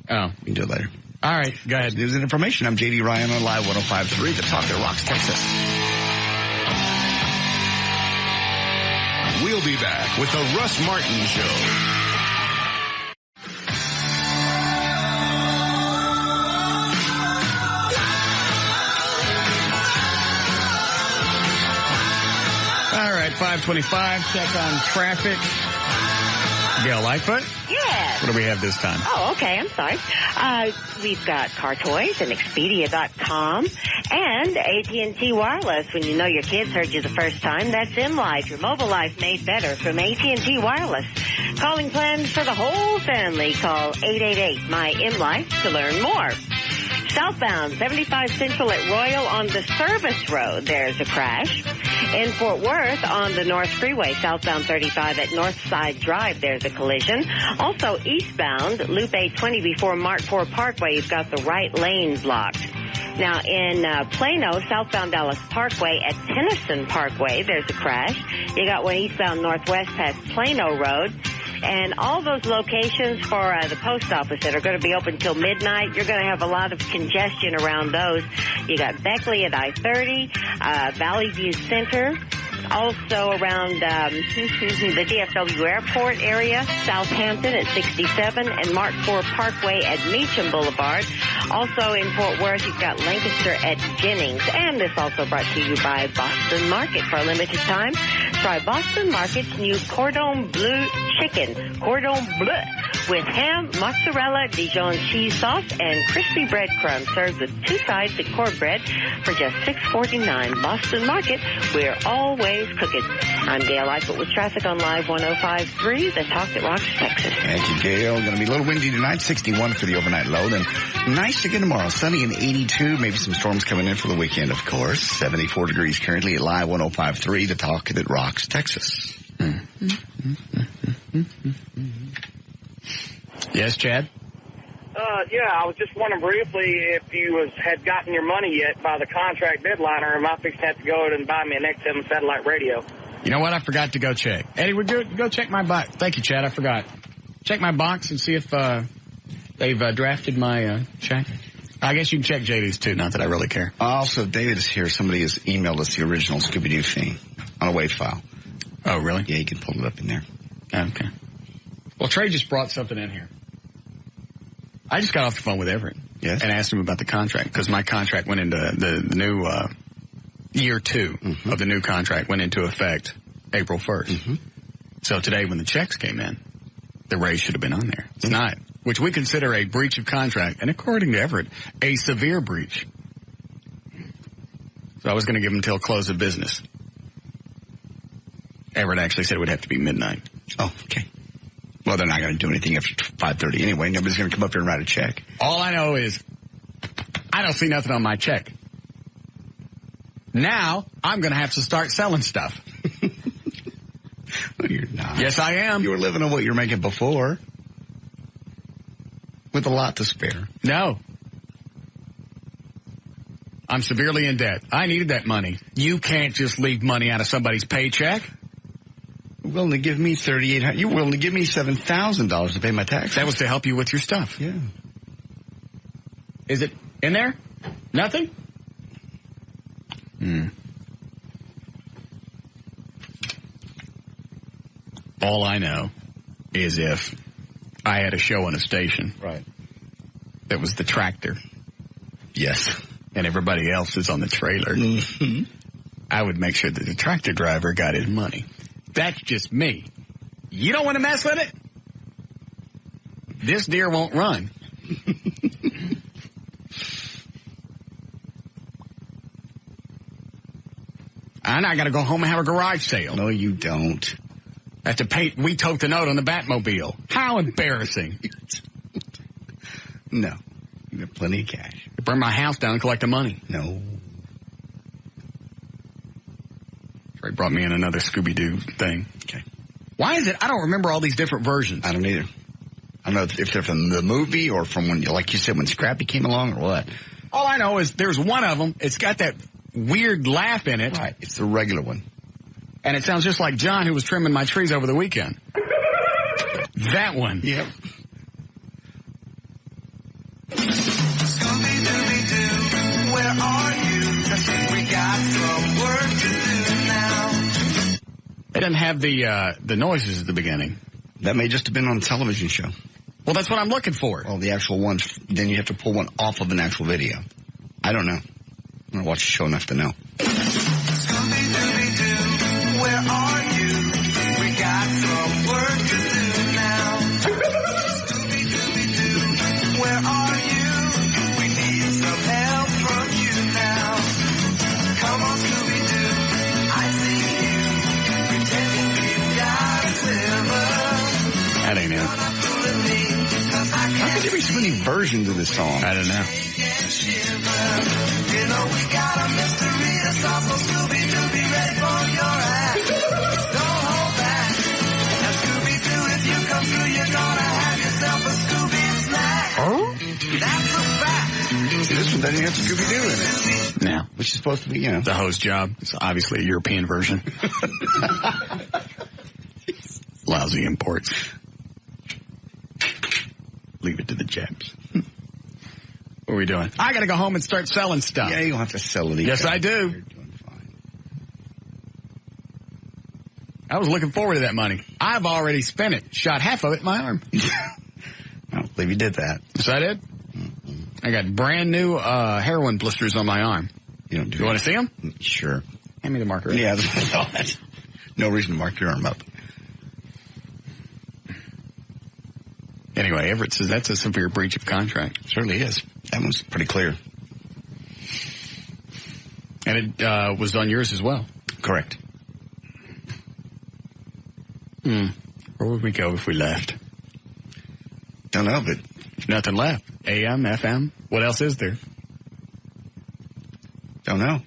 Oh. We can do it later. All right. Go ahead. News and information. I'm J.D. Ryan on Live 105.3, the talk that rocks Texas. We'll be back with the Russ Martin Show. All right, 525, check on traffic. Gail Lightfoot? Yes. What do we have this time? Oh, okay. I'm sorry. We've got Car Toys and Expedia.com and AT&T Wireless. When you know your kids heard you the first time, that's M-Life, your mobile life made better from AT&T Wireless. Calling plans for the whole family. Call 888-MY-M-Life to learn more. Southbound 75 Central at Royal on the service road, there's a crash. In Fort Worth on the North Freeway, southbound 35 at Northside Drive, there's a collision. Also eastbound, Loop 820 before Mark IV Parkway, you've got the right lane blocked. Now in Plano, southbound Dallas Parkway at Tennyson Parkway, there's a crash. You got one eastbound northwest past Plano Road. And all those locations for the post office that are going to be open till midnight, you're going to have a lot of congestion around those. You got Beckley at I-30, Valley View Center, also around the DFW Airport area, Southampton at 67, and Mark IV Parkway at Meacham Boulevard. Also in Fort Worth, you've got Lancaster at Jennings. And this also brought to you by Boston Market for a limited time. Try Boston Market's new Cordon Bleu chicken, Cordon Bleu, with ham, mozzarella, Dijon cheese sauce, and crispy breadcrumbs served with 2 sides of cornbread for just $6.49. Boston Market, we're always cooking. I'm Gail Lightfoot with traffic on Live 105.3, the talk that rocks Texas. Thank you, Gail. Going to be a little windy tonight, 61 for the overnight low. Then nice again tomorrow, sunny and 82. Maybe some storms coming in for the weekend, of course. 74 degrees currently at Live 105.3, the talk that rocks Texas. Yes, Chad? Yeah, I was just wondering briefly if you had gotten your money yet by the contract deadline, or am I fixing to have to go and buy me an XM satellite radio? You know what? I forgot to go check. Eddie, would you go check my box? Thank you, Chad. I forgot. Check my box and see if they've drafted my check. I guess you can check JD's too, not that I really care. Also, David is here. Somebody has emailed us the original Scooby-Doo thing on a WAV file. Oh, really? Yeah, you can pull it up in there. Okay. Well, Trey just brought something in here. I just got off the phone with Everett. Yes. And asked him about the contract, because my contract went into the new year 2 of the new contract went into effect April 1st. So today when the checks came in, the raise should have been on there. It's not, which we consider a breach of contract, and according to Everett, a severe breach. So I was going to give him until close of business. Everett actually said it would have to be midnight. Oh, okay. Well, they're not going to do anything after 5:30 anyway. Nobody's going to come up here and write a check. All I know is I don't see nothing on my check. Now I'm going to have to start selling stuff. No, you're not. Yes, I am. You were living on what you were making before with a lot to spare. No. I'm severely in debt. I needed that money. You can't just leave money out of somebody's paycheck. You're willing to give me $3,800. You're willing to give me $7,000 to pay my taxes. That was to help you with your stuff. Yeah. Is it in there? Nothing? All I know is if I had a show on a station. Right. That was the tractor. Yes. And everybody else is on the trailer. I would make sure that the tractor driver got his money. That's just me. You don't want to mess with it? This deer won't run. And I got to go home and have a garage sale. No, you don't. I have to pay. We tote the note on the Batmobile. How embarrassing. No. You have plenty of cash. Burn my house down and collect the money. No. Trey brought me in another Scooby-Doo thing. Okay. Why is it? I don't remember all these different versions. I don't either. I don't know if they're from the movie or from when, like you said, when Scrappy came along or what. All I know is there's one of them. It's got that weird laugh in it. Right. It's the regular one. And it sounds just like John, who was trimming my trees over the weekend. That one. Yep. Scooby-Dooby-Doo, where are you? We got some work to do now. It doesn't have the noises at the beginning. That may just have been on a television show. Well, that's what I'm looking for. Oh, the actual one. Then you have to pull one off of an actual video. I don't know. I don't watch the show enough to know. Scooby-Dooby-Doo, where are you? We got some work to do now. many versions of this song? I don't know. You know we got a mystery to solve, so Scooby-Doo, be ready for your act. Don't hold back. Now Scooby-Doo, if you come through, you're gonna have yourself a Scooby snack. Oh? That's a fact. See, this one doesn't have Scooby-Doo in it. No. Which is supposed to be, you know. The host job. It's obviously a European version. Lousy imports. Leave it to the Japs. What are we doing? I gotta go home and start selling stuff. Yeah, you don't have to sell it. Yes, I do. You're doing fine. I was looking forward to that money. I've already spent it. Shot half of it in my arm. I don't believe you did that. Yes, I did. Mm-hmm. I got brand new heroin blisters on my arm. You don't do You want to see them? Sure. Hand me the marker. Yeah, that's what I thought. No reason to mark your arm up. Anyway, Everett says that's a severe breach of contract. It certainly is. That one's pretty clear. And it was on yours as well. Correct. Where would we go if we left? Don't know, but There's nothing left. AM, FM. What else is there? don't know.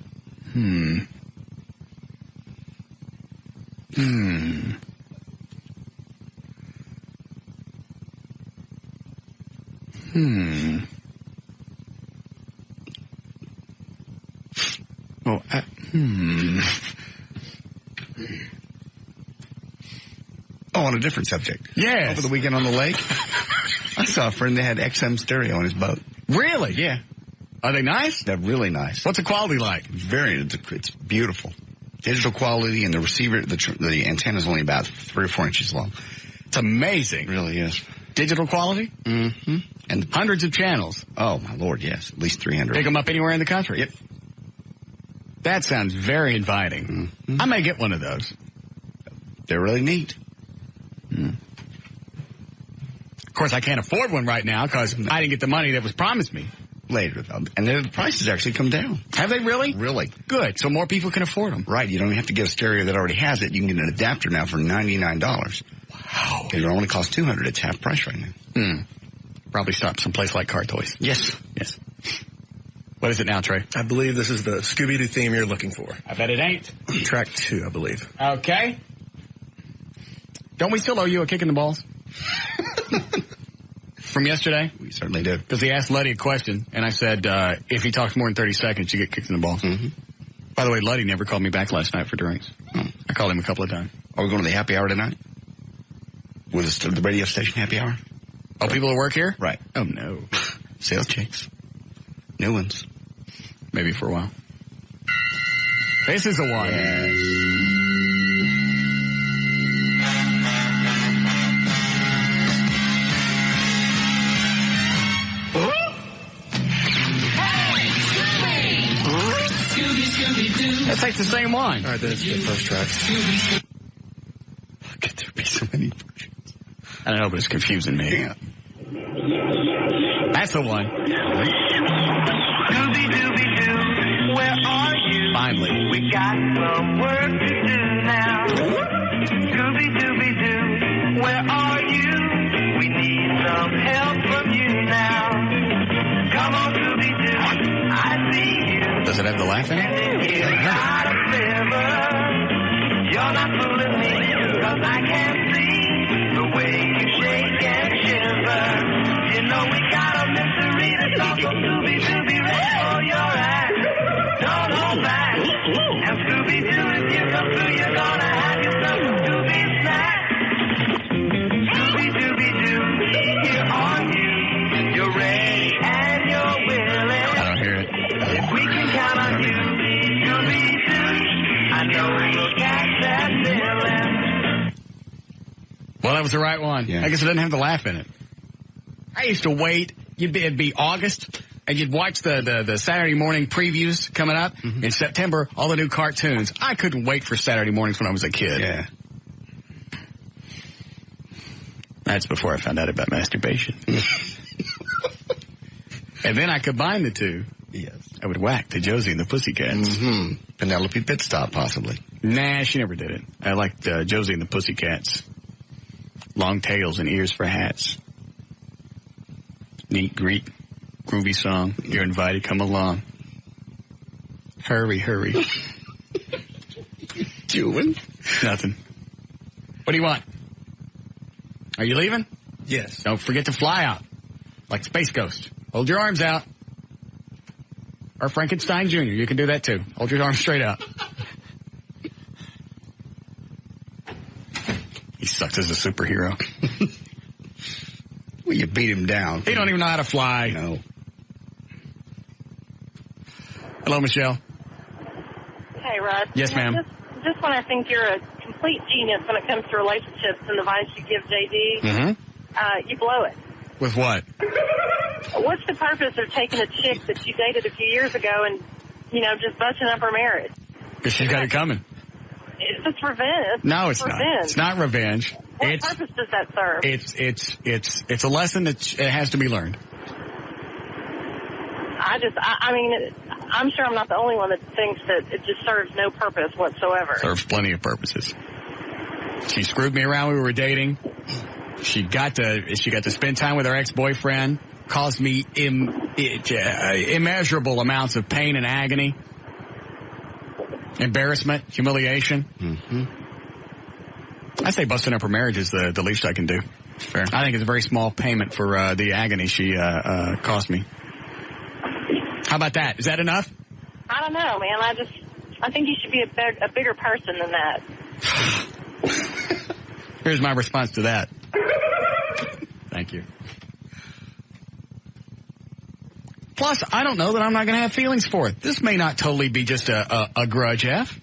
Oh, Oh, on a different subject. Yes. Over the weekend on the lake, I saw a friend that had XM stereo on his boat. Really? Yeah. Are they nice? They're really nice. What's the quality like? It's beautiful. Digital quality, and the receiver, the antenna's only about 3 or 4 inches long. It's amazing. It really is. Digital quality? Mm-hmm. And hundreds of channels. Oh, my Lord, yes. At least 300. Pick them up anywhere in the country. Yep. That sounds very inviting. Mm-hmm. I may get one of those. They're really neat. Of course, I can't afford one right now because I didn't get the money that was promised me. Later, though. And the prices actually come down. Have they really? Really. Good. So more people can afford them. Right. You don't even have to get a stereo that already has it. You can get an adapter now for $99. Wow. It only costs $200. It's half price right now. Probably stop someplace like Car Toys. Yes. Yes. What is it now, Trey? I believe this is the Scooby-Doo theme you're looking for. I bet it ain't. Track 2, I believe. Okay. Don't we still owe you a kick in the balls? From yesterday? We certainly do. Because he asked Luddy a question, and I said, if he talks more than 30 seconds, you get kicked in the balls. Mm-hmm. By the way, Luddy never called me back last night for drinks. I called him a couple of times. Are we going to the happy hour tonight? With the radio station happy hour? Oh, people that work here? Right. Oh, no. Sales checks. New ones. Maybe for a while. This is the one. Yes. That's like the same one. All right, that's the first track. Could there be so many versions? I don't know, but it's confusing me. Yeah. That's the one. Scooby-Dooby-Doo, where are you? Finally. We got some work to do now. Scooby-Dooby-Doo, where are you? We need some help from you now. Come on, Scooby-Doo, I see you. Does it have the laugh in it? You got a sliver. You're not fooling me, 'cause I can see the way you shake and shiver. You know we got a mystery to solve, so Scooby-Doo, be ready for your act. Don't hold back. And Scooby-Doo, if you come through, you're gonna have yourself a Scooby snack. Scooby-Dooby-Doo, here are you. You're ready and you're willing. I don't hear it. We can count on you, Scooby-Doo. I know you'll catch that feeling. Well, that was the right one. Yeah. I guess it doesn't have the laugh in it. I used to wait. It'd be August, and you'd watch the Saturday morning previews coming up. In September, all the new cartoons. I couldn't wait for Saturday mornings when I was a kid. Yeah. That's before I found out about masturbation. And then I combined the two. Yes. I would whack to Josie and the Pussycats. Mm-hmm. Penelope Pitstop, possibly. Nah, she never did it. I liked Josie and the Pussycats. Long tails and ears for hats. Meet, greet, groovy song. You're invited. Come along. Hurry, hurry. Doing? Nothing. What do you want? Are you leaving? Yes. Don't forget to fly out. Like Space Ghost. Hold your arms out. Or Frankenstein Jr. You can do that too. Hold your arms straight out. He sucks as a superhero. Well, you beat him down. He don't even know how to fly. No. Hello, Michelle. Hey, Russ. Yes, ma'am. Just when I think you're a complete genius when it comes to relationships and the advice you give JD, you blow it. With what? What's the purpose of taking a chick that you dated a few years ago and, just busting up her marriage? Because she's got it coming. It's just revenge. No, it's revenge. not. It's not revenge. What purpose does that serve? It's a lesson that it has to be learned. I'm sure I'm not the only one that thinks that it just serves no purpose whatsoever. Serves plenty of purposes. She screwed me around when we were dating. She got to spend time with her ex-boyfriend. Caused me immeasurable amounts of pain and agony, embarrassment, humiliation. Mm-hmm. I say busting up her marriage is the least I can do. Fair. I think it's a very small payment for the agony she cost me. How about that? Is that enough? I don't know, man. I think you should be a bigger person than that. Here's my response to that. Thank you. Plus, I don't know that I'm not going to have feelings for it. This may not totally be just a grudge, F.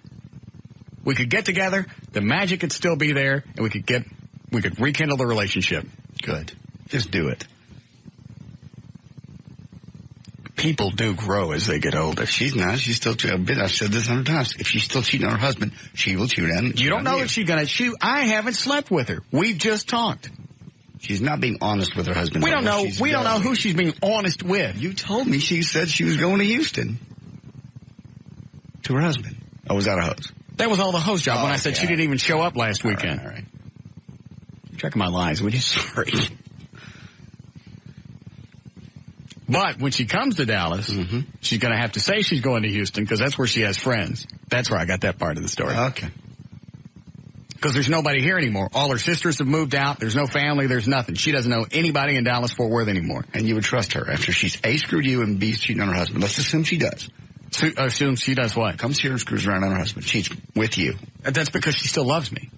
We could get together, the magic could still be there, and we could rekindle the relationship. Good. Just do it. People do grow as they get older. She's not. She's still cheating. I've said this 100 times. If she's still cheating on her husband, she will cheat on him. You don't know if she's going to cheat. I haven't slept with her. We've just talked. She's not being honest with her husband. We don't know. We don't know who she's being honest with. You told me she said she was going to Houston to her husband. Oh, was that a host? That was all the host job when I said she didn't even show up last weekend. All right. Checking my lies, would you? Sorry. But when she comes to Dallas, she's going to have to say she's going to Houston because that's where she has friends. That's where I got that part of the story. Okay. Because there's nobody here anymore. All her sisters have moved out. There's no family. There's nothing. She doesn't know anybody in Dallas-Fort Worth anymore. And you would trust her after she's A, screwed you, and B, cheating on her husband. Let's assume she does. Assume she does what? Comes here and screws around on her husband. Cheats with you. That's because she still loves me.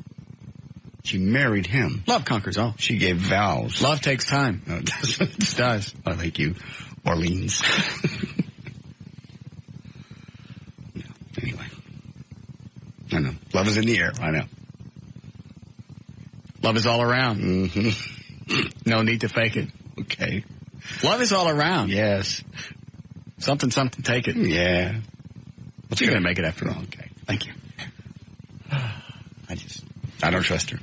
She married him. Love conquers all. She gave vows. Love takes time. No, it doesn't. It does. I like you, Orleans. No. Anyway. I know. Love is in the air. I know. Love is all around. Mm-hmm. No need to fake it. Okay. Love is all around. Yes. Something, take it. Yeah. You're going to make it after all. Okay. Thank you. I don't trust her.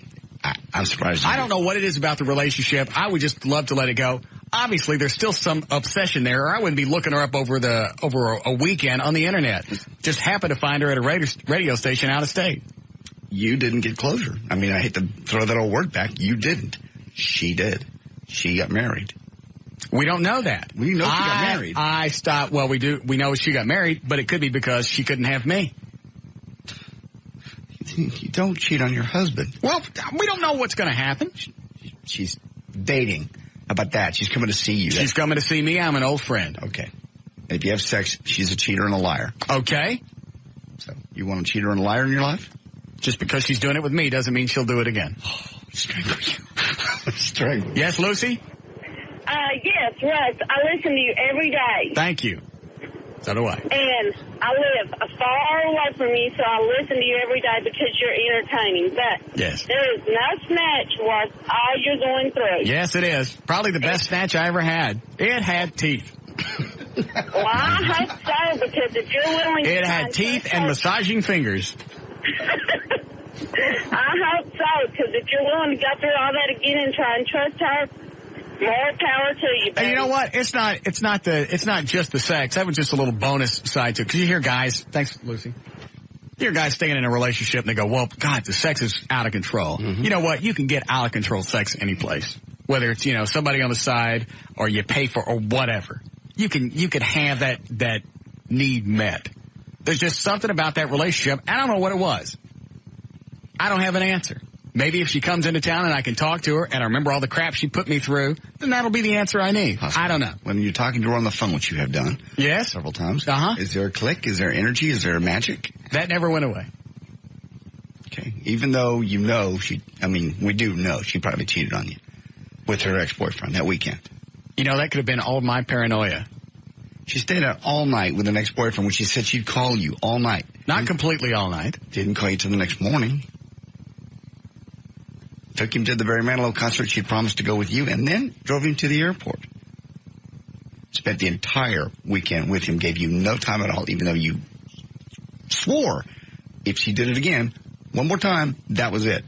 I'm surprised. I don't know what it is about the relationship. I would just love to let it go. Obviously, there's still some obsession there, or I wouldn't be looking her up over a weekend on the internet. Just happened to find her at a radio station out of state. You didn't get closure. I mean, I hate to throw that old word back. You didn't. She did. She got married. We don't know that. We know she got married. I stopped. Well, we do. We know she got married, but it could be because she couldn't have me. You don't cheat on your husband. Well, we don't know what's going to happen. She's dating. How about that? She's coming to see you. She's coming to see me. I'm an old friend. Okay. And if you have sex, she's a cheater and a liar. Okay. So you want a cheater and a liar in your life? Just because she's doing it with me doesn't mean she'll do it again. Strangle you. Strangle. Yes, Lucy? Yes, Russ. I listen to you every day. Thank you. So do I. And I live far away from you, so I listen to you every day because you're entertaining. But yes, there is no snatch worth all you're going through. Yes, it is. Probably the best snatch I ever had. It had teeth. Well, I hope so, because if you're willing to... It had teeth and massaging fingers. I hope so, because if you're willing to go through all that again and try and trust her, more power to you, baby. And you know what? It's not just the sex. That was just a little bonus side to it. Because you hear guys, thanks, Lucy. You hear guys staying in a relationship and they go, well, God, the sex is out of control. Mm-hmm. You know what? You can get out of control sex any place. Whether it's, somebody on the side or you pay for or whatever. You can have that need met. There's just something about that relationship. I don't know what it was. I don't have an answer. Maybe if she comes into town and I can talk to her and I remember all the crap she put me through, then that'll be the answer I need. Possibly. I don't know. When you're talking to her on the phone, which you have done. Yes. Several times. Uh-huh. Is there a click? Is there energy? Is there magic? That never went away. Okay. Even though we do know she probably cheated on you with her ex-boyfriend that weekend. That could have been all my paranoia. She stayed out all night with an ex-boyfriend when she said she'd call you all night. Not completely all night. Didn't call you till the next morning. Took him to the Barry Manilow concert she'd promised to go with you, and then drove him to the airport. Spent the entire weekend with him, gave you no time at all, even though you swore if she did it again, one more time, that was it.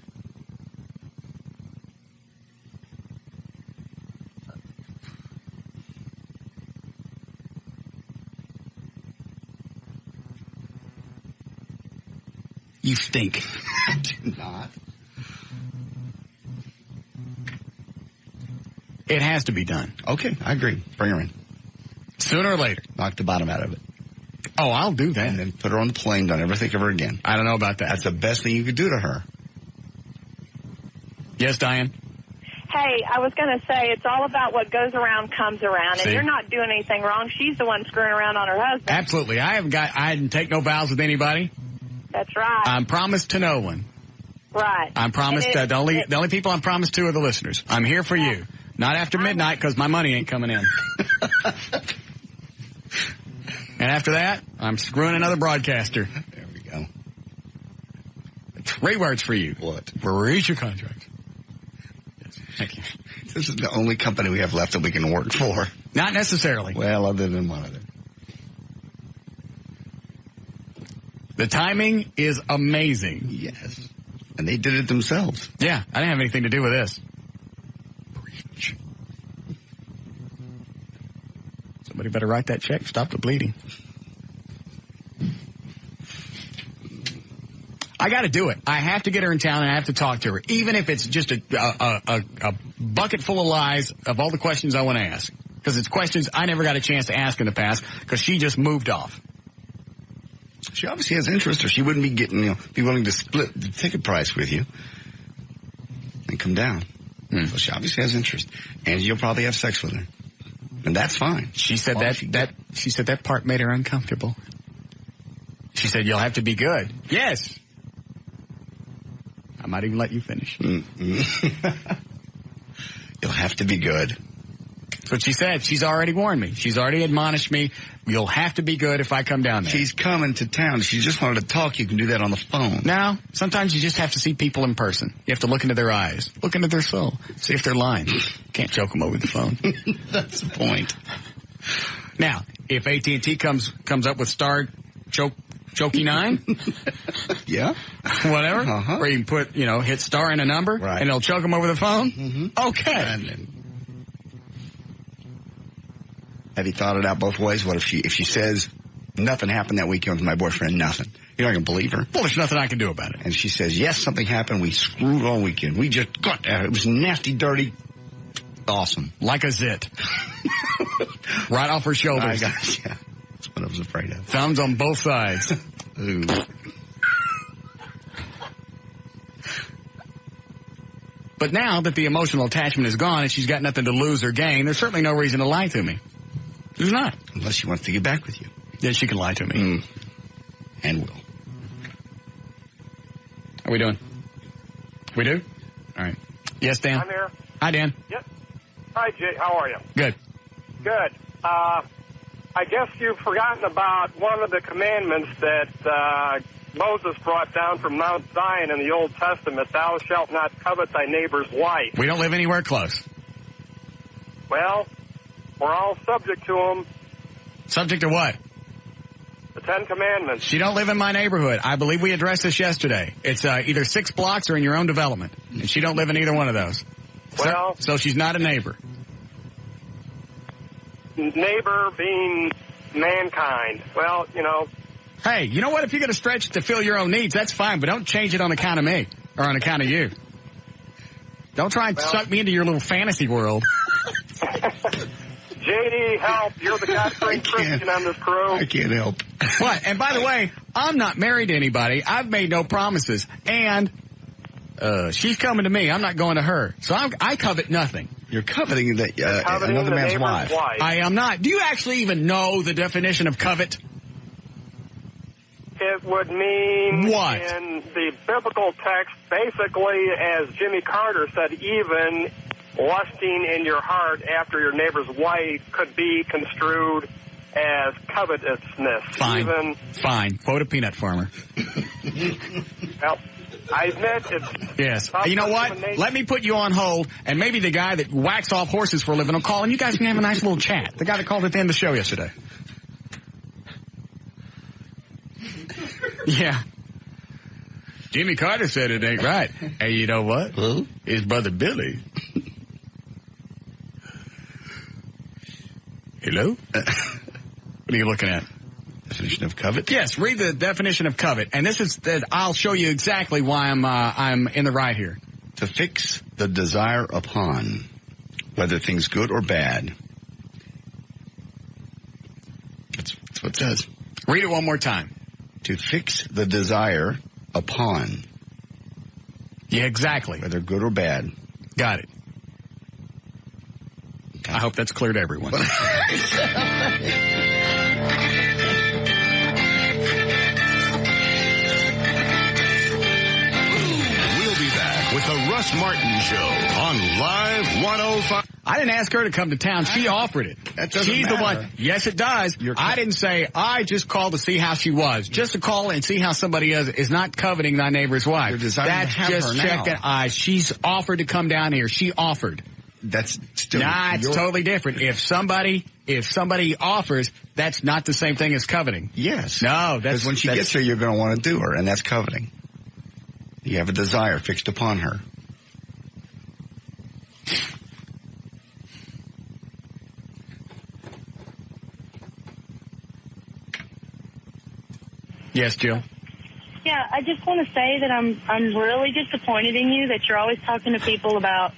You stink. I do not. It has to be done. Okay, I agree. Bring her in. Sooner or later. Knock the bottom out of it. Oh, I'll do that. And then put her on the plane. Don't ever think of her again. I don't know about that. That's the best thing you could do to her. Yes, Diane? Hey, I was going to say, it's all about what goes around comes around, and you're not doing anything wrong. She's the one screwing around on her husband. Absolutely. I didn't take no vows with anybody. That's right. I'm promised to no one. Right. I'm promised the only people I'm promised to are the listeners. I'm here for you. Not after midnight because my money ain't coming in. And after that, I'm screwing another broadcaster. There we go. 3 words for you. What? Read your contract. Yes. Thank you. This is the only company we have left that we can work for. Not necessarily. Well, other than one other. The timing is amazing. Yes. And they did it themselves. Yeah, I didn't have anything to do with this. Preach. Somebody better write that check. Stop the bleeding. I got to do it. I have to get her in town and I have to talk to her, even if it's just a bucket full of lies of all the questions I want to ask. Because it's questions I never got a chance to ask in the past because she just moved off. She obviously has interest, or she wouldn't be be willing to split the ticket price with you and come down. So she obviously has interest, and you'll probably have sex with her, and that's fine. She said she said that part made her uncomfortable. She said you'll have to be good. Yes. I might even let you finish. You'll have to be good. That's what she said. She's already warned me. She's already admonished me. You'll have to be good if I come down there. She's coming to town. She just wanted to talk. You can do that on the phone. No, sometimes you just have to see people in person. You have to look into their eyes, look into their soul, see if they're lying. Can't choke them over the phone. That's the point. Now, if AT&T comes up with star Chokey 9, yeah, whatever, where you can put hit star and a number, right, and it'll choke them over the phone. Okay. Have you thought it out both ways? What if she says nothing happened that weekend with my boyfriend? Nothing. You're not going to believe her. Well, there's nothing I can do about it. And she says, yes, something happened. We screwed all weekend. We just got at it. It was nasty, dirty, awesome. Like a zit. Right off her shoulders. Yeah, that's what I was afraid of. Thumbs on both sides. Ooh. But now that the emotional attachment is gone and she's got nothing to lose or gain, there's certainly no reason to lie to me. There's not. Unless she wants to get back with you. Then she can lie to me. And will. How we doing? We do? All right. Yes, Dan? I'm here. Hi, Dan. Yep. Hi, Jay. How are you? Good. Good. I guess you've forgotten about one of the commandments that Moses brought down from Mount Zion in the Old Testament. Thou shalt not covet thy neighbor's wife. We don't live anywhere close. Well, we're all subject to them. Subject to what? The 10 Commandments. She don't live in my neighborhood. I believe we addressed this yesterday. It's either 6 blocks or in your own development. And she don't live in either one of those. Well, so she's not a neighbor. Neighbor being mankind. Well, Hey, you know what? If you're going to stretch to fill your own needs, that's fine. But don't change it on account of me or on account of you. Don't try and suck me into your little fantasy world. JD, help. You're the God-fearing Christian on this crew. I can't help. What? And by the way, I'm not married to anybody. I've made no promises. And she's coming to me. I'm not going to her. So I covet nothing. You're coveting another man's wife. I am not. Do you actually even know the definition of covet? It would mean what? In the biblical text, basically, as Jimmy Carter said, even lusting in your heart after your neighbor's wife could be construed as covetousness. Fine. Fine. Quote a peanut farmer. Well, I admit it's... Yes. You know what? Let me put you on hold, and maybe the guy that whacks off horses for a living will call, and you guys can have a nice little chat. The guy that called at the end of the show yesterday. Yeah. Jimmy Carter said it ain't right. Hey, you know what? His brother Billy. Hello? What are you looking at? Definition of covet? Yes, read the definition of covet. And this is I'll show you exactly why I'm in the right here. To fix the desire upon, whether things good or bad. That's what it says. Read it one more time. To fix the desire upon. Yeah, exactly. Whether good or bad. Got it. Okay. I hope that's clear to everyone. We'll be back with the Russ Martin Show on Live 105. I didn't ask her to come to town. She offered it. That doesn't She's matter. the one. Yes, it does. I didn't say, I just called to see how she was. Just to call and see how somebody is not coveting thy neighbor's wife. You're desiring That's to have just her now. checking. She's offered to come down here. She offered. That's still... Nah, it's totally different. If somebody offers, that's not the same thing as coveting. Yes. No, because when she gets here, you're going to want to do her, and that's coveting. You have a desire fixed upon her. Yes, Jill. Yeah, I just want to say that I'm really disappointed in you that you're always talking to people about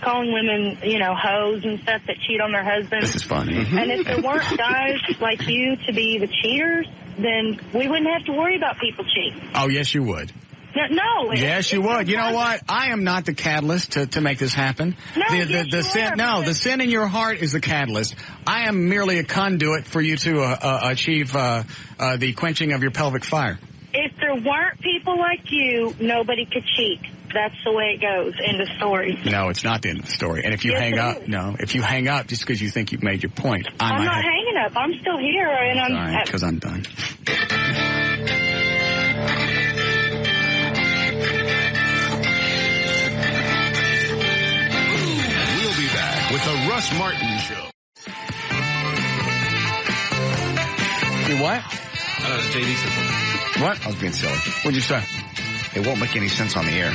calling women, hoes and stuff that cheat on their husbands. This is funny. And if there weren't guys like you to be the cheaters, then we wouldn't have to worry about people cheating. Oh, yes, you would. No. Yes, you would. You know what? I am not the catalyst to make this happen. No, the sin. No, the sin in your heart is the catalyst. I am merely a conduit for you to achieve the quenching of your pelvic fire. If there weren't people like you, nobody could cheat. That's the way it goes. End of story. No, it's not the end of the story. And if you hang up, if you hang up just because you think you've made your point, I'm not hanging up. I'm still here, and I'm. All right, because I'm done. We'll be back with the Russ Martin Show. You what? I don't know, JD said something. What? I was being silly. What'd you say? It won't make any sense on the air.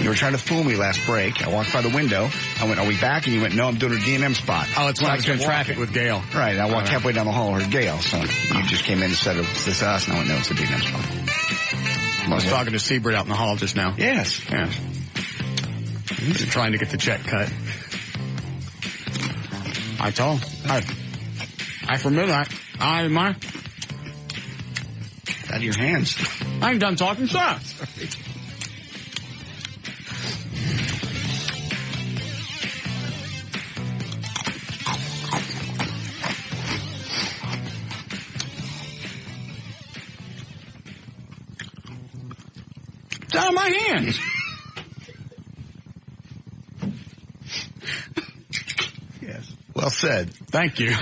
You were trying to fool me last break. I walked by the window. I went, are we back? And you went, no, I'm doing a D&M spot. Oh, it's when I was in traffic with Gail. Right. And I walked halfway down the hall with Gail. So you just came in and said, it's this us? And I went, no, it's a D&M spot. I was talking to Seabird out in the hall just now. Yes. Yes. He's trying to get the check cut. I told him. I forbid that. Out of your hands. I ain't done talking shots. It's out of my hands. Yes. Well said. Thank you.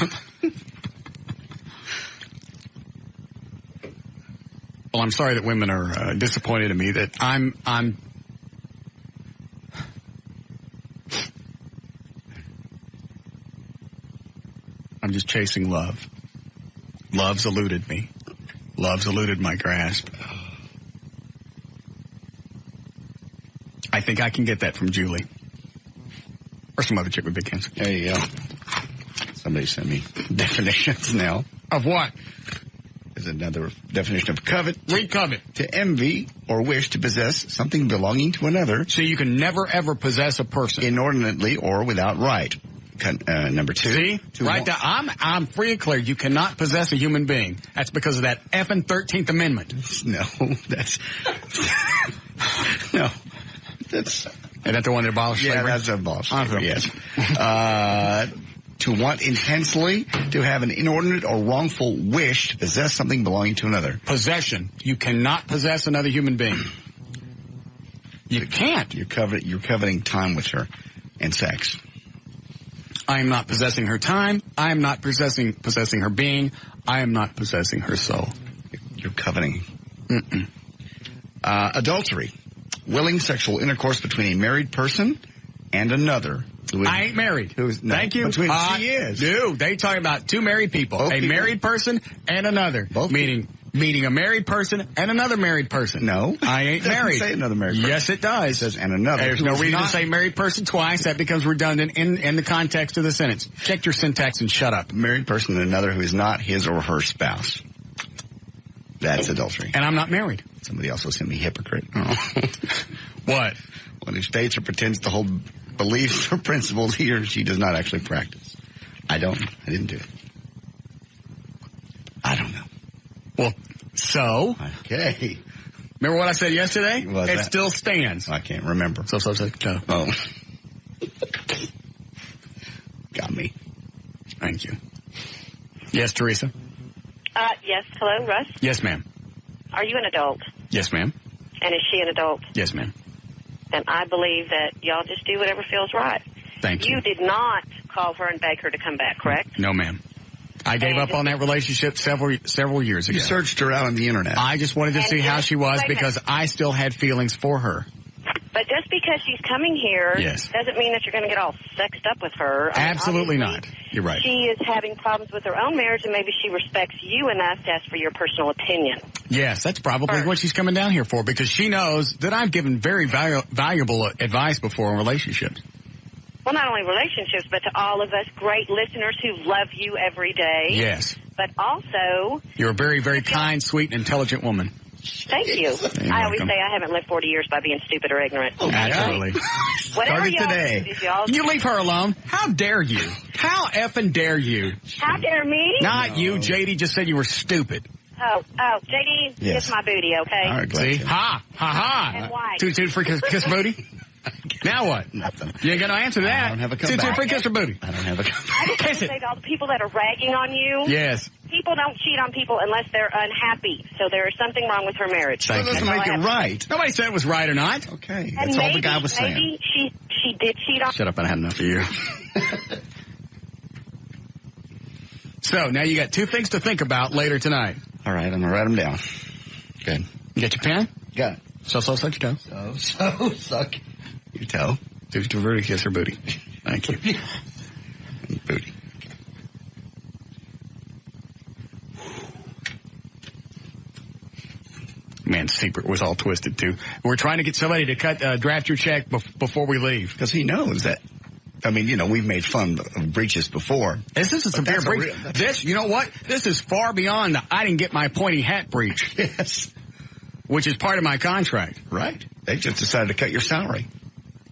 Well, I'm sorry that women are disappointed in me. That I'm just chasing love. Love's eluded me. Love's eluded my grasp. I think I can get that from Julie. Or some other chick with big hands. There you go. Somebody sent me definitions now. Of what? is another definition of covet. Read covet. To envy or wish to possess something belonging to another. So you can never, ever possess a person. Inordinately or without right. Number 2. See? Right there. I'm free and clear. You cannot possess a human being. That's because of that effing 13th Amendment. No, that's... no. That's... Is that the one that abolished slavery? Yeah, that's abolished slavery, yes. To want intensely, to have an inordinate or wrongful wish to possess something belonging to another. Possession. You cannot possess another human being. You can't. You're coveting time with her and sex. I am not possessing her time. I am not possessing her being. I am not possessing her soul. You're coveting. Adultery. Willing sexual intercourse between a married person and another. I ain't married. Thank you. She is. No, they talking about two married people. Both a people. married person and another. Both meaning a married person and another married person. No. I ain't It doesn't married. say another married person. Yes, it does. It says and another. There's no reason to say married person twice. That becomes redundant in the context of the sentence. Check your syntax and shut up. Married person and another who is not his or her spouse. That's adultery. And I'm not married. Somebody also sent me hypocrite. Oh. What? One who states or pretends to hold beliefs or principles he or she does not actually practice. I didn't do it. I don't know. Well, so. Okay. Remember what I said yesterday? It still stands. I can't remember. So. Oh. Got me. Thank you. Yes, Teresa? Yes. Hello, Russ? Yes, ma'am. Are you an adult? Yes, ma'am. And is she an adult? Yes, ma'am. Then I believe that y'all just do whatever feels right. Thank you. You did not call her and beg her to come back, correct? No, ma'am. I gave up on that relationship several years ago. You searched her out on the internet. I just wanted to see how she was because I still had feelings for her. But just because she's coming here doesn't mean that you're going to get all sexed up with her. Absolutely not. You're right. She is having problems with her own marriage, and maybe she respects you enough to ask for your personal opinion. Yes, that's probably what she's coming down here for, because she knows that I've given very valuable advice before in relationships. Well, not only relationships, but to all of us great listeners who love you every day. Yes. But also... You're a very, very kind, sweet, and intelligent woman. Thank you. I always say I haven't lived 40 years by being stupid or ignorant. Oh, absolutely. Whatever Started y'all today. do, y'all... You leave her alone. How dare you? How effing dare you? How dare me? Not you. JD just said you were stupid. Oh, JD, kiss my booty, okay? All right, see? Ha, ha, ha. And why? Toot for kiss booty? Now what? Nothing. You ain't got no answer to that. I don't have a comeback. Toot for kiss her booty. I don't have a comeback. I just want to say to all the people that are ragging on you. Yes. People don't cheat on people unless they're unhappy. So there is something wrong with her marriage. That doesn't make it right. Nobody said it was right or not. Okay. And That's all the guy was saying. Maybe she did cheat on... Shut up, I had enough of you. So, now you got two things to think about later tonight. All right, I'm going to write them down. Good. You got your pen? Got it. So, suck your toe. So, suck your toe. Toot for booty, kiss her booty. Thank you. Booty. Man's secret was all twisted, too. We're trying to get somebody to draft your check before we leave. Because he knows that. I mean, we've made fun of breaches before. This is a severe breach. You know what? This is far beyond the I didn't get my pointy hat breach. Yes. Which is part of my contract. Right. They just decided to cut your salary.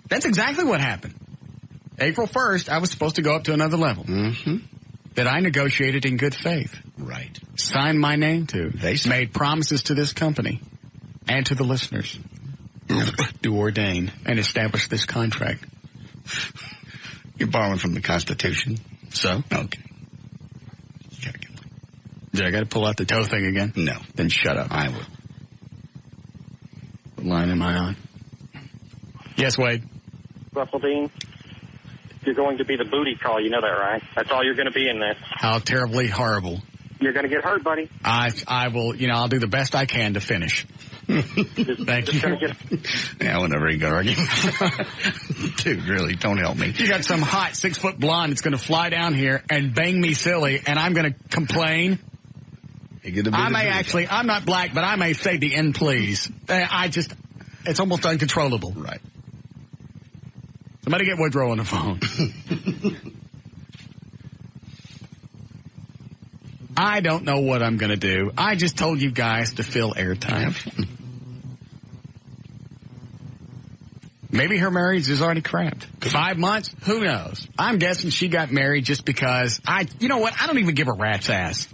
That's exactly what happened. April 1st, I was supposed to go up to another level. Mm-hmm. That I negotiated in good faith. Right. Signed my name to. Made promises to this company and to the listeners. To ordain and establish this contract. You're borrowing from the Constitution. So? Okay. Did I got to pull out the toe thing again? No. Then shut up. I will. What line am I on? Yes, Wade. Russell Dean, you're going to be the booty call. You know that, right? That's all you're going to be in this. How terribly horrible. You're going to get hurt, buddy. I will, I'll do the best I can to finish. Thank you. Yeah, whenever you go arguing. Dude, really, don't help me. You got some hot 6-foot blonde that's going to fly down here and bang me silly, and I'm going to complain. I'm not black, but I may say the N please. It's almost uncontrollable. Right. Somebody get Woodrow on the phone. I don't know what I'm going to do. I just told you guys to fill airtime. Maybe her marriage is already cramped. 5 months? Who knows? I'm guessing she got married just because you know what? I don't even give a rat's ass.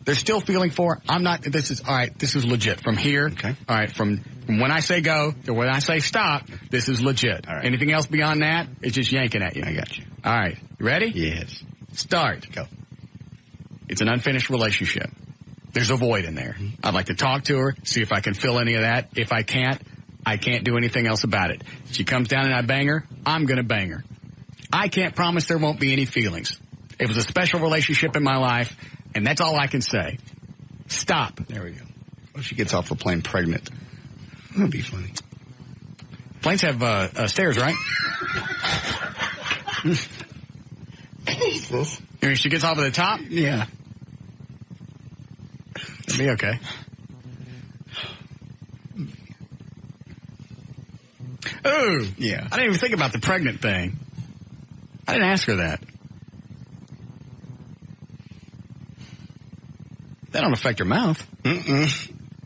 They're still feeling for her. I'm not, this is legit. From here, okay. All right, from when I say go to when I say stop, this is legit. All right. Anything else beyond that, it's just yanking at you. I got you. All right, you ready? Yes. Start. Go. It's an unfinished relationship. There's a void in there. I'd like to talk to her, see if I can fill any of that. If I can't do anything else about it. If she comes down and I bang her, I'm going to bang her. I can't promise there won't be any feelings. It was a special relationship in my life, and that's all I can say. Stop. There we go. Well, she gets off the plane pregnant. That'd be funny. Planes have stairs, right? Jesus. I mean, she gets off at the top? Yeah. That'd be okay. Ooh. Yeah. I didn't even think about the pregnant thing. I didn't ask her that. That don't affect her mouth.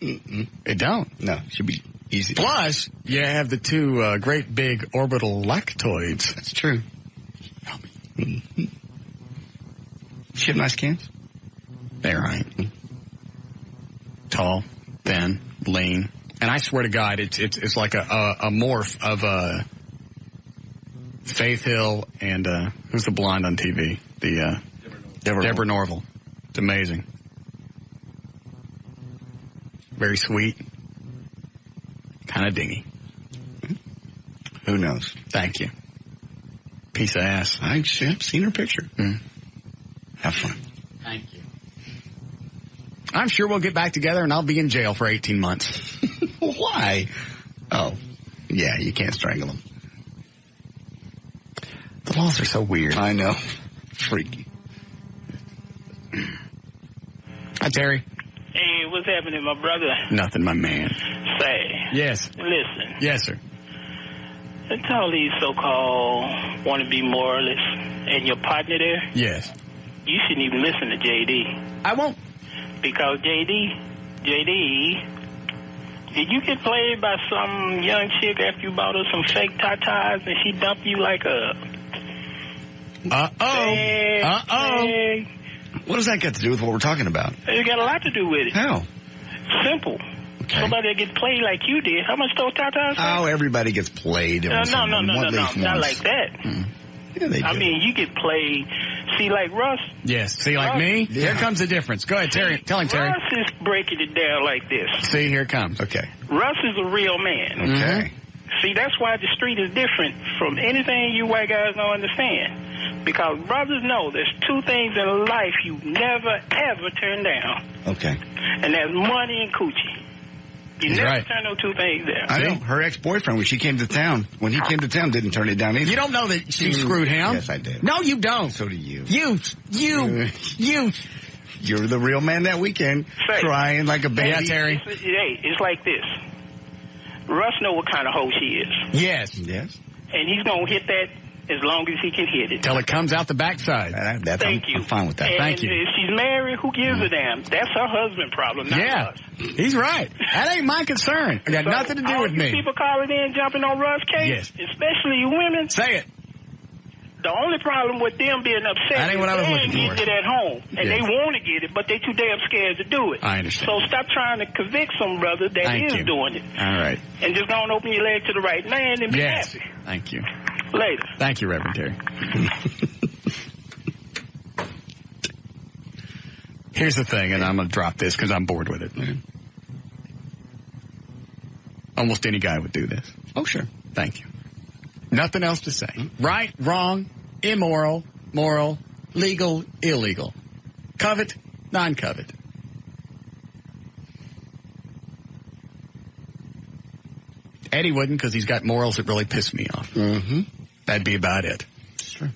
It don't. No, should be easy. Plus, you have the two great big orbital lactoids. That's true. Mm-hmm. She have nice cans? They're right. Tall, thin, lean. And I swear to God, it's like a morph of Faith Hill and who's the blonde on TV? The Deborah Norville. It's amazing. Very sweet. Kind of dingy. Who knows? Thank you. Piece of ass. I've seen her picture. Have fun. Thank you. I'm sure we'll get back together and I'll be in jail for 18 months. Why? Oh, yeah, you can't strangle them. The laws are so weird. I know. Freaky. Hi, Terry. Hey, what's happening, my brother? Nothing, my man. Say. Yes. Listen. Yes, sir. To all these so-called want-to-be moralists and your partner there, yes, you shouldn't even listen to JD. I won't. Because JD, did you get played by some young chick after you bought her some fake tatas and she dumped you like a... Fake. What does that got to do with what we're talking about? It got a lot to do with it. How? Simple. Okay. Somebody that gets played like you did. How much those tatas? Oh, everybody gets played. No, not like that. Yeah, they do. I mean, you get played. See, like Russ. Yes. See, like me? Yeah. Here comes the difference. Go ahead, Terry. Tell him, Terry. Russ is breaking it down like this. See, here it comes. Okay. Russ is a real man. Okay. See, that's why the street is different from anything you white guys don't understand. Because brothers know there's two things in life you never, ever turn down. Okay. And that's money and coochie. You He's never right. turn those two things down. I know. Her ex-boyfriend, when he came to town, didn't turn it down either. You don't know that she screwed him? Yes, I did. No, you don't. So do you. You. You're the real man that weekend, crying like a baby. Yeah, Terry. It's like this. Russ know what kind of hoe she is. Yes. And he's going to hit that as long as he can hit it. Till it comes out the backside. Thank you. I'm fine with that. And Thank you. if she's married, who gives a damn? That's her husband problem, not us. He's right. That ain't my concern. It got nothing to do with me. People calling in, jumping on Russ' case, especially you women. Say it. The only problem with them being upset that ain't what I was looking for. Get it at home, and they want to get it, but they too damn scared to do it. I understand. So stop trying to convict some brother that is doing it. All right. And just go and open your leg to the right man and be happy. Thank you. Later. Thank you, Reverend Terry. Here's the thing, and I'm going to drop this because I'm bored with it. Almost any guy would do this. Oh, sure. Thank you. Nothing else to say. Right, wrong, immoral, moral, legal, illegal. Covet, non-covet. Eddie wouldn't because he's got morals that really piss me off. Mm-hmm. That'd be about it. Sure.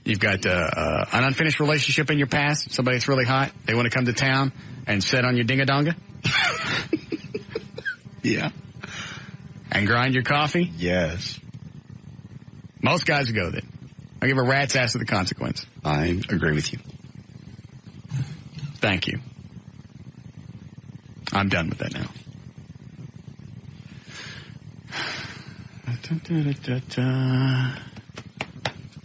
You've got an unfinished relationship in your past, somebody that's really hot. They want to come to town and sit on your ding-a-donga. Yeah. And grind your coffee? Yes. Most guys would go there. I give a rat's ass to the consequence. I agree with you. Thank you. I'm done with that now.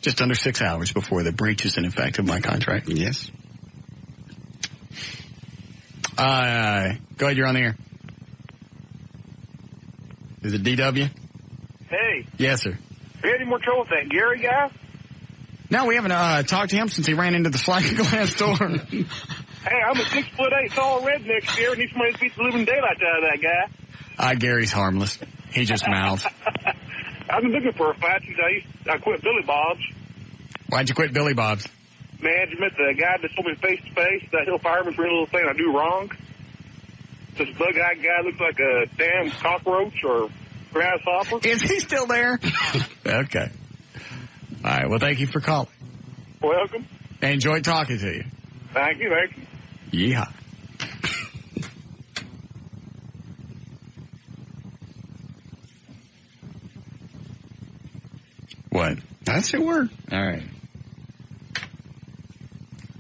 Just under 6 hours before the breach is in effect of my contract. Yes. Go ahead, you're on the air. Is it DW? Hey. Yes, sir. Have you had any more trouble with that Gary guy? No, we haven't talked to him since he ran into the sliding glass door. Hey, I'm a 6'8" tall redneck here, and he's somebody that beats the living daylight out of that guy. Gary's harmless. He just mouths. I've been looking for a fight since I quit Billy Bob's. Why'd you quit Billy Bob's? Management, the guy that told me face to face that he'll fire me for any little thing I do wrong. This bug-eyed guy looks like a damn cockroach or grasshopper. Is he still there? Okay. All right. Well, thank you for calling. Welcome. I enjoyed talking to you. Thank you. Yeehaw. What? That's a word. All right.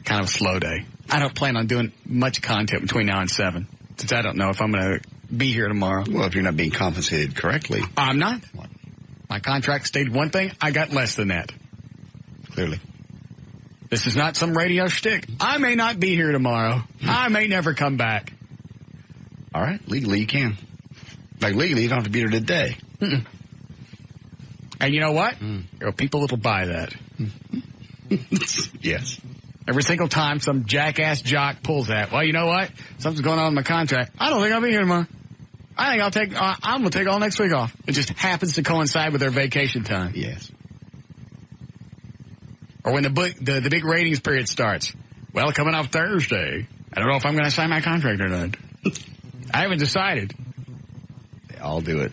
Kind of a slow day. I don't plan on doing much content between now and 7, since I don't know if I'm going to be here tomorrow. Well, if you're not being compensated correctly. I'm not. My contract stated one thing. I got less than that. Clearly. This is not some radio shtick. I may not be here tomorrow. I may never come back. All right. Legally, you can. Like, legally, you don't have to be here today. Mm-mm. And you know what? There are people that'll buy that. Yes. Every single time some jackass jock pulls that, well, you know what? Something's going on with my contract. I don't think I'll be here tomorrow. I think I'm going to take all next week off. It just happens to coincide with their vacation time. Yes. Or when the big ratings period starts. Well, coming up Thursday, I don't know if I'm going to sign my contract or not. I haven't decided. They all do it.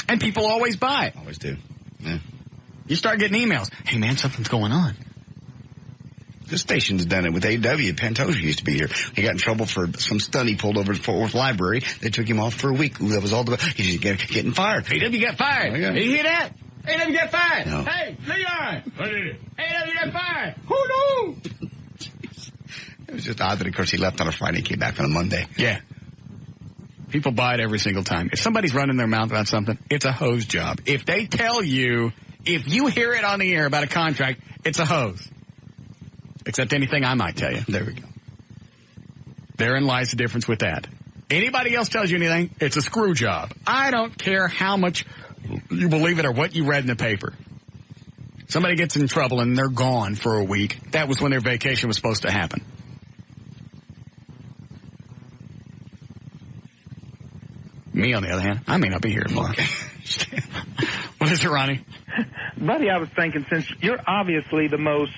And people always buy it. Always do. Yeah. You start getting emails. Hey, man, something's going on. The station's done it with AW. Pantoja used to be here. He got in trouble for some stunt he pulled over at Fort Worth Library. They took him off for a week. That was all he's just getting fired. AW got fired. Oh, yeah. Did you hear that? AW got fired. No. Hey, Leon. What did it? AW got fired. Who knew? It was just odd that, of course, he left on a Friday and came back on a Monday. Yeah. People buy it every single time. If somebody's running their mouth about something, it's a hose job. If they tell you, if you hear it on the air about a contract, it's a hose. Except anything I might tell you. There we go. Therein lies the difference with that. Anybody else tells you anything, it's a screw job. I don't care how much you believe it or what you read in the paper. Somebody gets in trouble and they're gone for a week. That was when their vacation was supposed to happen. Me, on the other hand, I may not be here tomorrow. Okay. What is it, Ronnie? Buddy, I was thinking, since you're obviously the most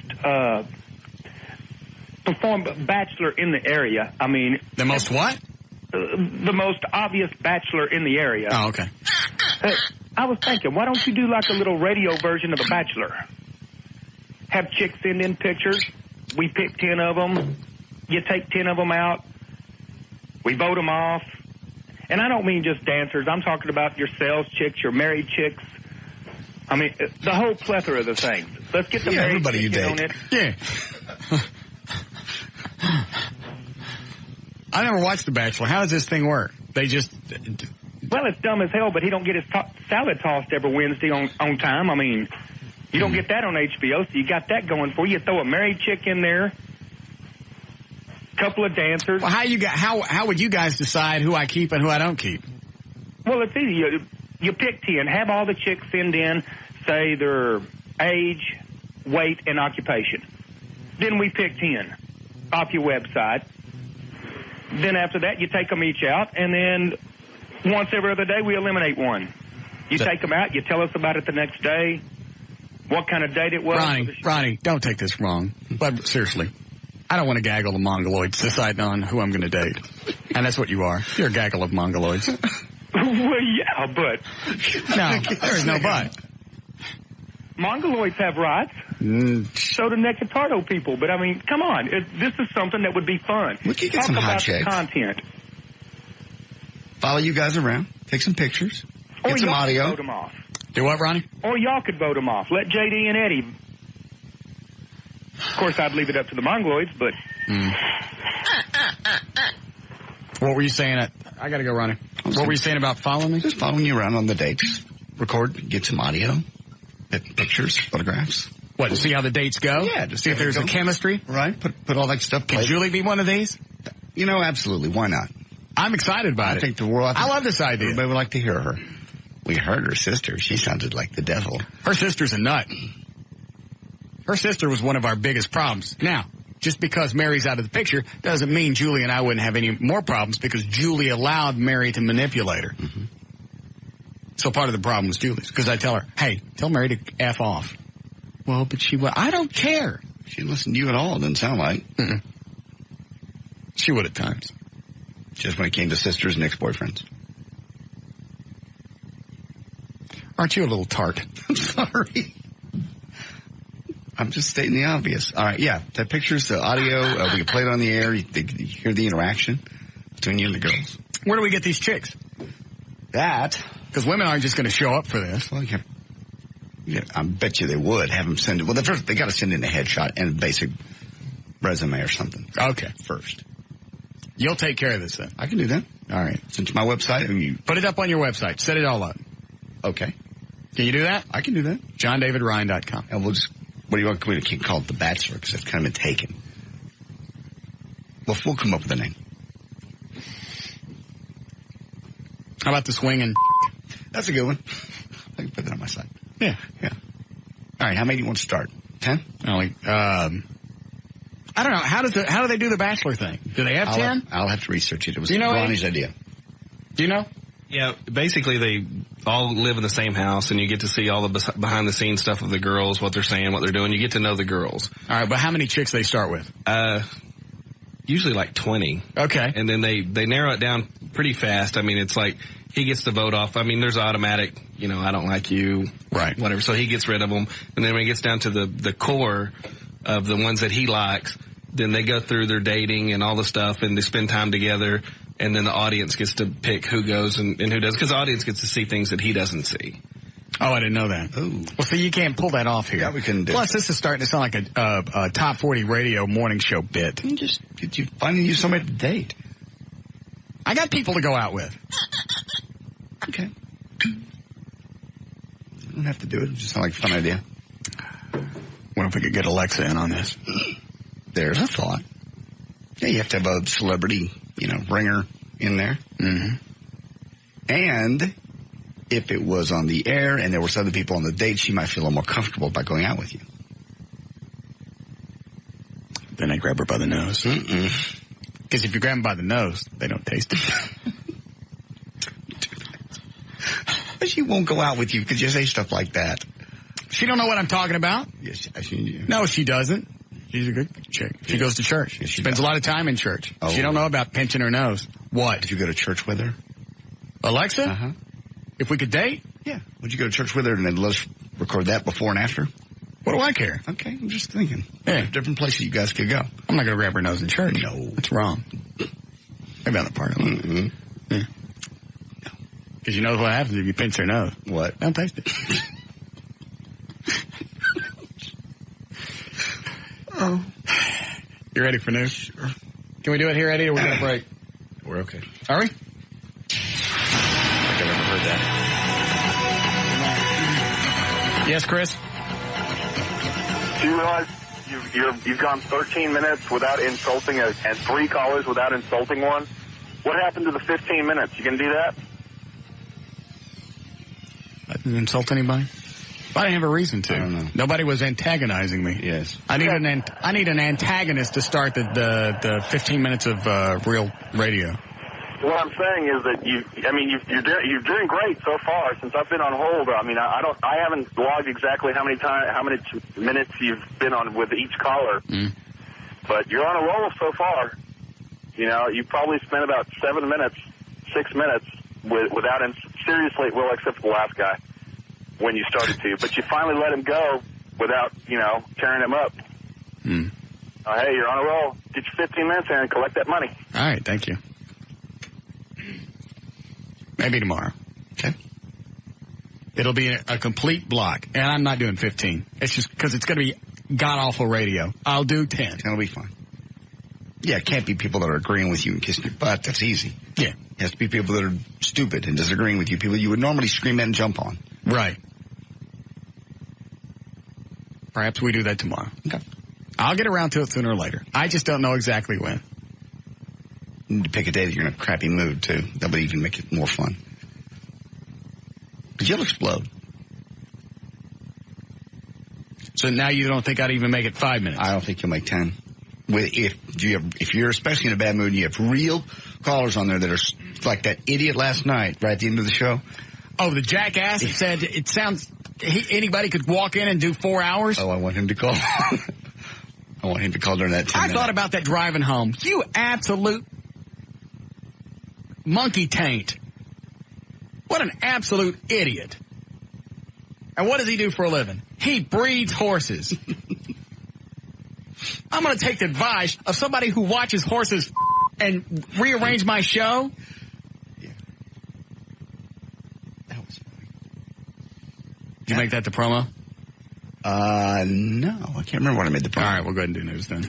performed bachelor in the area, I mean... The most what? The most obvious bachelor in the area. Oh, okay. I was thinking, why don't you do like a little radio version of The Bachelor? Have chicks send in pictures. We pick 10 of them. You take 10 of them out. We vote them off. And I don't mean just dancers. I'm talking about your sales chicks, your married chicks. I mean, the whole plethora of the things. Let's get the married everybody you chicks in date. on it. Yeah. I never watched The Bachelor. How does this thing work? They just... Well, it's dumb as hell, but he don't get his salad tossed every Wednesday on time. I mean, you don't get that on HBO, so you got that going for you. You throw a married chick in there, couple of dancers. Well, how would you guys decide who I keep and who I don't keep? Well, it's easy. You pick 10. Have all the chicks send in, say, their age, weight, and occupation. Then we pick 10 off your website. Then after that, you take them each out, and then once every other day, we eliminate one. You take them out. You tell us about it the next day, what kind of date it was. Ronnie, don't take this wrong. But seriously, I don't want to gaggle the mongoloids deciding on who I'm going to date. And that's what you are. You're a gaggle of mongoloids. Well, yeah, but... No, there's no but. Mongoloids have rights. So do Necatardo people. But, I mean, come on. This is something that would be fun. We could get Talk some hot about chicks. the content. Follow you guys around. Take some pictures. Get some audio. Vote them off. Do what, Ronnie? Or y'all could vote them off. Let JD and Eddie. Of course, I'd leave it up to the Mongoloids, but... What were you saying? I got to go, Ronnie. What were you saying about following me? Just following you around on the dates. Record, get some audio, pictures, photographs. What, to see how the dates go? Yeah, just see if there's a chemistry? Right, put all that stuff. Can Julie be one of these? You know, absolutely. Why not? I'm excited about it. I think the world... I love this idea. Everybody would like to hear her. We heard her sister. She sounded like the devil. Her sister's a nut. Her sister was one of our biggest problems. Now, just because Mary's out of the picture doesn't mean Julie and I wouldn't have any more problems because Julie allowed Mary to manipulate her. Mm-hmm. So part of the problem was Julie's because I tell her, hey, tell Mary to F off. Well, but I don't care. She didn't listen to you at all, it doesn't sound like. Mm-mm. She would at times. Just when it came to sisters and ex-boyfriends. Aren't you a little tart? I'm sorry. I'm just stating the obvious. All right, yeah. The pictures, the audio, we can play it on the air. You hear the interaction between you and the girls. Where do we get these chicks? That. Because women aren't just going to show up for this. Well, yeah, I bet you they would have them send it. Well, first, they got to send in a headshot and a basic resume or something. Okay. First. You'll take care of this then. I can do that. All right. Send to my website. And you put it up on your website. Set it all up. Okay. Can you do that? I can do that. JohnDavidRyan.com. And we'll just, what do you want? We can't call it The Bachelor because that's kind of been taken. Well, we'll come up with a name. How about the swinging? That's a good one. I can put that on my site. Yeah. Yeah. All right. How many do you want to start? 10? Only, I don't know. How do they do the Bachelor thing? Do they have 10? I'll have to research it. It was Ronnie's idea. Do you know? Yeah, basically they all live in the same house, and you get to see all the behind-the-scenes stuff of the girls, what they're saying, what they're doing. You get to know the girls. All right, but how many chicks they start with? Usually like 20. Okay. And then they narrow it down pretty fast. I mean, it's like he gets to vote off. I mean, there's automatic, I don't like you. Right. Whatever. So he gets rid of them. And then when he gets down to the core of the ones that he likes, then they go through their dating and all the stuff, and they spend time together. And then the audience gets to pick who goes and who doesn't, because the audience gets to see things that he doesn't see. Oh, I didn't know that. Ooh. Well, see, you can't pull that off here. Yeah, we couldn't do. Plus, this is starting to sound like a top 40 radio morning show bit. Did you finally use somebody to date? I got people to go out with. Okay. You don't have to do it. It just sounds like a fun idea. What if we could get Alexa in on this? There's a thought. Yeah, you have to have a celebrity, ringer in there. Mm-hmm. And if it was on the air and there were other people on the date, she might feel a little more comfortable by going out with you. Then I grab her by the nose. Because if you grab them by the nose, they don't taste it. But she won't go out with you because you say stuff like that. She don't know what I'm talking about? Yes, No, she doesn't. She's a good chick. She goes to church. She spends a lot of time in church. Oh. She don't know about pinching her nose. What? Did you go to church with her? Alexa? Uh-huh. If we could date? Yeah. Would you go to church with her and then let's record that before and after? What do I care? Okay, I'm just thinking. Yeah. Different places you guys could go. I'm not going to grab her nose in church. No. That's wrong. Maybe on the party lot. Mm-hmm. Yeah. Because you know what happens if you pinch her nose. What? Don't taste it. Oh. You ready for news? Sure. Can we do it here, Eddie, or we're going to break? We're okay. Are we? I think I've never heard that. Yes, Chris? Do you realize you've gone 13 minutes without insulting and 3 callers without insulting one? What happened to the 15 minutes? You gonna do that? I didn't insult anybody. I didn't have a reason to. I don't know. Nobody was antagonizing me. Yes. I need an antagonist to start the 15 minutes of real radio. What I'm saying is that you're doing great so far since I've been on hold. I mean, I haven't logged exactly how many minutes you've been on with each caller, but you're on a roll so far. You probably spent about 6 minutes without seriously, well, except for the last guy when you started to, but you finally let him go without tearing him up. Hey, you're on a roll. Get your 15 minutes in and collect that money. All right, thank you. Maybe tomorrow. Okay. It'll be a complete block. And I'm not doing 15. It's just because it's going to be god-awful radio. I'll do 10. That'll be fine. Yeah, it can't be people that are agreeing with you and kissing your butt. That's easy. Yeah. It has to be people that are stupid and disagreeing with you, people you would normally scream at and jump on. Right. Perhaps we do that tomorrow. Okay. I'll get around to it sooner or later. I just don't know exactly when. You need to pick a day that you're in a crappy mood, too. That would even make it more fun. Because you'll explode. So now you don't think I'd even make it 5 minutes? I don't think you'll make 10. If you're especially in a bad mood and you have real callers on there that are like that idiot last night, right at the end of the show. Oh, the jackass that said it sounds... anybody could walk in and do 4 hours? Oh, I want him to call. I want him to call during that 10 minutes. I thought about that driving home. You absolute monkey taint. What an absolute idiot. And what does he do for a living? He breeds horses. I'm going to take the advice of somebody who watches horses and rearrange my show. Yeah. That was funny. Did you make that the promo? No. I can't remember when I made the promo. All right, we'll go ahead and do news then.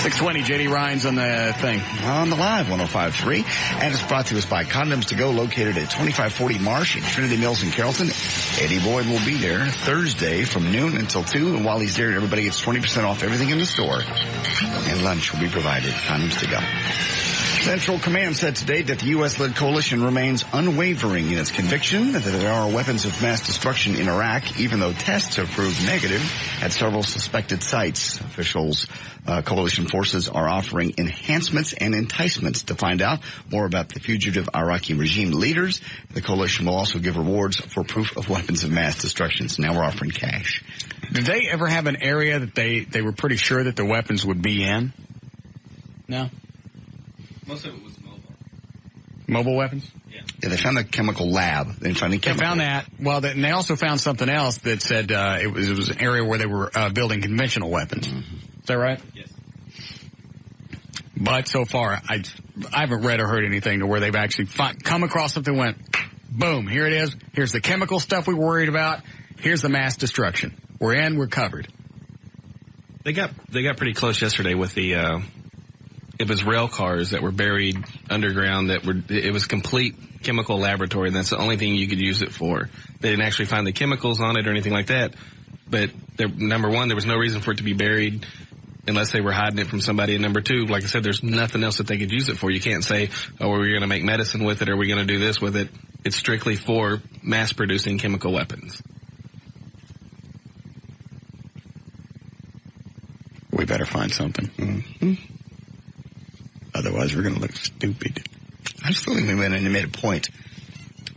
620, J.D. Ryan's on the thing. On the live, 105.3. And it's brought to us by Condoms to Go, located at 2540 Marsh in Trinity Mills in Carrollton. Eddie Boyd will be there Thursday from noon until 2. And while he's there, everybody gets 20% off everything in the store. And lunch will be provided. Condoms to Go. Central Command said today that the U.S.-led coalition remains unwavering in its conviction that there are weapons of mass destruction in Iraq, even though tests have proved negative at several suspected sites. Officials, coalition forces are offering enhancements and enticements to find out more about the fugitive Iraqi regime leaders. The coalition will also give rewards for proof of weapons of mass destruction. So now we're offering cash. Did they ever have an area that they were pretty sure that the weapons would be in? No. Most of it was mobile. Mobile weapons? Yeah, they found the chemical lab. They didn't find any chemical. They found that. Well, and they also found something else that said it was an area where they were building conventional weapons. Mm-hmm. Is that right? Yes. But so far, I haven't read or heard anything to where they've actually come across something and went, boom, here it is. Here's the chemical stuff we were worried about. Here's the mass destruction. We're in. We're covered. They got pretty close yesterday with the... It was rail cars that were buried underground it was complete chemical laboratory, and that's the only thing you could use it for. They didn't actually find the chemicals on it or anything like that. But number one, there was no reason for it to be buried unless they were hiding it from somebody. And number two, like I said, there's nothing else that they could use it for. You can't say, oh, we're going to make medicine with it or we're going to do this with it. It's strictly for mass producing chemical weapons. We better find something. Mm-hmm. Otherwise, we're going to look stupid. I still think we went in and made a point.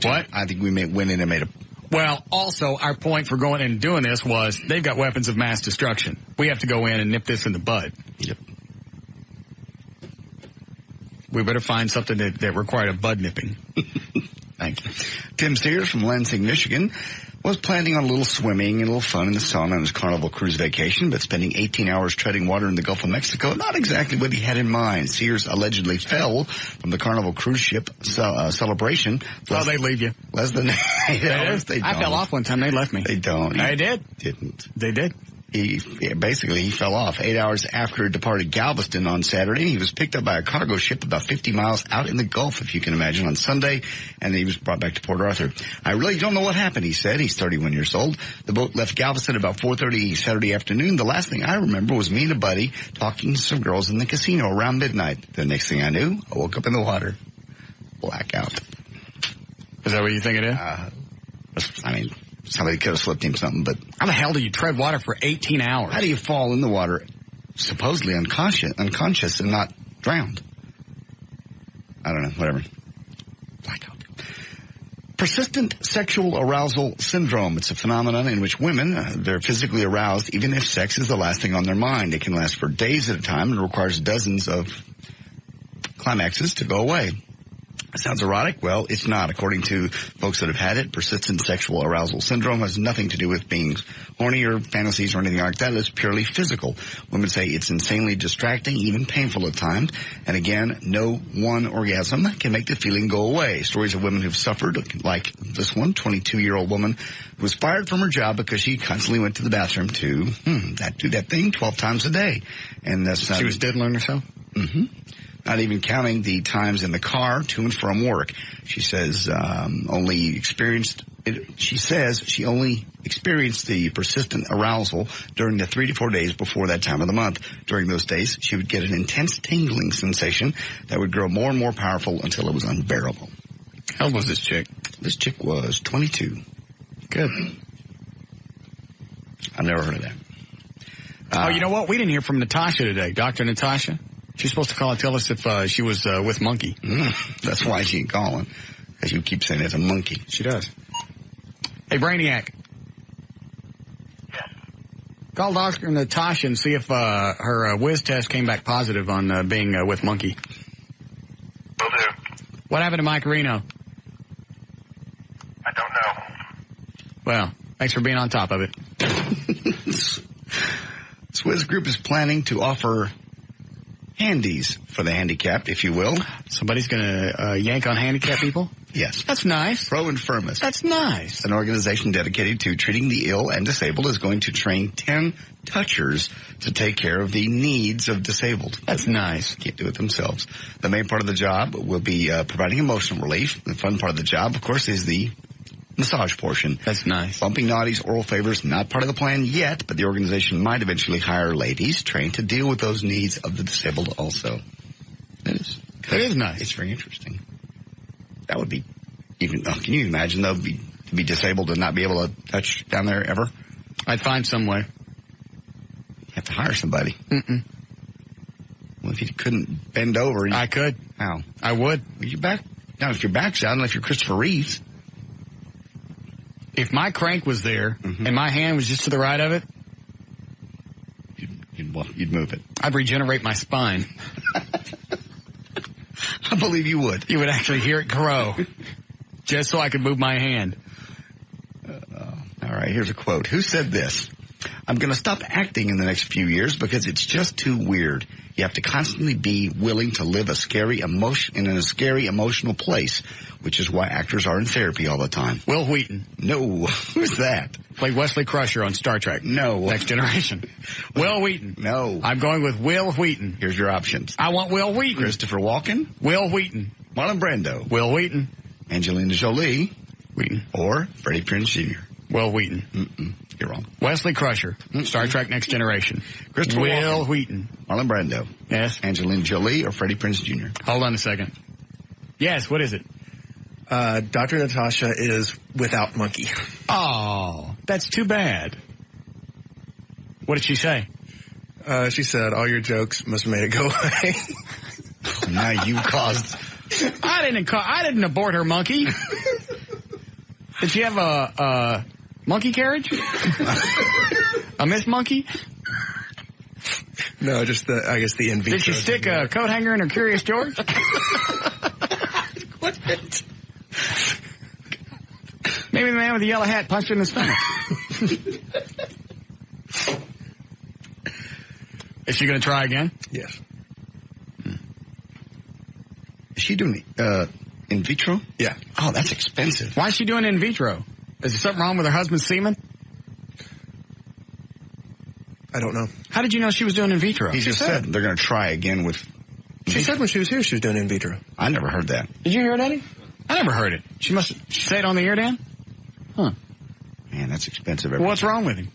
What? I think we went in and made a... Well, also, our point for going in and doing this was they've got weapons of mass destruction. We have to go in and nip this in the bud. Yep. We better find something that required a bud nipping. Thank you. Tim Sears from Lansing, Michigan, was planning on a little swimming and a little fun in the sun on his Carnival cruise vacation, but spending 18 hours treading water in the Gulf of Mexico, not exactly what he had in mind. Sears allegedly fell from the Carnival cruise ship celebration. Well, they leave you. Less than 8 hours. They don't. I fell off one time. They left me. They don't. I did. Didn't. They did. He fell off 8 hours after it departed Galveston on Saturday. He was picked up by a cargo ship about 50 miles out in the Gulf, if you can imagine, on Sunday, and he was brought back to Port Arthur. I really don't know what happened, he said. He's 31 years old. The boat left Galveston about 4:30 Saturday afternoon. The last thing I remember was me and a buddy talking to some girls in the casino around midnight. The next thing I knew, I woke up in the water. Blackout. Is that what you think it is? Somebody could have slipped him something, but... How the hell do you tread water for 18 hours? How do you fall in the water supposedly unconscious and not drowned? I don't know, whatever. Blackout. Persistent sexual arousal syndrome. It's a phenomenon in which women, they're physically aroused even if sex is the last thing on their mind. It can last for days at a time and requires dozens of climaxes to go away. Sounds erotic? Well, it's not. According to folks that have had it, persistent sexual arousal syndrome has nothing to do with being horny or fantasies or anything like that. It's purely physical. Women say it's insanely distracting, even painful at times. And again, no one orgasm can make the feeling go away. Stories of women who've suffered, like this one, 22-year-old woman who was fired from her job because she constantly went to the bathroom to do that thing 12 times a day. And that's she was diddling herself? Mm-hmm. Not even counting the times in the car to and from work. She says she only experienced the persistent arousal during the 3 to 4 days before that time of the month. During those days, she would get an intense tingling sensation that would grow more and more powerful until it was unbearable. How old was this chick? This chick was 22. Good. I've never heard of that. Oh, you know what? We didn't hear from Natasha today. Dr. Natasha. She's supposed to call and tell us if she was with Monkey. That's why she ain't calling. Because you keep saying it's a monkey. She does. Hey, Brainiac. Yes. Call Dr. Natasha and see if her whiz test came back positive on being with Monkey. Will do. What happened to Mike Reno? I don't know. Well, thanks for being on top of it. Swizz Group is planning to offer handies for the handicapped, if you will. Somebody's going to yank on handicapped people? Yes. That's nice. Pro Infirmus. That's nice. An organization dedicated to treating the ill and disabled is going to train 10 touchers to take care of the needs of disabled. That's nice. Can't do it themselves. The main part of the job will be providing emotional relief. The fun part of the job, of course, is the massage portion. That's nice. Bumping naughties, oral favors, not part of the plan yet, but the organization might eventually hire ladies trained to deal with those needs of the disabled also. It is nice. It's very interesting. That would be even, can you imagine though, to be disabled and not be able to touch down there ever? I'd find some way. You have to hire somebody. Mm-mm. Well, if you couldn't bend over. I could. How? I would. Your back, now if your back's out, unless you're Christopher Reeves. If my crank was there and my hand was just to the right of it, you'd move it. I'd regenerate my spine. I believe you would. You would actually hear it grow, just so I could move my hand. All right, here's a quote. Who said this? I'm going to stop acting in the next few years because it's just too weird. You have to constantly be willing to live in a scary emotional place, which is why actors are in therapy all the time. Will Wheaton. No. Who's that? Played Wesley Crusher on Star Trek. No. Next Generation. Will Wheaton. No. I'm going with Will Wheaton. Here's your options. I want Will Wheaton. Christopher Walken. Will Wheaton. Marlon Brando. Will Wheaton. Angelina Jolie. Wheaton. Or Freddie Prinze Jr. Will Wheaton. Mm-mm. You're wrong. Wesley Crusher. Star Trek Next Generation. Christopher Will Wheaton. Marlon Brando. Yes. Angelina Jolie or Freddie Prinze Jr. Hold on a second. Yes, what is it? Dr. Natasha is without Monkey. Oh, that's too bad. What did she say? She said, all your jokes must have made it go away. Now you caused... I didn't abort her monkey. Did she have a monkey carriage? A Miss Monkey? No, just I guess the in vitro. Did she stick a coat hanger in her Curious George? What? Maybe the man with the yellow hat punched her in the stomach. Is she going to try again? Yes. Is she doing in vitro? Yeah. Oh, that's expensive. Why is she doing in vitro? Is there something wrong with her husband's semen? I don't know. How did you know she was doing in vitro? He just said they're going to try again with... She said when she was here she was doing in vitro. I never heard that. Did you hear it, Eddie? I never heard it. She say it on the air, Dan? Huh. Man, that's expensive. What's wrong with him?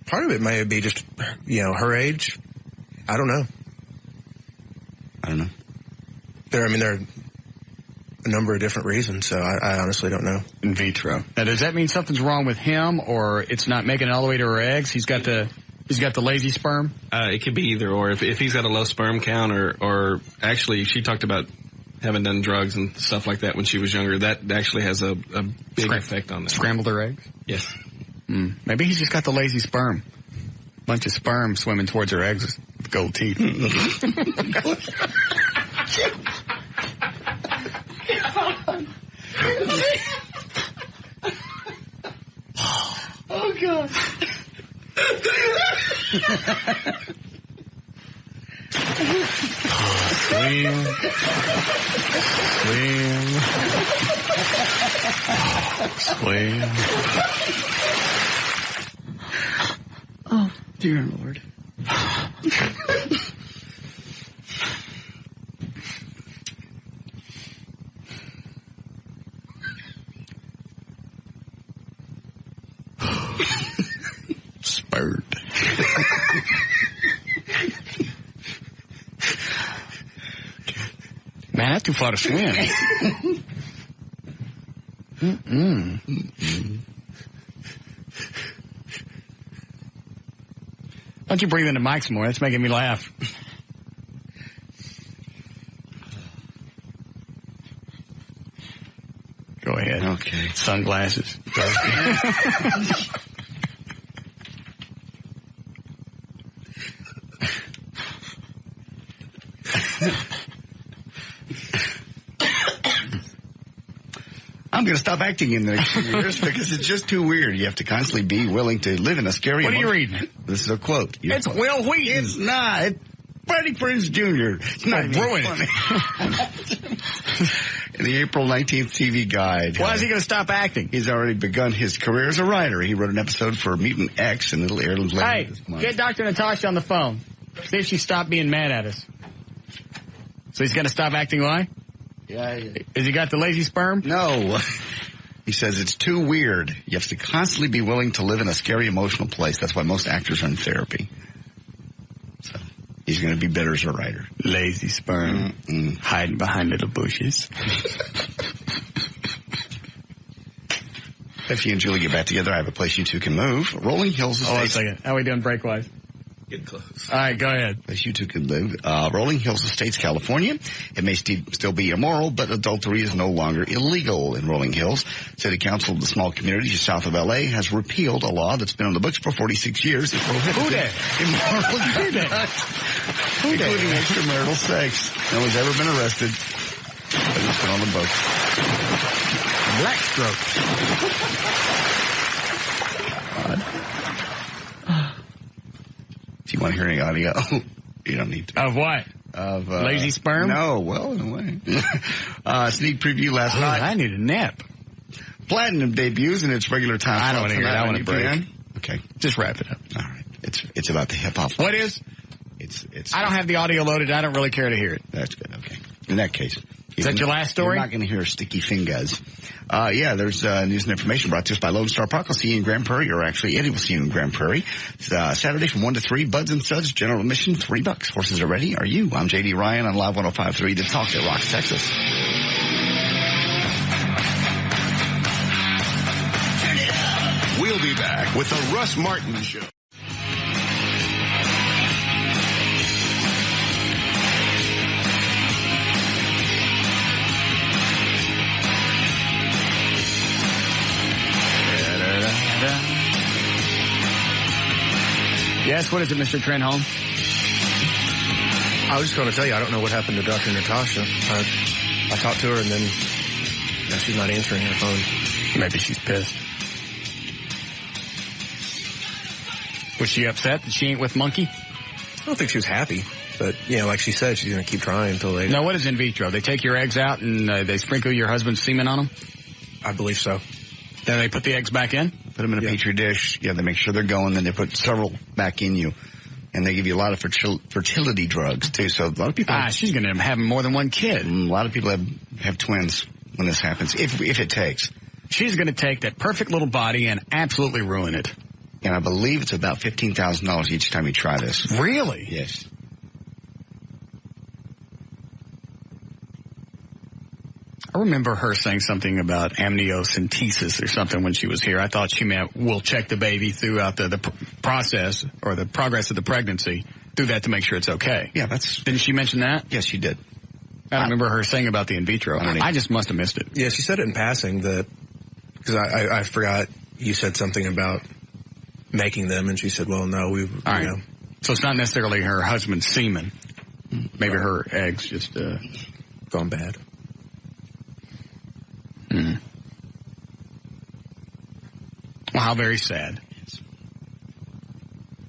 Part of it may be just, her age. I don't know. There are a number of different reasons, so I honestly don't know. In vitro. Now, does that mean something's wrong with him, or it's not making it all the way to her eggs? He's got the lazy sperm? It could be either or. If he's got a low sperm count, or actually, she talked about having done drugs and stuff like that when she was younger. That actually has a big effect on that. Scrambled her eggs? Yes. Maybe he's just got the lazy sperm. Bunch of sperm swimming towards her eggs with gold teeth. Oh, God. Swim. Swim. Oh, dear Lord. Spurred. Man, that's too far to swim. Why don't you breathe into Mike some more? That's making me laugh. Go ahead. Okay. Sunglasses. I'm going to stop acting in the next few years because it's just too weird. You have to constantly be willing to live in a scary... What are you reading? This is a quote. It's Will Wheaton. It's not. It's Freddie Prinze Jr. It's not ruin funny. In the April 19th TV Guide. Why is he going to stop acting? He's already begun his career as a writer. He wrote an episode for Mutant X, and it'll air later Hey, this month. get Dr. Natasha on the phone. See if she stopped being mad at us. So he's going to stop acting why? Yeah. Has he got the lazy sperm? No. He says it's too weird. You have to constantly be willing to live in a scary emotional place. That's why most actors are in therapy. So he's going to be better as a writer. Lazy sperm. Hiding behind little bushes. If you and Julie get back together, I have a place you two can move. Rolling Hills Estates. Hold on a second. How are we doing break-wise? Get close. All right, go ahead. Place you two can live. Rolling Hills Estates, California. It may still be immoral, but adultery is no longer illegal in Rolling Hills. City Council of the small community just south of L.A. has repealed a law that's been on the books for 46 years. It prohibits immoral conduct, including extramarital sex. No one's ever been arrested, but it's been on the books. Black stroke. If you want to hear any audio, you don't need to. Of what? Of lazy sperm? No, well, in a way. Sneak preview last night. I need a nap. Platinum debuts in its regular time. I don't want to hear that. I want to break. Okay, just wrap it up. All right. It's about the hip hop. What is? It's. I don't have the audio loaded. I don't really care to hear it. That's good. Okay. In that case, is that your last story? You're not going to hear sticky fingers. Yeah, there's news and information brought to us by Lone Star Park. I'll see you in Grand Prairie, or actually Eddie will see you in Grand Prairie. It's, Saturday from 1 to 3, Buds and Suds, general admission, $3. Horses are ready. Are you? I'm J.D. Ryan on Live 105.3, The Talk that rocks Texas. We'll be back with the Russ Martin Show. Yes, what is it, Mr. Trenholm? I was just going to tell you, I don't know what happened to Dr. Natasha. I talked to her, and then she's not answering her phone. Maybe she's pissed. Was she upset that she ain't with Monkey? I don't think she was happy. But, like she said, she's going to keep trying until they... Now, what is in vitro? They take your eggs out and they sprinkle your husband's semen on them? I believe so. Then they put the eggs back in? Put them in a petri dish. Yeah, they make sure they're going. Then they put several back in you. And they give you a lot of fertility drugs, too. So a lot of people... she's going to have more than one kid. A lot of people have twins when this happens, if it takes. She's going to take that perfect little body and absolutely ruin it. And I believe it's about $15,000 each time you try this. Really? Yes. I remember her saying something about amniocentesis or something when she was here. I thought she meant we'll check the baby throughout the process or the progress of the pregnancy, do that to make sure it's okay. Yeah, Didn't she mention that? Yes, she did. I remember her saying about the in vitro. I just must have missed it. Yeah, she said it in passing because I forgot you said something about making them, and she said, well, no, we've, all right. So it's not necessarily her husband's semen. Maybe her eggs just gone bad. Mm. Well, how very sad.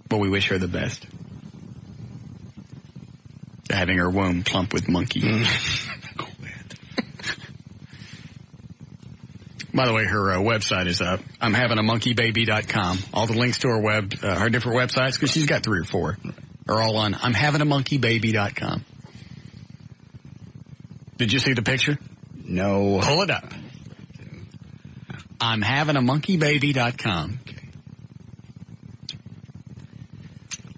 But we wish her the best. Having her womb plump with monkey. By the way, her website is up. I'm having a monkeybaby.com. All the links to her different websites, because she's got 3 or 4, are all on I'm having a monkeybaby.com. Did you see the picture? No. Pull it up. I'm having a monkeybaby.com.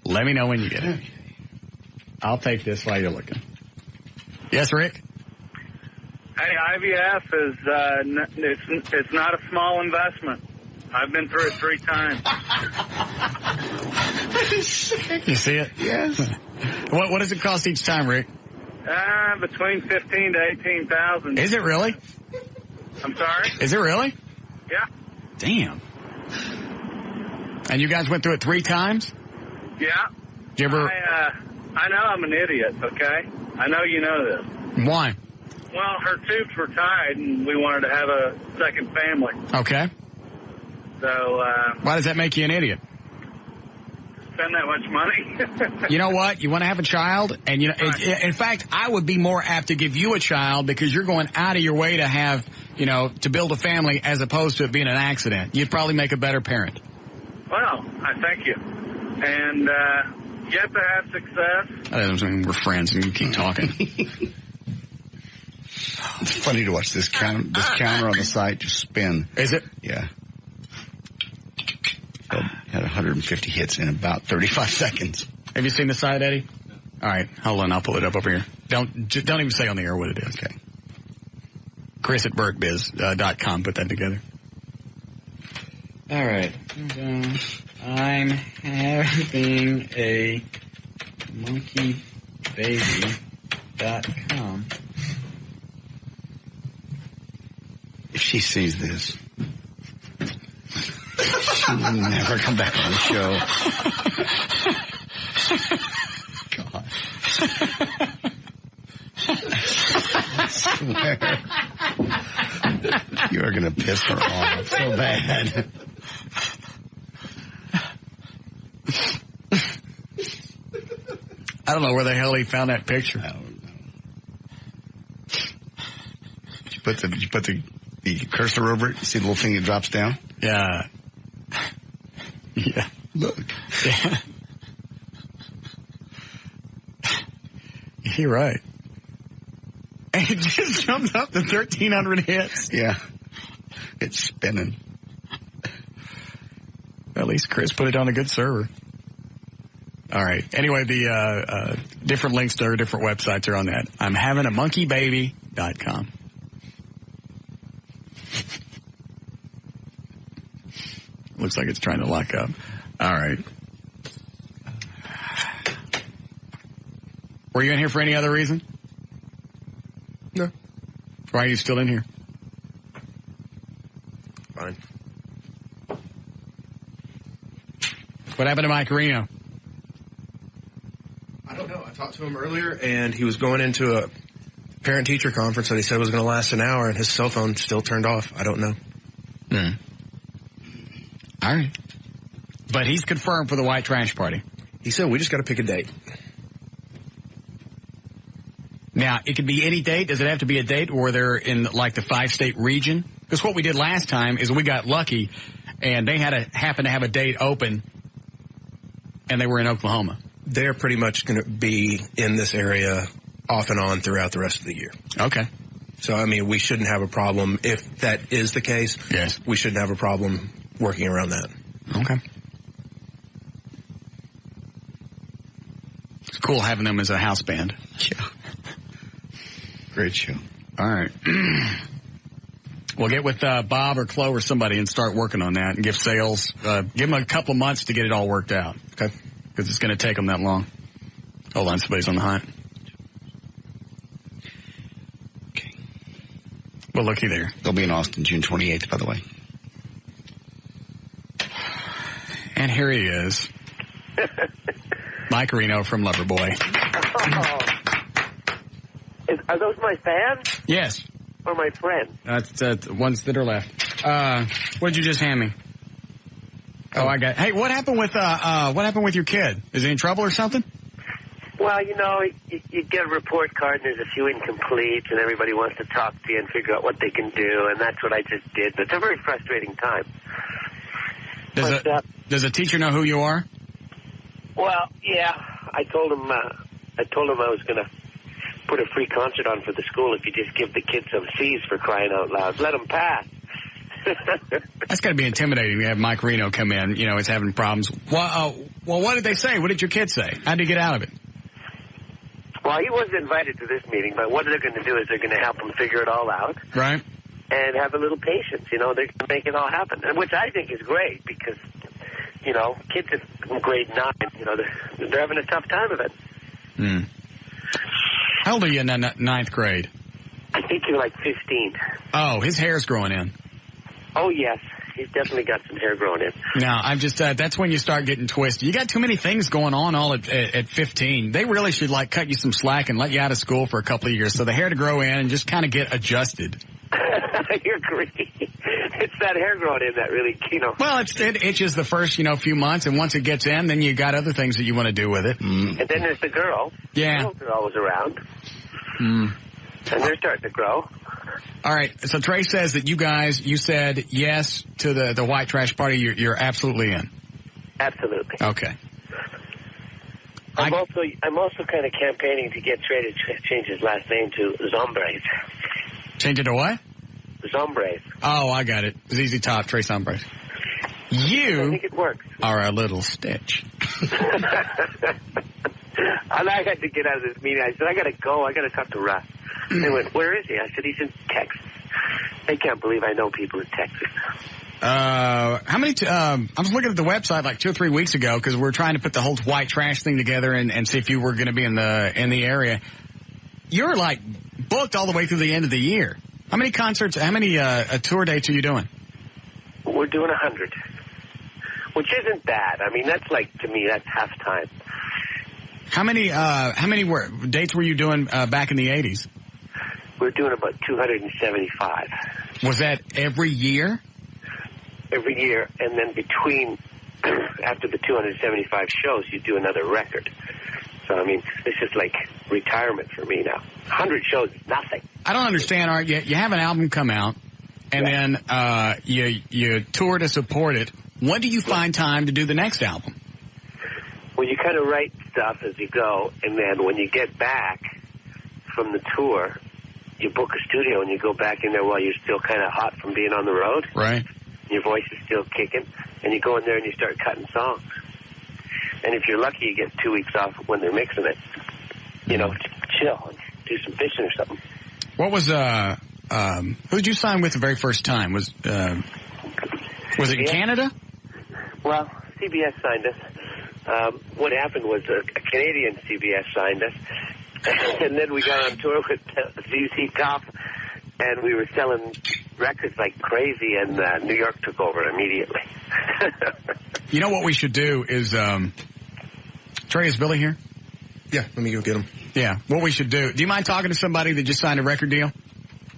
Let me know when you get it. I'll take this while you're looking. Yes, Rick? Hey, IVF is it's not a small investment. I've been through it 3 times. You see it? Yes. What does it cost each time, Rick? Between $15,000 to $18,000. Is it really? I'm sorry? Is it really? Yeah. Damn. And you guys went through it 3 times? Yeah. Did you ever? I know I'm an idiot, okay? I know you know this. Why? Well, her tubes were tied, and we wanted to have a second family. Okay. So, why does that make you an idiot? Spend that much money. You know what? You want to have a child, and in fact, I would be more apt to give you a child because you're going out of your way to have, to build a family as opposed to it being an accident. You'd probably make a better parent. Well, I thank you. And you have to have success. We're friends, and you keep talking. It's funny to watch this counter on the site just spin. Is it? Yeah. Had 150 hits in about 35 seconds. Have you seen the site, Eddie? All right, hold on. I'll pull it up over here. Don't even say on the air what it is. Okay. Chris at BurtBiz.com put that together. All right. I'm having a monkeybaby.com. If she sees this, she will never come back on the show. God. I swear. You are going to piss her off so bad. I don't know where the hell he found that picture. I don't know. Did you put the cursor over it? You see the little thing that drops down? Yeah. Yeah. Look. Yeah. You're right. And it just jumped up to 1,300 hits. Yeah. It's spinning. At least Chris put it on a good server. All right. Anyway, the different links to our different websites are on that. I'm having a monkeybaby.com. Looks like it's trying to lock up. All right. Were you in here for any other reason? No. Why are you still in here? Fine. What happened to Mike Reno? I don't know. I talked to him earlier, and he was going into a parent-teacher conference that he said was going to last an hour, and his cell phone still turned off. I don't know. All right. But he's confirmed for the white trash party. He said, we just got to pick a date. Now, it could be any date. Does it have to be a date where they're in, like, the 5-state region? Because what we did last time is we got lucky, and they happened to have a date open, and they were in Oklahoma. They're pretty much going to be in this area off and on throughout the rest of the year. Okay. So, I mean, we shouldn't have a problem. If that is the case, yes, we shouldn't have a problem working around that. Okay. It's cool having them as a house band. Yeah. Great show. All right. We'll get with Bob or Chloe or somebody and start working on that and give sales, give them a couple of months to get it all worked out. Okay. Because it's going to take them that long. Hold on, somebody's on the hunt. Okay. Well, looky there. They'll be in Austin June 28th, by the way. And here he is. Mike Reno from Loverboy. Are those my fans? Yes. or my friend? That's the ones that are left. What did you just hand me? Oh, I got. Hey, what happened with your kid? Is he in trouble or something? Well, you know, you get a report card and there's a few incompletes and everybody wants to talk to you and figure out what they can do, and that's what I just did. But it's a very frustrating time. Does a teacher know who you are? Well, yeah, I told him I was going to put a free concert on for the school if you just give the kids some C's, for crying out loud. Let them pass. That's got to be intimidating to have Mike Reno come in. You know, he's having problems. Well, what did they say? What did your kid say? How did he get out of it? Well, he wasn't invited to this meeting, but what they're going to do is they're going to help him figure it all out. Right. And have a little patience. You know, they're going to make it all happen, which I think is great because, you know, kids in grade 9, you know, they're having a tough time of it. Hmm. How old are you in ninth grade? I think you're like 15. Oh, his hair's growing in. Oh, yes. He's definitely got some hair growing in. No, I'm just, that's when you start getting twisted. You got too many things going on all at 15. They really should, like, cut you some slack and let you out of school for a couple of years so the hair to grow in and just kind of get adjusted. You're greedy. It's that hair growing in that really, you know. Well, it itches the first, few months, and once it gets in, then you got other things that you want to do with it. And then there's the girl. Yeah. The girls are always around. And they're starting to grow. All right. So Trey says that you said yes to the white trash party. You're absolutely in. Absolutely. Okay. I'm also kind of campaigning to get Trey to change his last name to Zombres. Change it to what? Zombres. Oh, I got it. ZZ Top, Trey Zombres. I think it works. Are a little stitch. And I had to get out of this meeting. I said, I got to go. I got to talk to Russ. They went, where is he? I said, he's in Texas. They can't believe I know people in Texas. How many, I was looking at the website like 2 or 3 weeks ago because we're trying to put the whole white trash thing together and see if you were going to be in the area. You're like booked all the way through the end of the year. How many concerts, how many, tour dates are you doing? We're doing 100, which isn't bad. I mean, that's like, to me, that's half time. How many dates were you doing, back in the 80s? We're doing about 275. Was that every year? Every year, and then between, after the 275 shows, you do another record. So, I mean, this is like retirement for me now. 100 shows is nothing. I don't understand, Art. You have an album come out, and then you tour to support it. When do you find time to do the next album? Well, you kind of write stuff as you go, and then when you get back from the tour, you book a studio and you go back in there while you're still kind of hot from being on the road. Right. Your voice is still kicking, and you go in there and you start cutting songs. And if you're lucky, you get 2 weeks off when they're mixing it. You know, chill and do some fishing or something. What was who did you sign with the very first time? Was it in Canada? Well, CBS signed us. What happened was a Canadian CBS signed us, and then we got on tour with ZZ Top, and we were selling records like crazy, and New York took over immediately. You know what we should do is, Trey, is Billy here? Yeah, let me go get him. Yeah, what we should do you mind talking to somebody that just signed a record deal?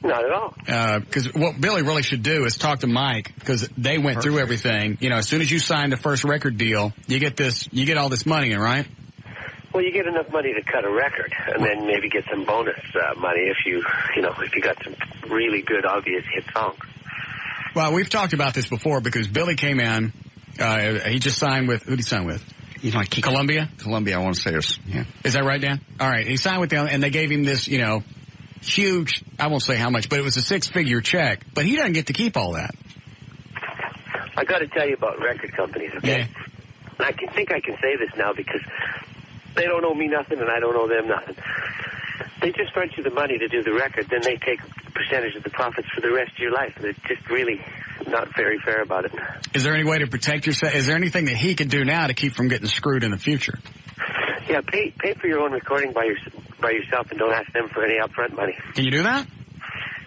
Not at all. Because what Billy really should do is talk to Mike, because they went through everything. You know, as soon as you sign the first record deal, you get all this money in, right? Well, you get enough money to cut a record, and then maybe get some bonus money if you got some really good, obvious hit songs. Well, we've talked about this before because Billy came in. He just signed with, who did he sign with? Columbia? Columbia, I want to say is, yeah. Is that right, Dan? All right. He signed with them, and they gave him this, huge, I won't say how much, but it was a 6-figure check. But he doesn't get to keep all that. I got to tell you about record companies, okay? Yeah. I think I can say this now because they don't owe me nothing and I don't owe them nothing. They just front you the money to do the record, then they take a percentage of the profits for the rest of your life. They're just really not very fair about it. Is there any way to protect yourself? Is there anything that he can do now to keep from getting screwed in the future? Yeah, pay for your own recording by yourself and don't ask them for any upfront money. Can you do that?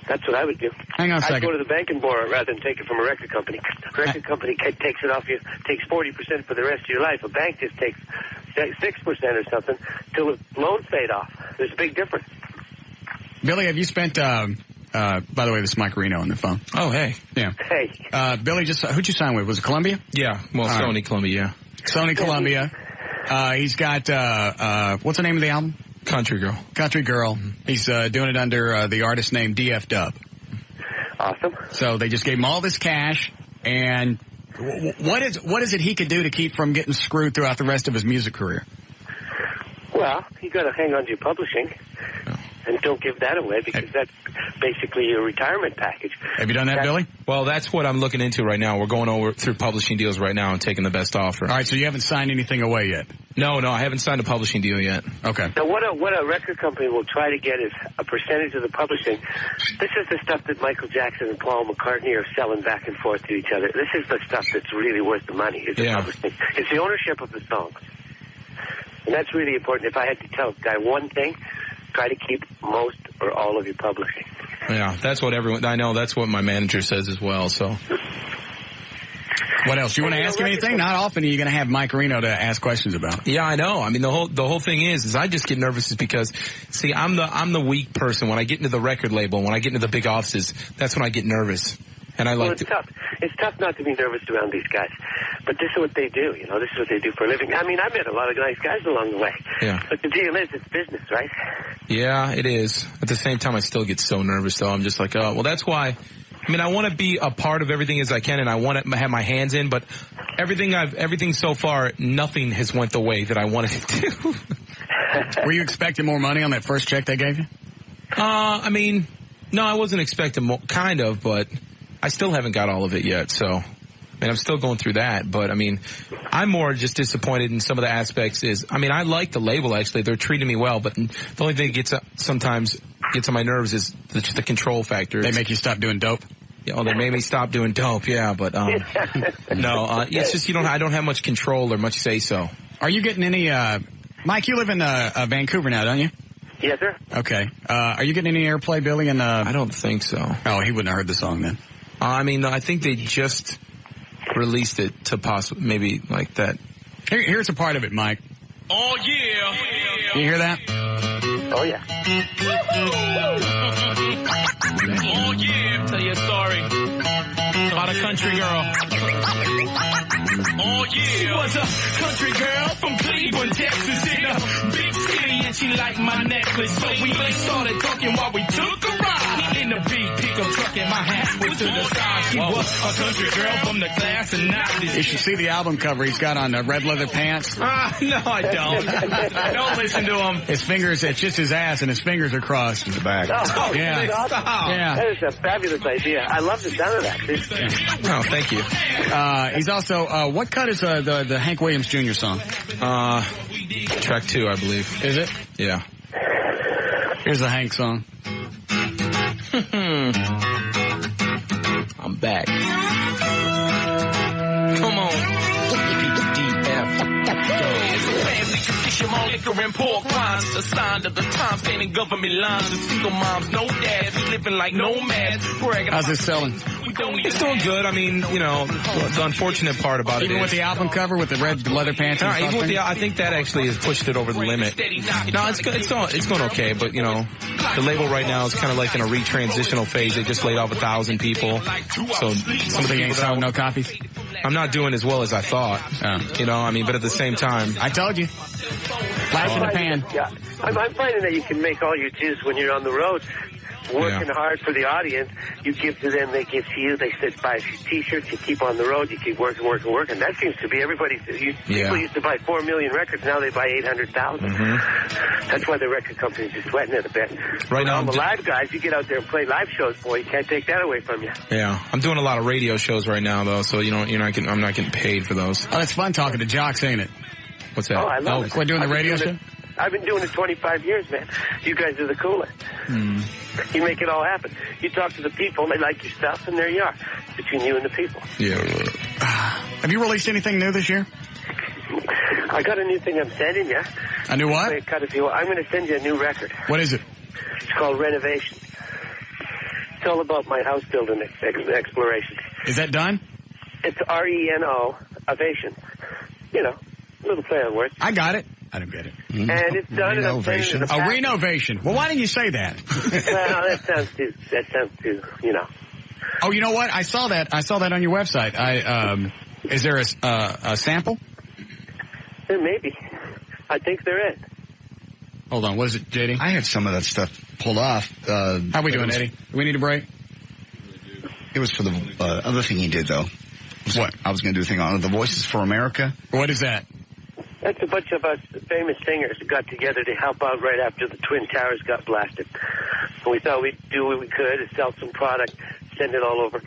That's what I would do. Hang on a second. I'd go to the bank and borrow it rather than take it from a record company. A record company takes it off you, takes 40% for the rest of your life. A bank just takes 6% or something till the loan's paid off. There's a big difference. Billy, have you spent By the way, this is Mike Reno on the phone. Oh, hey. Yeah. Hey. Billy, who'd you sign with? Was it Columbia? Yeah. Well, All Sony right. Columbia. Sony Columbia. He's got, what's the name of the album? Country Girl. Country Girl. He's doing it under the artist name DF Dub. Awesome. So they just gave him all this cash, and what is it he could do to keep from getting screwed throughout the rest of his music career? Well, you got to hang on to your publishing, and don't give that away because that's basically your retirement package. Have you done that, Billy? Well, that's what I'm looking into right now. We're going through publishing deals right now and taking the best offer. All right, so you haven't signed anything away yet? No, I haven't signed a publishing deal yet. Okay. Now, what a record company will try to get is a percentage of the publishing. This is the stuff that Michael Jackson and Paul McCartney are selling back and forth to each other. This is the stuff that's really worth the money. Is the publishing. It's the ownership of the songs. And that's really important. If I had to tell a guy one thing, try to keep most or all of your publishing. Yeah, that's what I know. That's what my manager says as well, so. What else? You want to ask him anything? Not often are you going to have Mike Reno to ask questions about. Yeah, I know. I mean, the whole thing is I just get nervous is because, see, I'm the weak person. When I get into the record label, when I get into the big offices, that's when I get nervous. And I like it's tough. It's tough not to be nervous around these guys. But this is what they do, you know. This is what they do for a living. I mean, I met a lot of nice guys along the way. Yeah. But the deal is, it's business, right? Yeah, it is. At the same time, I still get so nervous, though. I'm just like, oh, well, that's why. I mean, I want to be a part of everything as I can, and I want to have my hands in. But everything so far, nothing has went the way that I wanted it to. Were you expecting more money on that first check they gave you? I mean, no, I wasn't expecting more, kind of, but I still haven't got all of it yet. So, I mean, I'm still going through that. But I mean, I'm more just disappointed in some of the aspects. I mean, I like the label actually; they're treating me well. But the only thing that sometimes gets on my nerves is the control factor. They make you stop doing dope. Yeah, they made me stop doing dope. Yeah, but no, it's just I don't have much control or much say so. Are you getting any? Mike, you live in Vancouver now, don't you? Yes, sir. Okay. Are you getting any airplay, Billy? I don't think so. Oh, he wouldn't have heard the song then. I mean, I think they just released it to possibly maybe like that. Here's a part of it, Mike. Oh, yeah. You hear that? Oh, yeah. Oh, yeah. Tell you a story about a country girl. Oh, yeah. She was a country girl from Cleveland, Texas, in a big city, and she liked my necklace. So we started talking while we took a ride in the big pickup truck, and my hat was to the side. She was a country girl from the class of 90s. You should see the album cover. He's got on red leather pants. No, I don't. Don't listen to him. His fingers, it's just his ass, and his fingers are crossed in the back. Oh, yeah. Stop. Yeah. That is a fabulous idea. I love the sound of that. Oh, thank you. He's also, what cut is the Hank Williams Jr. song? Track 2, I believe. Is it? Yeah. Here's the Hank song. I'm back. Come on. Liquor and pork rinds, assigned at the time, standing government lines. The single moms, no dads, living like nomads. How's this selling? It's doing good. I mean, the unfortunate part about even with the album cover with the red leather pants. And even with I think that actually has pushed it over the limit. No, it's good. It's going okay. But the label right now is kind of like in a retransitional phase. They just laid off 1,000 people. So somebody ain't selling no copies. I'm not doing as well as I thought. But at the same time, I told you. Flash in the pan. Yeah, I'm finding that you can make all your juice when you're on the road. Working hard for the audience, you give to them, they give to you. They sit buy T-shirts, you keep on the road, you keep working. That seems to be everybody's. People used to buy 4 million records, now they buy 800,000. That's why the record companies are sweating it a bit. Right now, all the live guys, you get out there and play live shows, boy, you can't take that away from you. Yeah, I'm doing a lot of radio shows right now, though, so I'm not getting paid for those. Oh, it's fun talking to jocks, ain't it? What's that? Oh, I love it. We're doing the radio show? I've been doing it 25 years, man. You guys are the coolest. You make it all happen. You talk to the people, they like your stuff, and there you are. Between you and the people. Yeah. Have you released anything new this year? I got a new thing I'm sending you. A new what? I'm going to send you a new record. What is it? It's called Renovation. It's all about my house building exploration. Is that done? It's RENO, ovation. Little play on words. I got it. I don't get it. And it's done in a renovation. Well, why didn't you say that? Well, that sounds too, you know. Oh, you know what? I saw that on your website. Is there a sample? There may be. I think there is. Hold on. What is it, JD? I had some of that stuff pulled off. How we doing, Eddie? Do we need a break? It was for the other thing he did, though. What? I was going to do a thing on the Voices for America. What is that? That's a bunch of us famous singers who got together to help out right after the Twin Towers got blasted. And we thought we'd do what we could to sell some product, send it all over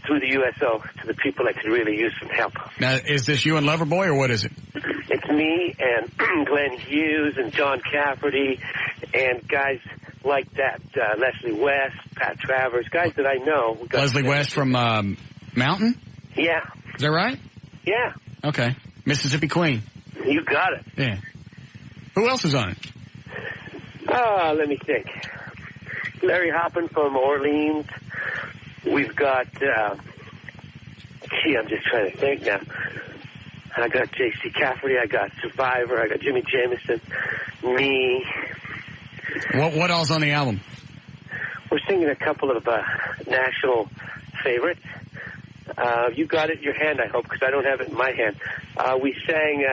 through the USO to the people that could really use some help. Now, is this you and Loverboy, or what is it? It's me and Glenn Hughes and John Cafferty and guys like that, Leslie West, Pat Travers, guys that I know. Leslie West from Mountain? Yeah. Is that right? Yeah. Okay. Mississippi Queen. You got it. Yeah. Who else is on it? Let me think. Larry Hoppin from Orleans. We've got, I'm just trying to think now. I got J.C. Cafferty, I got Survivor, I got Jimmy Jamison, me. What all's on the album? We're singing a couple of national favorites. You got it in your hand, I hope, because I don't have it in my hand. We sang,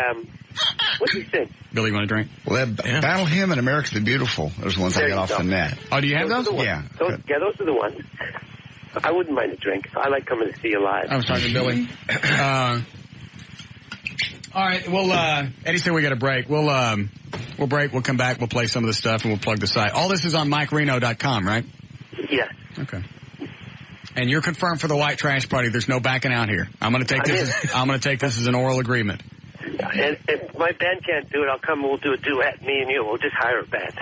what did we sing? Billy, you want a drink? Well, Battle Hymn and America the Beautiful. Those ones I got off the net. Oh, do you have those? Yeah. Those are the ones. I wouldn't mind a drink. I like coming to see you live. I was talking to Billy. All right, well, Eddie said we got a break. We'll break, we'll come back, we'll play some of the stuff, and we'll plug the site. All this is on MikeReno.com, right? Yes. Okay. And you're confirmed for the white trash party. There's no backing out here. I'm going to take this as an oral agreement. And if my band can't do it, I'll come and we'll do a duet, me and you. We'll just hire a band.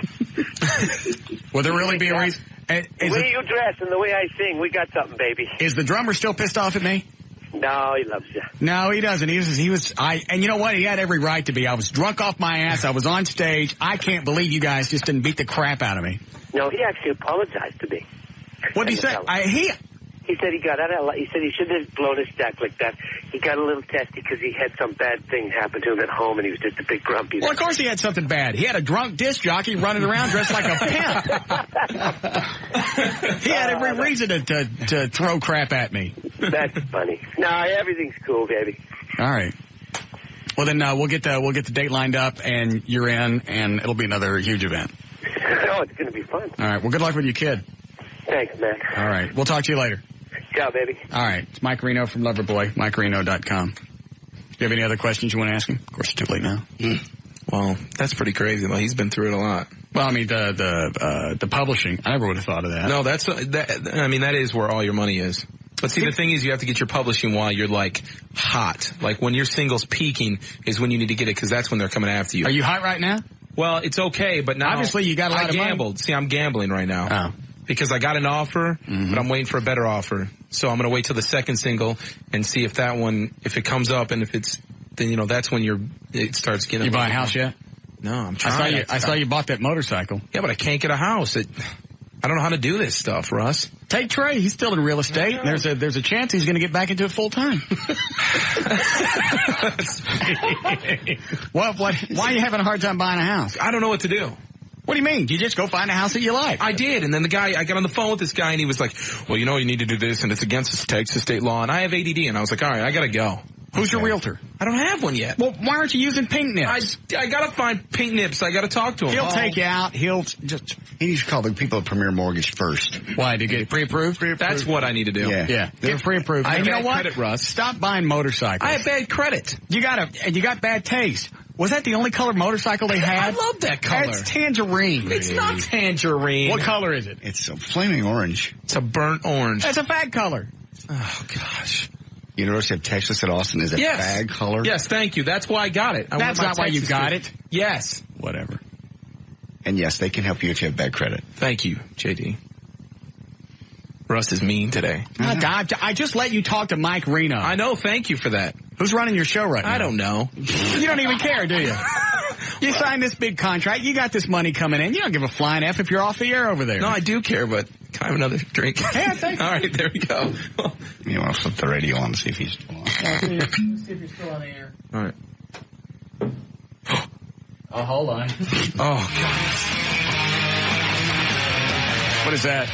Will there really be a reason? The way you dress and the way I sing, we got something, baby. Is the drummer still pissed off at me? No, he loves you. No, he doesn't. And you know what? He had every right to be. I was drunk off my ass. I was on stage. I can't believe you guys just didn't beat the crap out of me. No, he actually apologized to me. What did he say? He said he got out of. He said he shouldn't have blown his stack like that. He got a little testy because he had some bad thing happen to him at home, and he was just a big grumpy. Well, of course he had something bad. He had a drunk disc jockey running around dressed like a pimp. He had every reason to throw crap at me. That's funny. No, everything's cool, baby. All right. Well, then we'll get the date lined up, and you're in, and it'll be another huge event. Oh, it's going to be fun. All right. Well, good luck with your kid. Thanks, man. All right. We'll talk to you later. Ciao, baby. All right. It's Mike Reno from Loverboy, MikeReno.com. Do you have any other questions you want to ask him? Of course, it's too late now. Well, that's pretty crazy. Well, he's been through it a lot. Well, I mean, the publishing, I never would have thought of that. No, that is where all your money is. But see, the thing is, you have to get your publishing while you're, like, hot. Like, when your single's peaking is when you need to get it, because that's when they're coming after you. Are you hot right now? Well, it's okay, but now... Obviously, you got a lot of money. I gambled. See, I'm gambling right now. Oh. Because I got an offer, but I'm waiting for a better offer. So I'm going to wait till the second single and see if that one, if it comes up, and if it's, then, that's when it starts getting... You buy a house yet? No, I'm trying. I saw you bought that motorcycle. Yeah, but I can't get a house. I don't know how to do this stuff, Russ. Take Trey. He's still in real estate. There's a chance he's going to get back into it full time. Why are you having a hard time buying a house? I don't know what to do. What do you mean? You just go find a house that you like? I did, and then I got on the phone with this guy, and he was like, well, you need to do this, and it's against the Texas state law, and I have ADD, and I was like, all right, I got to go. Who's your realtor? I don't have one yet. Well, why aren't you using Pink Nips? I got to find Pink Nips. I got to talk to him. He'll take you out. He needs to call the people at Premier Mortgage first. Why? To get pre-approved? That's what I need to do. Yeah. Get pre-approved. I have you know bad what? credit, Russ. Stop buying motorcycles. I have bad credit. You got bad taste. Was that the only color motorcycle they had? I love that color. It's tangerine. It's not tangerine. What color is it? It's a flaming orange. It's a burnt orange. That's a fag color. Oh, gosh. University of Texas at Austin is a fag color? Yes, thank you. That's why I got it. That's not why you got it? Yes. Whatever. And yes, they can help you if you have bad credit. Thank you, JD. Russ is mean today. I just let you talk to Mike Reno. I know. Thank you for that. Who's running your show right now? I don't know. You don't even care, do you? You signed this big contract. You got this money coming in. You don't give a flying F if you're off the air over there. No, I do care, but can I have another drink? Yeah, thank you. All right, there we go. You want to flip the radio on and see if he's still on. See if you're still on the air. All right. Oh, hold on. Oh, God. What is that?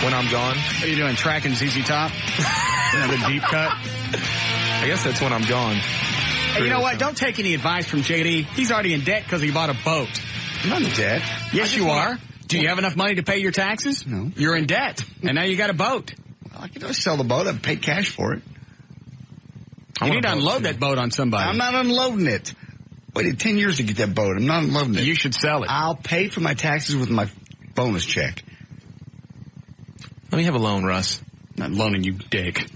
When I'm gone. What are you doing, tracking ZZ Top? Another deep cut? I guess that's when I'm gone. Hey, you know what? Don't take any advice from JD. He's already in debt because he bought a boat. I'm not in debt. Yes, you are. Do you have enough money to pay your taxes? No. You're in debt, and now you got a boat. Well, I can always sell the boat. I've paid cash for it. You need to unload that boat on somebody. I'm not unloading it. Waited 10 years to get that boat. I'm not unloading it. You should sell it. I'll pay for my taxes with my bonus check. Let me have a loan, Russ. Not loaning you, dick.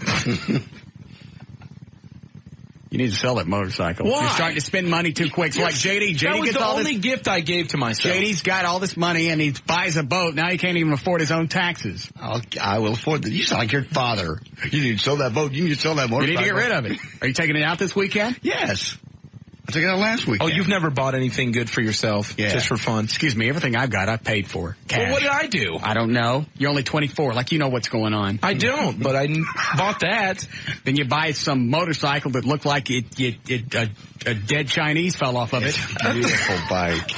You need to sell that motorcycle. Why? You're starting to spend money too quick. So like JD that was gets the all only this. gift I gave to myself. JD's got all this money and he buys a boat. Now he can't even afford his own taxes. I will afford that. You sound like your father. You need to sell that boat. You need to sell that motorcycle. You need to get rid of it. Are you taking it out this weekend? Yes. I took it out last week. Oh, you've never bought anything good for yourself, just for fun? Excuse me, everything I've got, I've paid for. Cash. Well, what did I do? I don't know. You're only 24. Like, you know what's going on. I don't, but I bought that. Then you buy some motorcycle that looked like a dead Chinese fell off of it. Beautiful bike.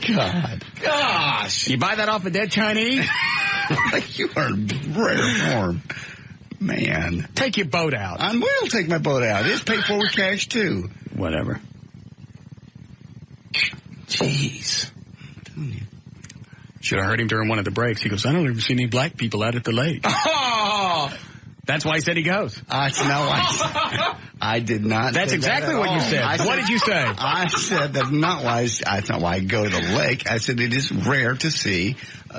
God. Gosh. You buy that off a dead Chinese? You are in rare form. Man. Take your boat out. I will take my boat out. It's paid for with cash, too. Whatever. Jeez. Should have heard him during one of the breaks. He goes, I don't ever see any black people out at the lake. Oh! That's why he said he goes. I did not. That's exactly what you said. What did you say? I said that's not why. That's not why I go to the lake. I said it is rare to see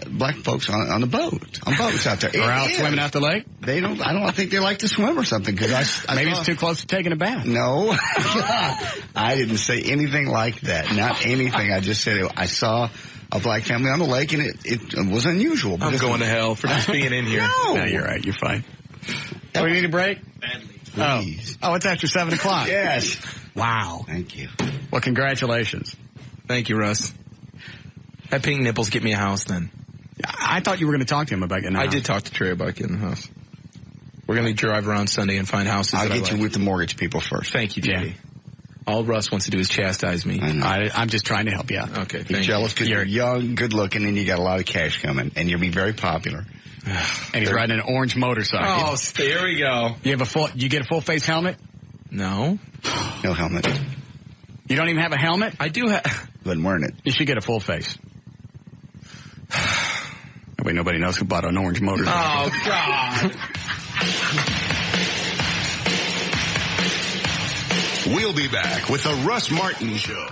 black folks on the boat, on boats out there. Or out swimming out the lake? They don't. I don't think they like to swim or something. Because maybe it's too close to taking a bath. No, I didn't say anything like that. Not anything. I just said I saw a black family on the lake, and it was unusual. I'm going to hell for just being in here. No, you're right. You're fine. Do we need a break? Badly. Oh, it's after 7 o'clock. Yes. Wow. Thank you. Well, congratulations. Thank you, Russ. That pink nipples get me a house then. I thought you were going to talk to him about getting a house. I did talk to Trey about getting a house. We're going to drive around Sunday and find houses. I'll get you with the mortgage people first. Thank you, JD. Yeah. All Russ wants to do is chastise me. I'm just trying to help you out. Okay. He's jealous because you're young, good looking, and you got a lot of cash coming, and you'll be very popular. And he's riding an orange motorcycle. Oh, there we go. You get a full face helmet? No. No helmet. You don't even have a helmet? I do have. Wasn't wearing it. You should get a full face. That way nobody knows who bought an orange motorcycle. Oh, God. We'll be back with the Russ Martin Show.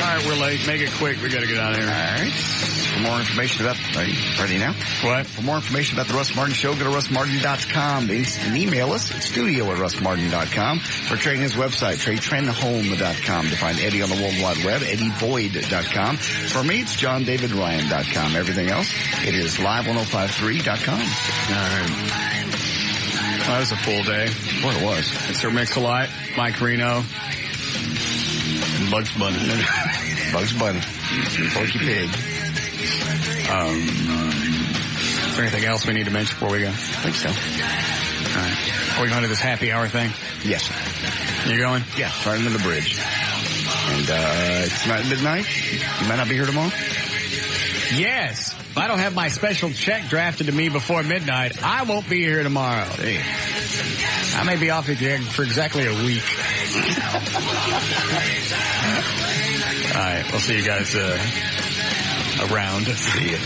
All right, we're late. Make it quick. We got to get out of here. All right. For more information about... Ready now? What? For more information about the Russ Martin Show, go to russmartin.com and email us at studio@russmartin.com. For Trey his website, TreyTrenholm.com. To find Eddie on the World Wide Web, EddieBoyd.com. For me, it's JohnDavidRyan.com. Everything else, it is live1053.com. All right. Well, that was a full day. What it was. Mr. Mix-a-Lot, Mike Reno, and Bugs Bunny. Bugs Bunny. Porky Pig. Is there anything else we need to mention before we go? I think so. All right. Are we going to this happy hour thing? Yes. You going? Yeah. Starting on the bridge. And it's not midnight. You might not be here tomorrow? Yes. If I don't have my special check drafted to me before midnight, I won't be here tomorrow. Hey. I may be off for exactly a week. All right. We'll see you guys around. See you.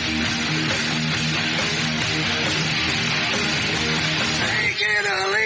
KLLI.